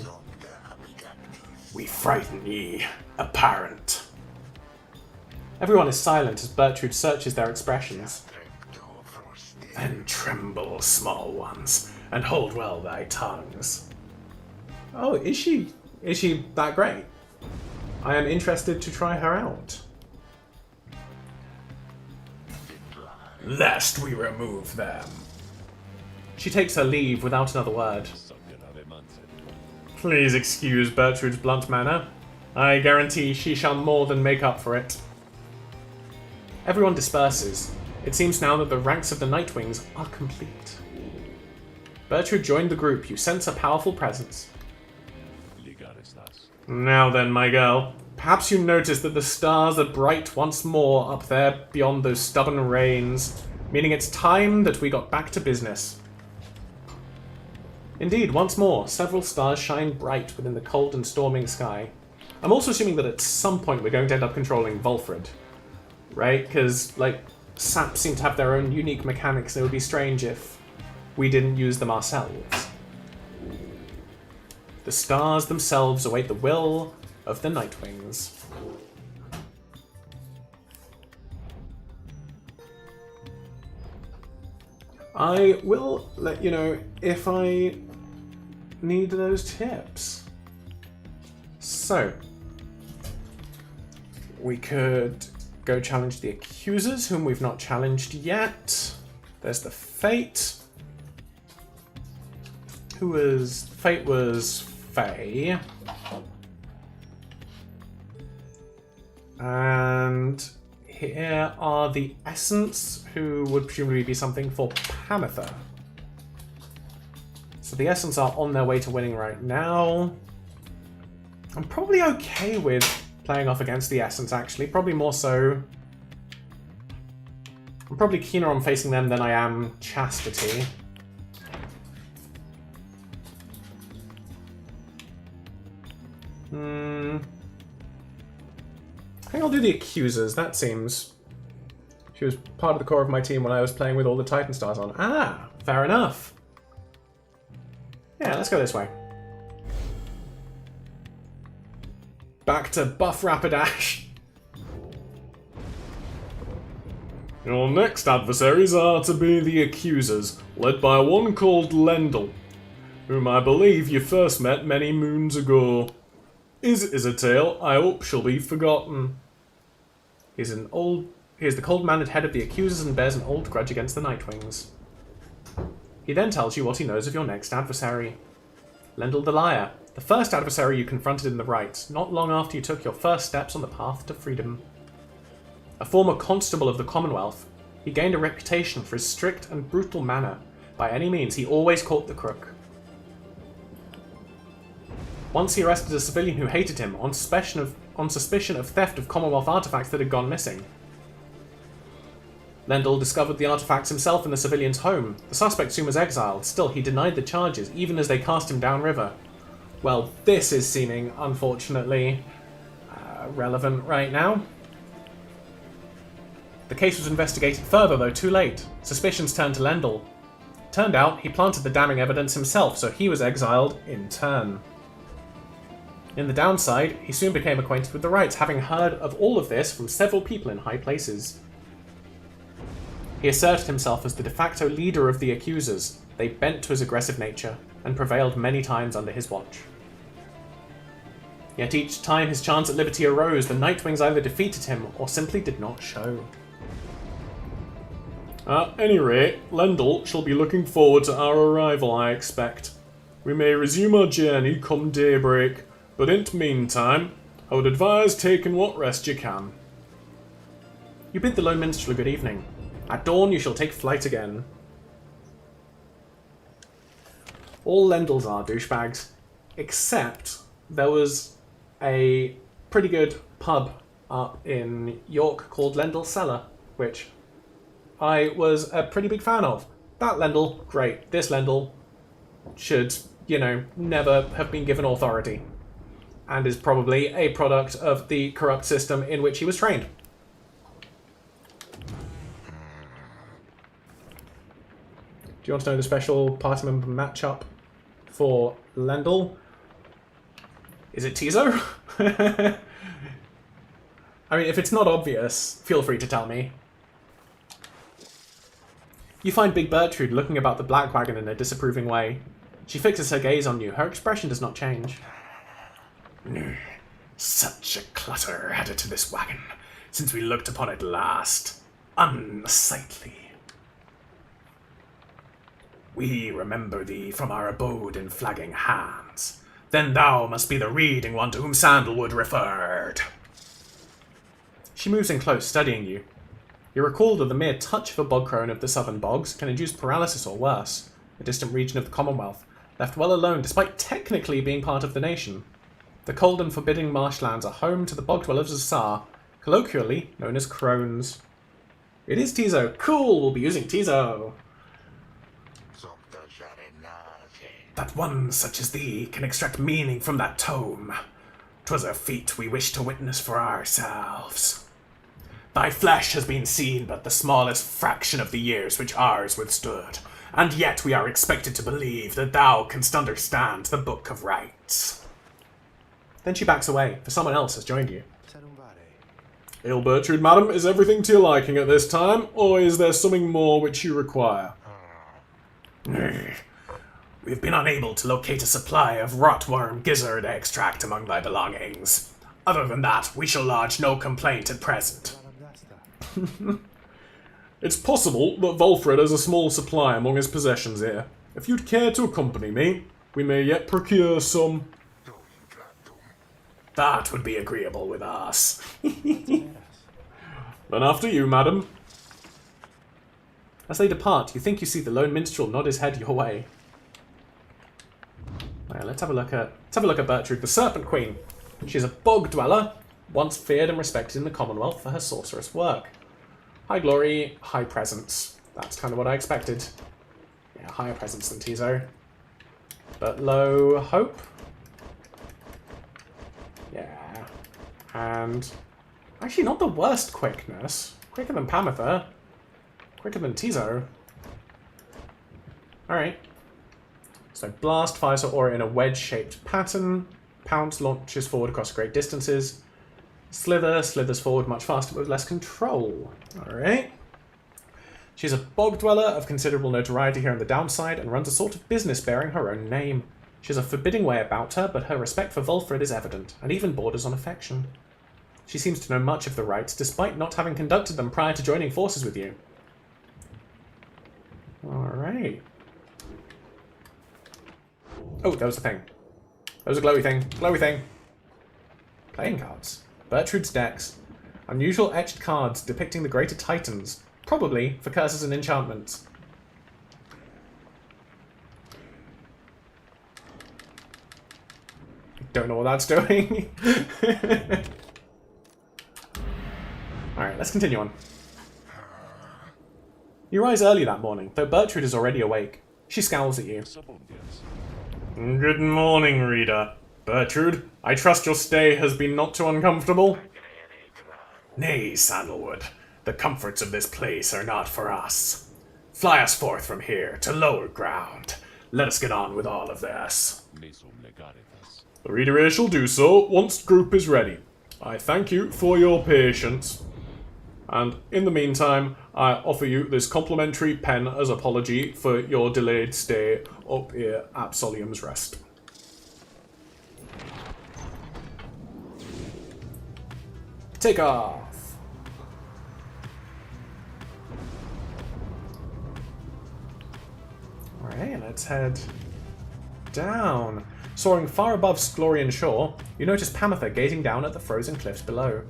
We frighten ye, apparent. Everyone is silent as Bertrude searches their expressions. Then tremble, small ones, and hold well thy tongues. Oh, is she that great? I am interested to try her out. Lest we remove them. She takes her leave without another word. Please excuse Bertrude's blunt manner. I guarantee she shall more than make up for it. Everyone disperses. It seems now that the ranks of the Nightwings are complete. Bertrude joined the group. You sense a powerful presence. Now then, my girl. Perhaps you notice that the stars are bright once more up there beyond those stubborn rains, meaning it's time that we got back to business. Indeed, once more, several stars shine bright within the cold and storming sky. I'm also assuming that at some point we're going to end up controlling Volfred. Right? Because, like, saps seem to have their own unique mechanics, and it would be strange if we didn't use them ourselves. The stars themselves await the will of the Nightwings. I will let you know if I need those tips. So, we could go challenge the accusers, whom we've not challenged yet. There's the Fate. Fate was Faye. And here are the Essence, who would presumably be something for Pamitha. So the Essence are on their way to winning right now. I'm probably okay with playing off against the Essence, actually. Probably more so. I'm probably keener on facing them than I am Chastity. I think I'll do the Accusers. That seems... She was part of the core of my team when I was playing with all the Titan Stars on. Ah, fair enough. Yeah, let's go this way. Back to Buff Rapidash. Your next adversaries are to be the Accusers, led by one called Lendl, whom I believe you first met many moons ago. His is a tale I hope shall be forgotten. He is the cold-mannered head of the Accusers and bears an old grudge against the Nightwings. He then tells you what he knows of your next adversary. Lendl the Liar, the first adversary you confronted in the right, not long after you took your first steps on the path to freedom. A former constable of the Commonwealth, he gained a reputation for his strict and brutal manner. By any means, he always caught the crook. Once he arrested a civilian who hated him on suspicion of theft of Commonwealth artifacts that had gone missing. Lendl discovered the artifacts himself in the civilian's home. The suspect soon was exiled. Still, he denied the charges, even as they cast him downriver. Well, this is seeming, unfortunately, relevant right now. The case was investigated further, though too late. Suspicions turned to Lendl. Turned out, he planted the damning evidence himself, so he was exiled in turn. In the downside, he soon became acquainted with the rights, having heard of all of this from several people in high places. He asserted himself as the de facto leader of the Accusers. They bent to his aggressive nature, and prevailed many times under his watch. Yet each time his chance at liberty arose, the Nightwings either defeated him, or simply did not show. At any rate, Lendl shall be looking forward to our arrival, I expect. We may resume our journey come daybreak, but in the meantime, I would advise taking what rest you can. You bid the lone minstrel a good evening. At dawn you shall take flight again. All Lendls are douchebags, except there was a pretty good pub up in York called Lendl Cellar, which I was a pretty big fan of. That Lendl, great. This Lendl should, you know, never have been given authority, and is probably a product of the corrupt system in which he was trained. Do you want to know the special party member matchup for Lendl? Is it Tizo? I mean, if it's not obvious, feel free to tell me. You find Big Bertrude looking about the black wagon in a disapproving way. She fixes her gaze on you. Her expression does not change. Such a clutter added to this wagon since we looked upon it last. Unsightly. We remember thee from our abode in Flagging Hands. Then thou must be the reading one to whom Sandalwood referred. She moves in close, studying you. You recall that the mere touch of a bog crone of the southern bogs can induce paralysis or worse, a distant region of the Commonwealth, left well alone despite technically being part of the nation. The cold and forbidding marshlands are home to the bog dwellers of Sar, colloquially known as crones. It is Tizo. Cool, we'll be using Tizo. That one such as thee can extract meaning from that tome. 'Twas a feat we wish to witness for ourselves. Thy flesh has been seen but the smallest fraction of the years which ours withstood, and yet we are expected to believe that thou canst understand the Book of Rites. Then she backs away, for someone else has joined you. Hail Bertrude, madam, is everything to your liking at this time, or is there something more which you require? We've been unable to locate a supply of rotworm gizzard extract among thy belongings. Other than that, we shall lodge no complaint at present. It's possible that Volfred has a small supply among his possessions here. If you'd care to accompany me, we may yet procure some. That would be agreeable with us. Then after you, madam. As they depart, you think you see the lone minstrel nod his head your way. Right, let's have a look at Bertrude, the Serpent Queen. She's a bog dweller, once feared and respected in the Commonwealth for her sorceress work. High glory, high presence. That's kind of what I expected. Yeah, higher presence than Tizo. But low hope. Yeah. And actually not the worst quickness. Quicker than Pamitha. Quicker than Tizo. Alright. So blast fires her aura in a wedge-shaped pattern. Pounce launches forward across great distances. Slither slithers forward much faster but with less control. Alright. She's a bog dweller of considerable notoriety here on the downside and runs a sort of business bearing her own name. She has a forbidding way about her, but her respect for Volfred is evident, and even borders on affection. She seems to know much of the rites, despite not having conducted them prior to joining forces with you. Alright. Oh, that was the thing. That was a glowy thing. Glowy thing. Playing cards. Bertrude's decks. Unusual etched cards depicting the greater titans. Probably for curses and enchantments. Don't know what that's doing. Alright, let's continue on. You rise early that morning, though Bertrude is already awake. She scowls at you. Good morning, reader. Bertrude, I trust your stay has been not too uncomfortable? Nay, Sandalwood. The comforts of this place are not for us. Fly us forth from here to lower ground. Let us get on with all of this. The reader here shall do so once the group is ready. I thank you for your patience. And in the meantime, I offer you this complimentary pen as apology for your delayed stay up here at Solium's Rest. Take off. Alright, let's head down. Soaring far above Sglorian shore, you notice Pamitha gazing down at the frozen cliffs below.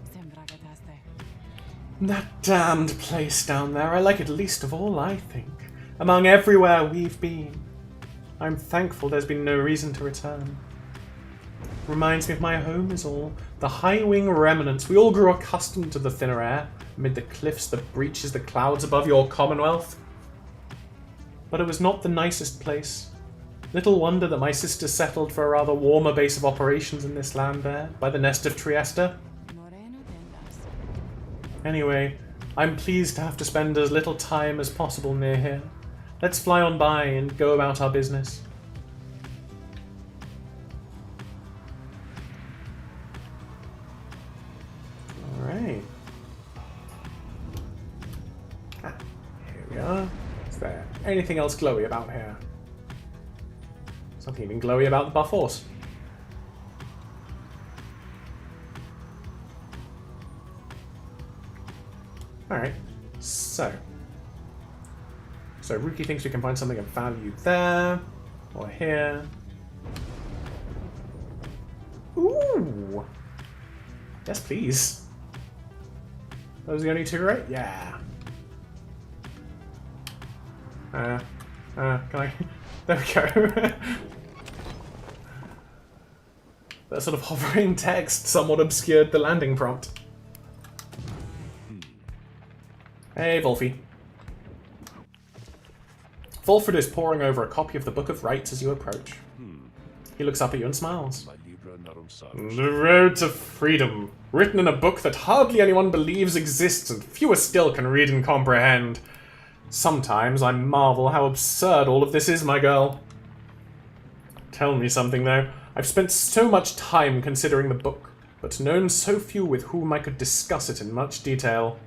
That damned place down there, I like it least of all, I think. Among everywhere we've been. I'm thankful there's been no reason to return. Reminds me of my home is all. The high-wing remnants. We all grew accustomed to the thinner air, amid the cliffs, the breaches, the clouds above your commonwealth. But it was not the nicest place. Little wonder that my sister settled for a rather warmer base of operations in this land there, by the nest of Trieste. Anyway, I'm pleased to have to spend as little time as possible near here. Let's fly on by and go about our business. Alright. Here we are. Is there anything else glowy about here? Something even glowy about the buff horse. Alright, so Rookie thinks we can find something of value there, or here. Ooh! Yes, please. Those are the only two, right? Yeah. Can I... There we go. That sort of hovering text somewhat obscured the landing prompt. Hey, Volfie. Volfred is poring over a copy of the Book of Rites as you approach. He looks up at you and smiles. The Road to Freedom, written in a book that hardly anyone believes exists and fewer still can read and comprehend. Sometimes I marvel how absurd all of this is, my girl. Tell me something, though. I've spent so much time considering the book, but known so few with whom I could discuss it in much detail.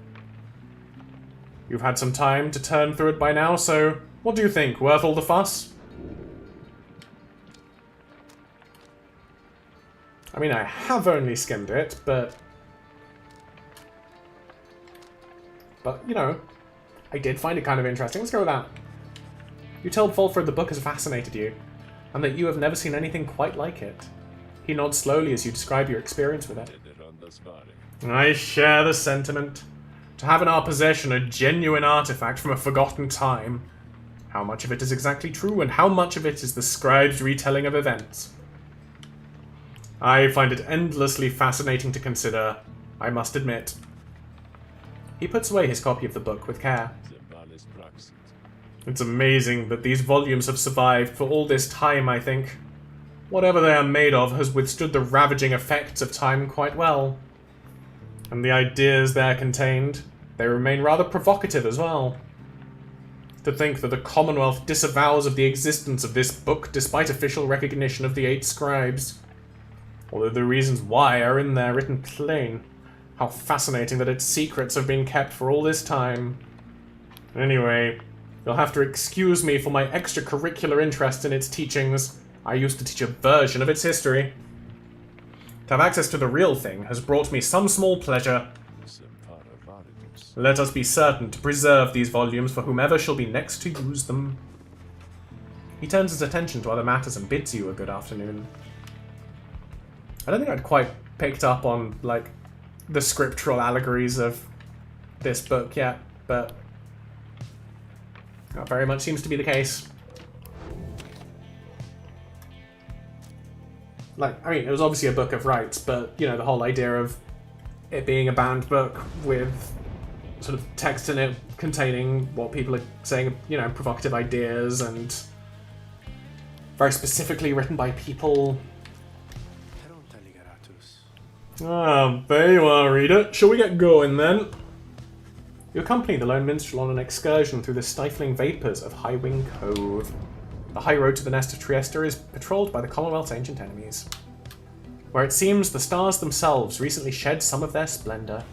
You've had some time to turn through it by now, so what do you think? Worth all the fuss? I mean, I have only skimmed it, but you know, I did find it kind of interesting. Let's go with that. You told Volfred the book has fascinated you, and that you have never seen anything quite like it. He nods slowly as you describe your experience with it. I share the sentiment. To have in our possession a genuine artifact from a forgotten time. How much of it is exactly true, and how much of it is the scribe's retelling of events? I find it endlessly fascinating to consider, I must admit. He puts away his copy of the book with care. It's amazing that these volumes have survived for all this time, I think. Whatever they are made of has withstood the ravaging effects of time quite well. And the ideas there contained, they remain rather provocative as well. To think that the Commonwealth disavows of the existence of this book despite official recognition of the 8 scribes. Although the reasons why are in there written plain. How fascinating that its secrets have been kept for all this time. Anyway, you'll have to excuse me for my extracurricular interest in its teachings. I used to teach a version of its history. To have access to the real thing has brought me some small pleasure. Let us be certain to preserve these volumes for whomever shall be next to use them. He turns his attention to other matters and bids you a good afternoon. I don't think I'd quite picked up on, like, the scriptural allegories of this book yet, but that very much seems to be the case. Like, I mean, it was obviously a book of rites, but, you know, the whole idea of it being a banned book with sort of text in it containing what people are saying, you know, provocative ideas and very specifically written by people. Ah, there you are, reader. Shall we get going, then? You accompany the lone minstrel on an excursion through the stifling vapours of Highwing Cove. The high road to the nest of Trieste is patrolled by the Commonwealth's ancient enemies, where it seems the stars themselves recently shed some of their splendour.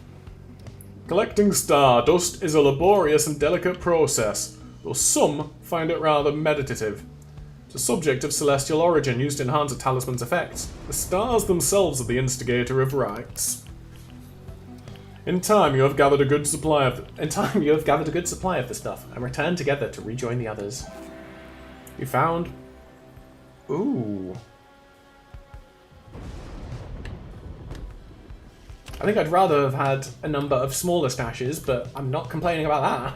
Collecting stardust is a laborious and delicate process, though some find it rather meditative. It's a subject of celestial origin used to enhance a talisman's effects. The stars themselves are the instigator of rites. In time, you have gathered a good supply of the stuff, and return together to rejoin the others. You found... Ooh. I think I'd rather have had a number of smaller stashes, but I'm not complaining about that.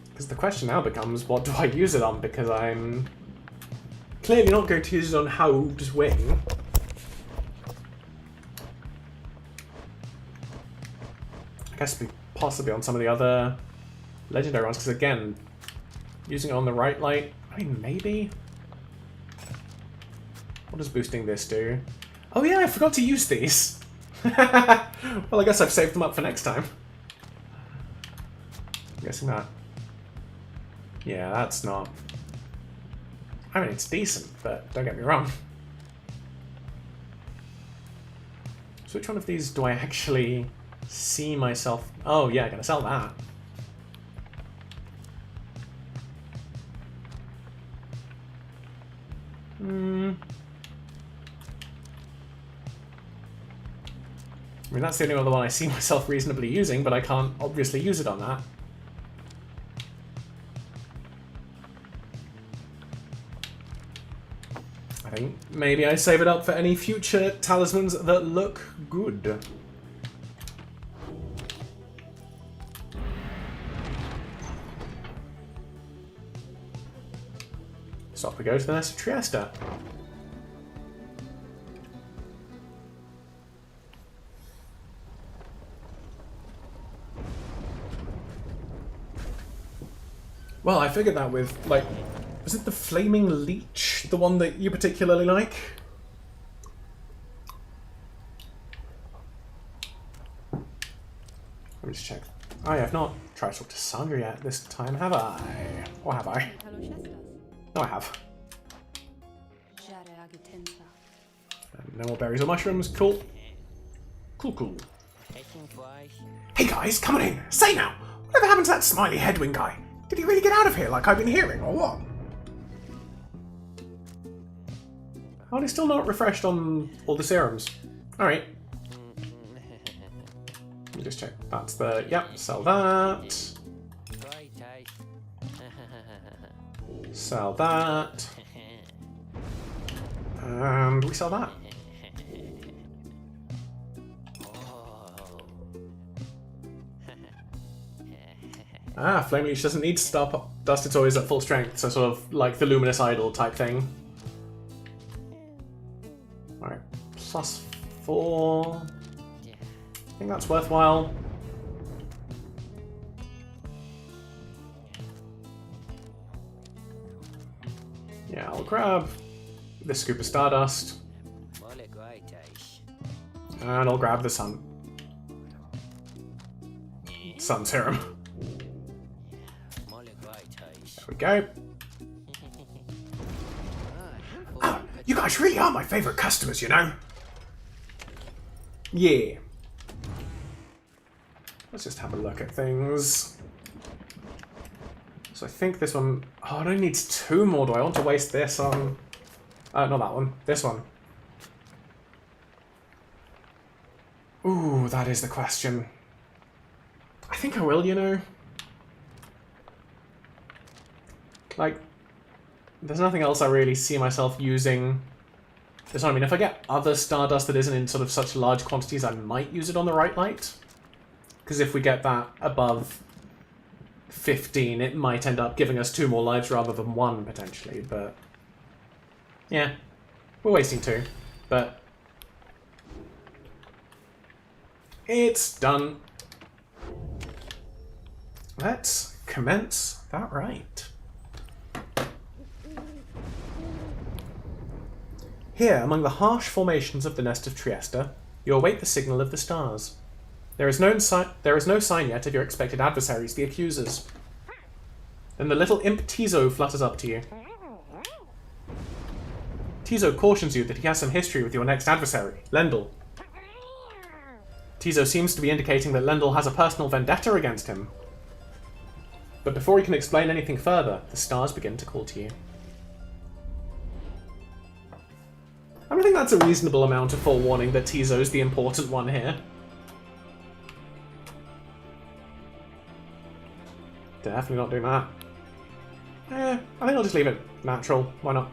Because the question now becomes, what do I use it on? Because I'm clearly not going to use it on Haug's Wing. I guess possibly on some of the other legendary ones, because again, using it on the right light, I mean, maybe? What does boosting this do? Oh yeah, I forgot to use these! Well, I guess I've saved them up for next time. I'm guessing that. Yeah, that's not... I mean, it's decent, but don't get me wrong. So which one of these do I actually see myself... Oh yeah, I'm gonna sell that. I mean, that's the only other one I see myself reasonably using, but I can't obviously use it on that. I think maybe I save it up for any future talismans that look good. So off we go to the Nest of Trieste. Well, I figured that with, like, was it the Flaming Leech, the one that you particularly like? Let me just check. I have not tried to talk to Sandra yet this time, have I? Or have I? No, I have. And no more berries or mushrooms. Cool. Cool, cool. Hey guys, come on in. Say now, whatever happened to that smiley headwind guy? Did he really get out of here like I've been hearing, or what? Oh, he's still not refreshed on all the serums. Alright. Let me just check. That's the... Yep, sell that. Sell that. And we sell that. Ah, Flame Leech doesn't need to stop dust, it's always at full strength, so sort of like the Luminous Idol type thing. Alright, +4. I think that's worthwhile. Yeah, I'll grab this scoop of Stardust. And I'll grab the Sun Serum. There we go. Ah, you guys really are my favourite customers, you know? Yeah. Let's just have a look at things. So I think this one... Oh, it only needs 2 more. Do I want to waste this on... not that one. This one. Ooh, that is the question. I think I will, you know? Like, there's nothing else I really see myself using. This one, I mean, if I get other Stardust that isn't in sort of such large quantities, I might use it on the right light. Because if we get that above 15, it might end up giving us 2 more lives rather than 1, potentially, but... Yeah, we're wasting 2, but... It's done. Let's commence that rite. Here, among the harsh formations of the Nest of Trieste, you await the signal of the stars. There is no sign yet of your expected adversaries, the accusers. Then the little imp Tizo flutters up to you. Tizo cautions you that he has some history with your next adversary, Lendl. Tizo seems to be indicating that Lendl has a personal vendetta against him. But before he can explain anything further, the stars begin to call to you. I don't think that's a reasonable amount of forewarning that Tizo's the important one here. Definitely not doing that. I think I'll just leave it natural. Why not?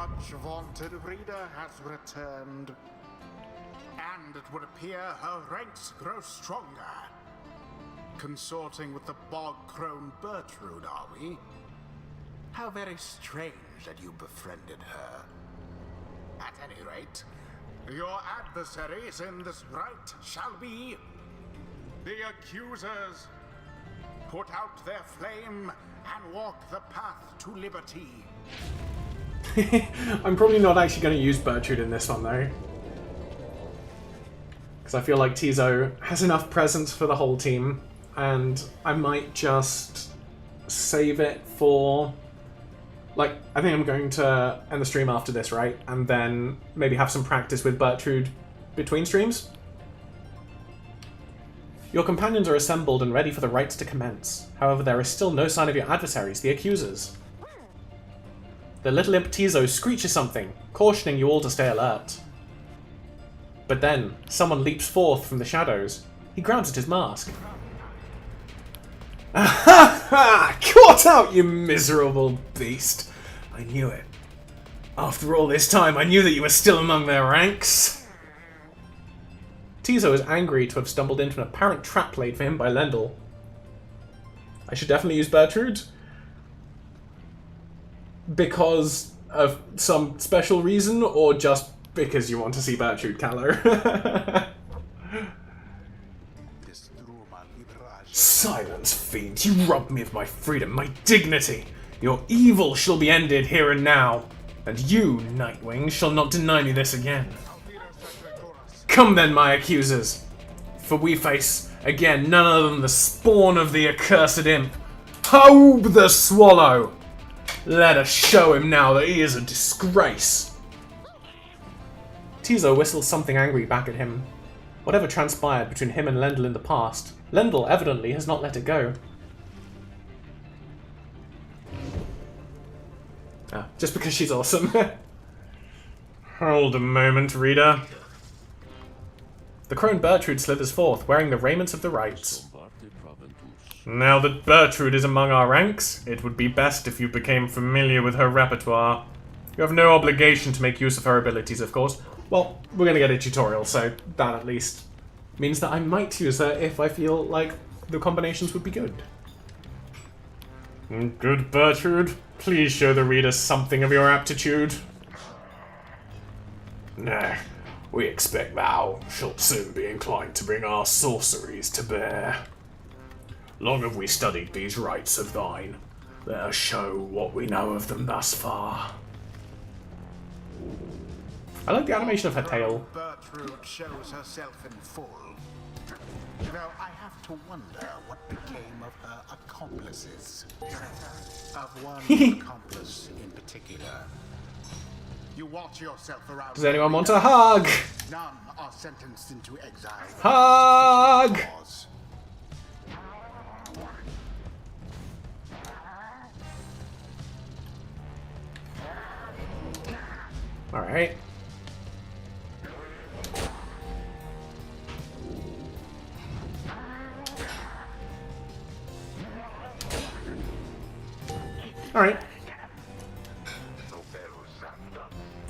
much vaunted Rita has returned. And it would appear her ranks grow stronger. Consorting with the bog-crone Bertrude, are we? How very strange that you befriended her. At any rate, your adversaries in this right shall be the accusers. Put out their flame and walk the path to liberty. I'm probably not actually going to use Bertrude in this one, though. Because I feel like Tizo has enough presence for the whole team, and I might just save it for... Like, I think I'm going to end the stream after this, right? And then maybe have some practice with Bertrude between streams. Your companions are assembled and ready for the rites to commence. However, there is still no sign of your adversaries, the accusers. The little imp Tizo screeches something, cautioning you all to stay alert. But then, someone leaps forth from the shadows. He grabs at his mask. Aha! Caught out, you miserable beast! I knew it. After all this time, I knew that you were still among their ranks. Tizo is angry to have stumbled into an apparent trap laid for him by Lendl. I should definitely use Bertrude. Because of some special reason, or just because you want to see Bertrude Callow? Silence, fiend! You robbed me of my freedom, my dignity! Your evil shall be ended here and now, and you, Nightwing, shall not deny me this again. Come then, my accusers, for we face, again, none other than the spawn of the accursed imp, Hobe the Swallow! Let us show him now that he is a disgrace! Tizo whistles something angry back at him. Whatever transpired between him and Lendl in the past, Lendl evidently has not let it go. Ah, just because she's awesome. Hold a moment, reader. The crone Bertrude slithers forth, wearing the raiments of the rites. Now that Bertrude is among our ranks, it would be best if you became familiar with her repertoire. You have no obligation to make use of her abilities, of course. Well, we're going to get a tutorial, so that at least means that I might use her if I feel like the combinations would be good. Good, Bertrude. Please show the reader something of your aptitude. Nah, we expect thou shalt soon be inclined to bring our sorceries to bear. Long have we studied these rites of thine. Let us show what we know of them thus far. I like the animation of her tail. Bertrude shows herself in full. Though I have to wonder what became of her accomplices. Of one accomplice in particular. You watch yourself around. Does anyone want a hug? None are sentenced into exile. Hug! Alright. Alright.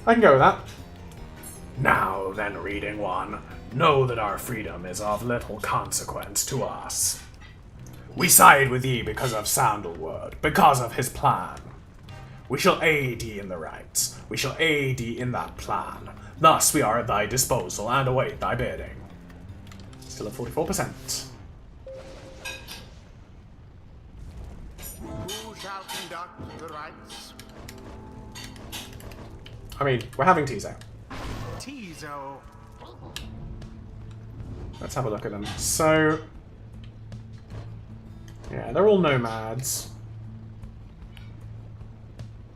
I can go with that. Now then, reading one, know that our freedom is of little consequence to us. We side with ye because of Sandalwood, because of his plan. We shall aid ye in the rites. We shall aid ye in that plan. Thus we are at thy disposal and await thy bidding. Still at 44%. Who shall conduct the rites? I mean, we're having Tizo. Tizo. Let's have a look at them. So, yeah, they're all nomads.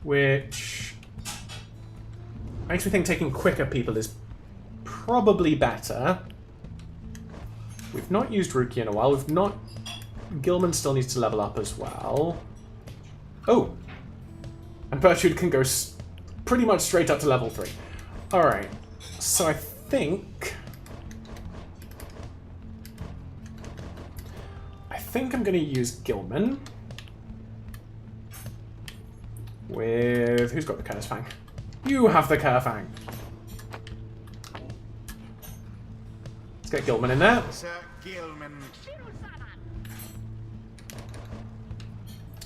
Which makes me think taking quicker people is probably better. We've not used Ruki in a while. We've not... Gilman still needs to level up as well. Oh! And Bertrude can go pretty much straight up to level 3. Alright. So I think I'm going to use Gilman. With... Who's got the Curse Fang? You have the Kerfang. Let's get Gilman in there. Sir Gilman.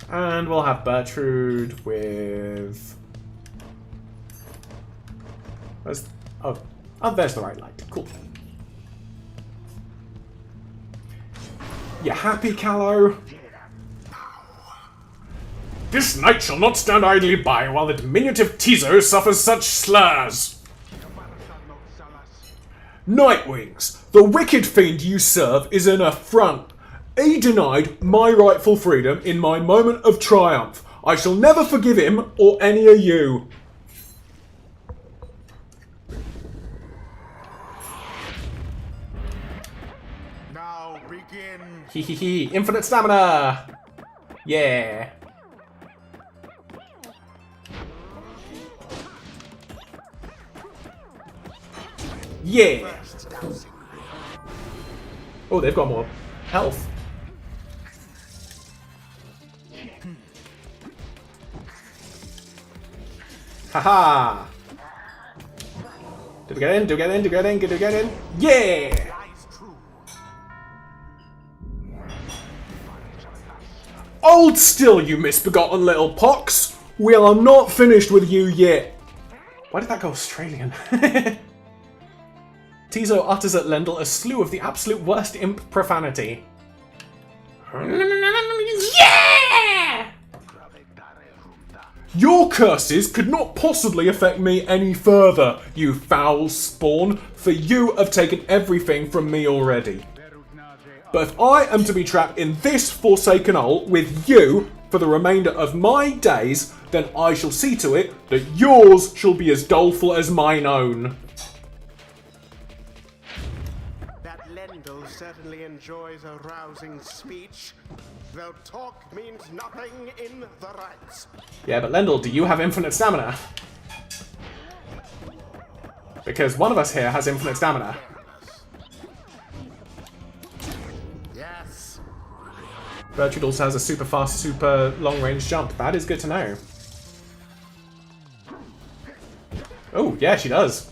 And we'll have Bertrude with... Where's... Oh, there's the right light. Cool. You happy, Callow? This knight shall not stand idly by while the diminutive Tizo suffers such slurs. Nightwings, the wicked fiend you serve is an affront. He denied my rightful freedom in my moment of triumph. I shall never forgive him or any of you. Now begin. Hee. Infinite stamina. Yeah. Yeah. Oh, they've got more health. Haha! Do we get in? Do we get in? Do we get in? Do we get in? Yeah! Hold still, you misbegotten little pox! We are not finished with you yet. Why did that go Australian? Tizo utters at Lendl a slew of the absolute worst imp profanity. Yeah! Your curses could not possibly affect me any further, you foul spawn, for you have taken everything from me already. But if I am to be trapped in this forsaken hole with you for the remainder of my days, then I shall see to it that yours shall be as doleful as mine own. Lendl certainly enjoys a rousing speech, though talk means nothing in the rights. Yeah, but Lendl, do you have infinite stamina? Because one of us here has infinite stamina. Yes. Bertrude also has a super fast, super long range jump. That is good to know. Oh, yeah, she does.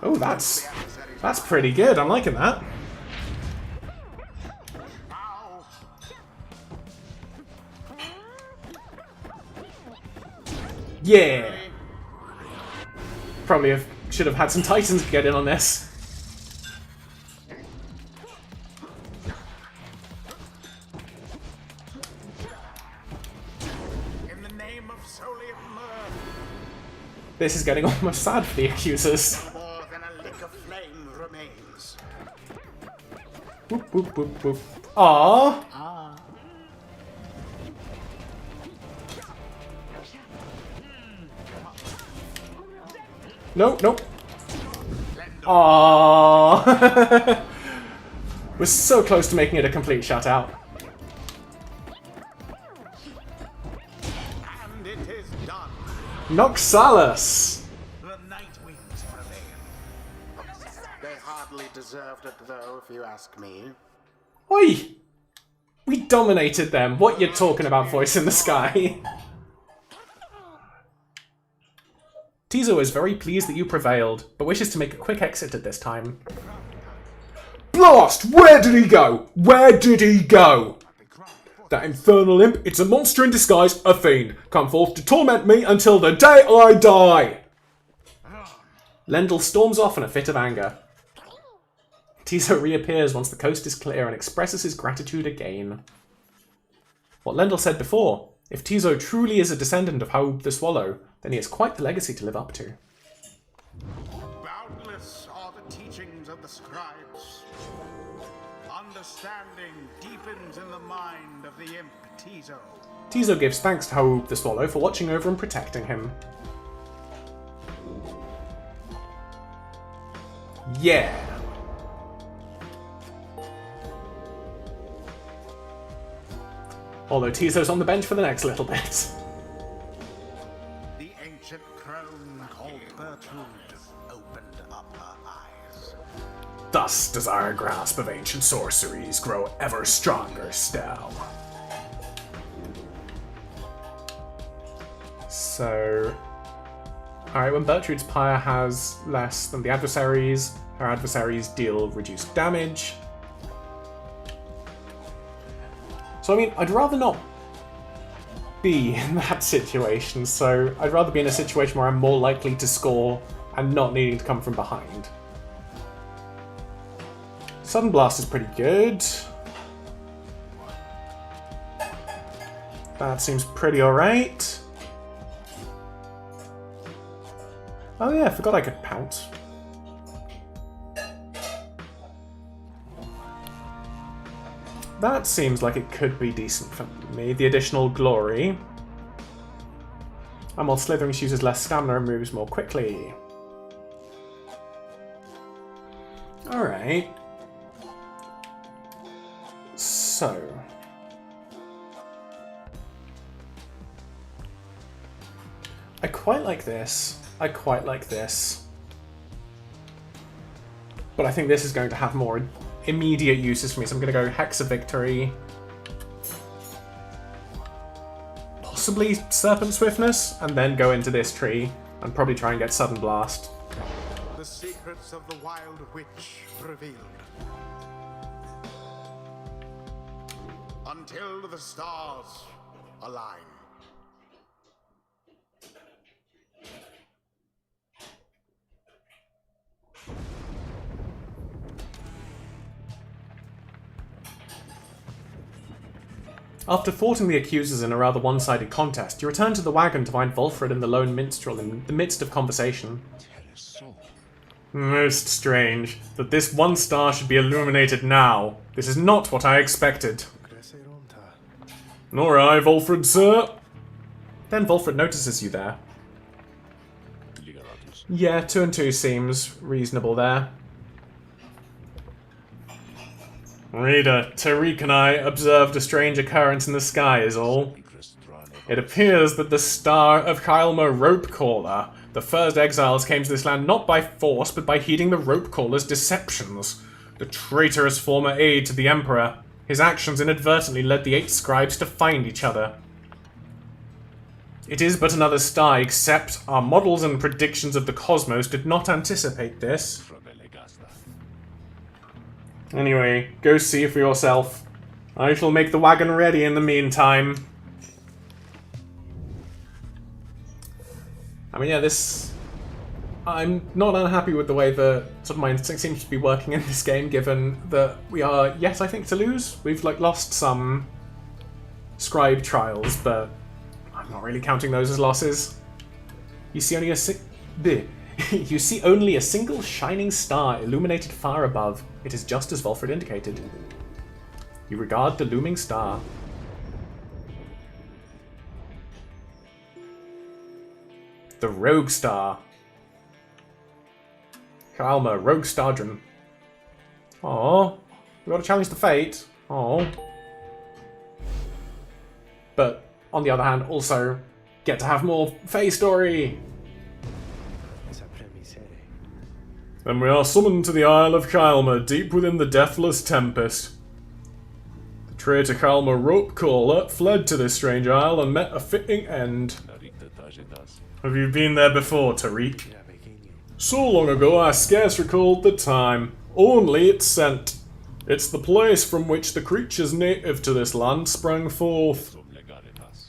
Oh, that's pretty good. I'm liking that. Yeah. Probably should have had some Titans get in on this. In the name of Solium, This is getting almost sad for the accusers. more than a lick of flame remains. Boop, boop, boop, boop. Aww. No, nope. Aww. We're so close to making it a complete shutout. And it is done. Noxalis. The Nightwings prevail. They hardly deserved it, though, if you ask me. Oi! We dominated them. What you talking about, voice in the sky? Tizo is very pleased that you prevailed, but wishes to make a quick exit at this time. Blast! Where did he go? Where did he go? That infernal imp, it's a monster in disguise, a fiend. Come forth to torment me until the day I die! Lendl storms off in a fit of anger. Tizo reappears once the coast is clear and expresses his gratitude again. What Lendl said before, if Tizo truly is a descendant of Haub the Swallow, then he has quite the legacy to live up to. Boundless are the teachings of the scribes. Understanding deepens in the mind of the imp Tizo. Tizo gives thanks to Haub the Swallow for watching over and protecting him. Yeah. Although Tizo's on the bench for the next little bit. The ancient crone called Bertrude opened up her eyes. Thus does our grasp of ancient sorceries grow ever stronger still. So... Alright, when Bertrude's Pyre has less than the adversaries, her adversaries deal reduced damage. So I mean, I'd rather not be in that situation, so I'd rather be in a situation where I'm more likely to score and not needing to come from behind. Sudden Blast is pretty good. That seems pretty alright. Oh yeah, I forgot I could pounce. That seems like it could be decent for me. The additional glory. And while Slithering uses less stamina and moves more quickly. Alright. So... I quite like this. I quite like this. But I think this is going to have more immediate uses for me, so I'm going to go Hex of Victory. Possibly Serpent Swiftness, and then go into this tree, and probably try and get Sudden Blast. The secrets of the Wild Witch revealed. Until the stars align. After thwarting the accusers in a rather one-sided contest, you return to the wagon to find Volfred and the lone minstrel in the midst of conversation. Most strange that this one star should be illuminated now. This is not what I expected. Nor I, Volfred, sir. Then Volfred notices you there. Yeah, 2 and 2 seems reasonable there. Reader, Tariq and I observed a strange occurrence in the sky is all. It appears that the star of Kylma Ropecaller, the first exiles, came to this land not by force, but by heeding the Ropecaller's deceptions. The traitorous former aide to the Emperor. His actions inadvertently led the 8 scribes to find each other. It is but another star, except our models and predictions of the cosmos did not anticipate this. Anyway, go see for yourself. I shall make the wagon ready in the meantime. I mean, yeah, this... I'm not unhappy with the way the sort of my instinct seems to be working in this game, given that we are yet, I think, to lose. We've, like, lost some scribe trials, but I'm not really counting those as losses. You see only you see only a single shining star illuminated far above. It is just as Volfred indicated. You regard the looming star. The Rogue Star. Kylma, Rogue Stardron. Aww. We got to challenge the fate. Aww. But, on the other hand, also get to have more Fae story. Then we are summoned to the Isle of Kylma, deep within the deathless tempest. The traitor Kylma Ropecaller fled to this strange isle and met a fitting end. Have you been there before, Tariq? So long ago I scarce recalled the time. Only its scent. It's the place from which the creatures native to this land sprang forth.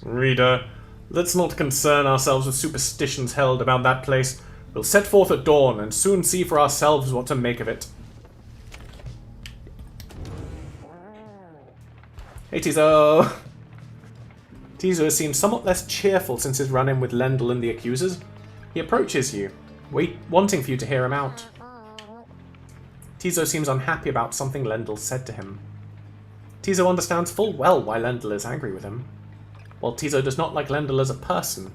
Reader, let's not concern ourselves with superstitions held about that place. We'll set forth at dawn, and soon see for ourselves what to make of it. Hey, Tizo! Tizo seems somewhat less cheerful since his run-in with Lendl and the accusers. He approaches you, wanting for you to hear him out. Tizo seems unhappy about something Lendl said to him. Tizo understands full well why Lendl is angry with him. While Tizo does not like Lendl as a person,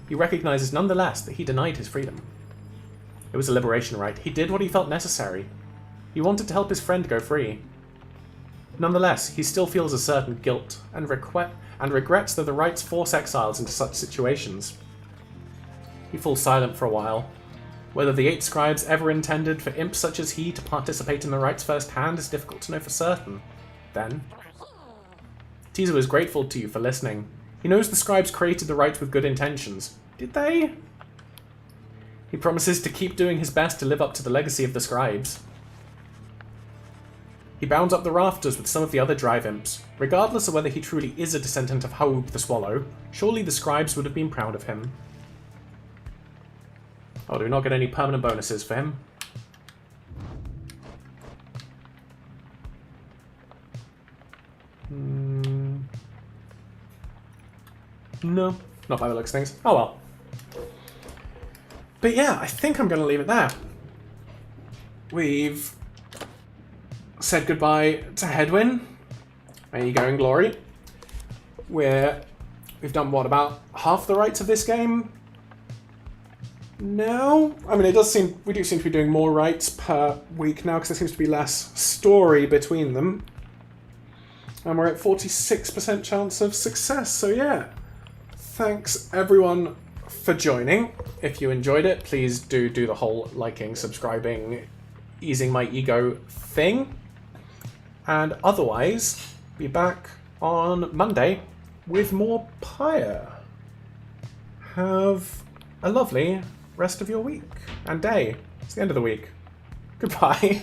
he recognizes nonetheless that he denied his freedom. It was a liberation rite. He did what he felt necessary. He wanted to help his friend go free. Nonetheless, he still feels a certain guilt and regrets that the rites force exiles into such situations. He falls silent for a while. Whether the 8 scribes ever intended for imps such as he to participate in the rites firsthand is difficult to know for certain. Then, Tizo is grateful to you for listening. He knows the scribes created the rites with good intentions. Did they? He promises to keep doing his best to live up to the legacy of the scribes. He bounds up the rafters with some of the other drive imps. Regardless of whether he truly is a descendant of Haub the Swallow, surely the scribes would have been proud of him. Oh, do we not get any permanent bonuses for him? No, not by the looks of things. Oh well. But yeah, I think I'm going to leave it there. We've said goodbye to Hedwyn. There you go in glory. We've done, what, about half the rights of this game? No? I mean, we do seem to be doing more rights per week now, because there seems to be less story between them. And we're at 46% chance of success, so yeah. Thanks everyone for joining. If you enjoyed it, please do the whole liking, subscribing, easing my ego thing. And otherwise, be back on Monday with more Pyre. Have a lovely rest of your week and day. It's the end of the week. Goodbye.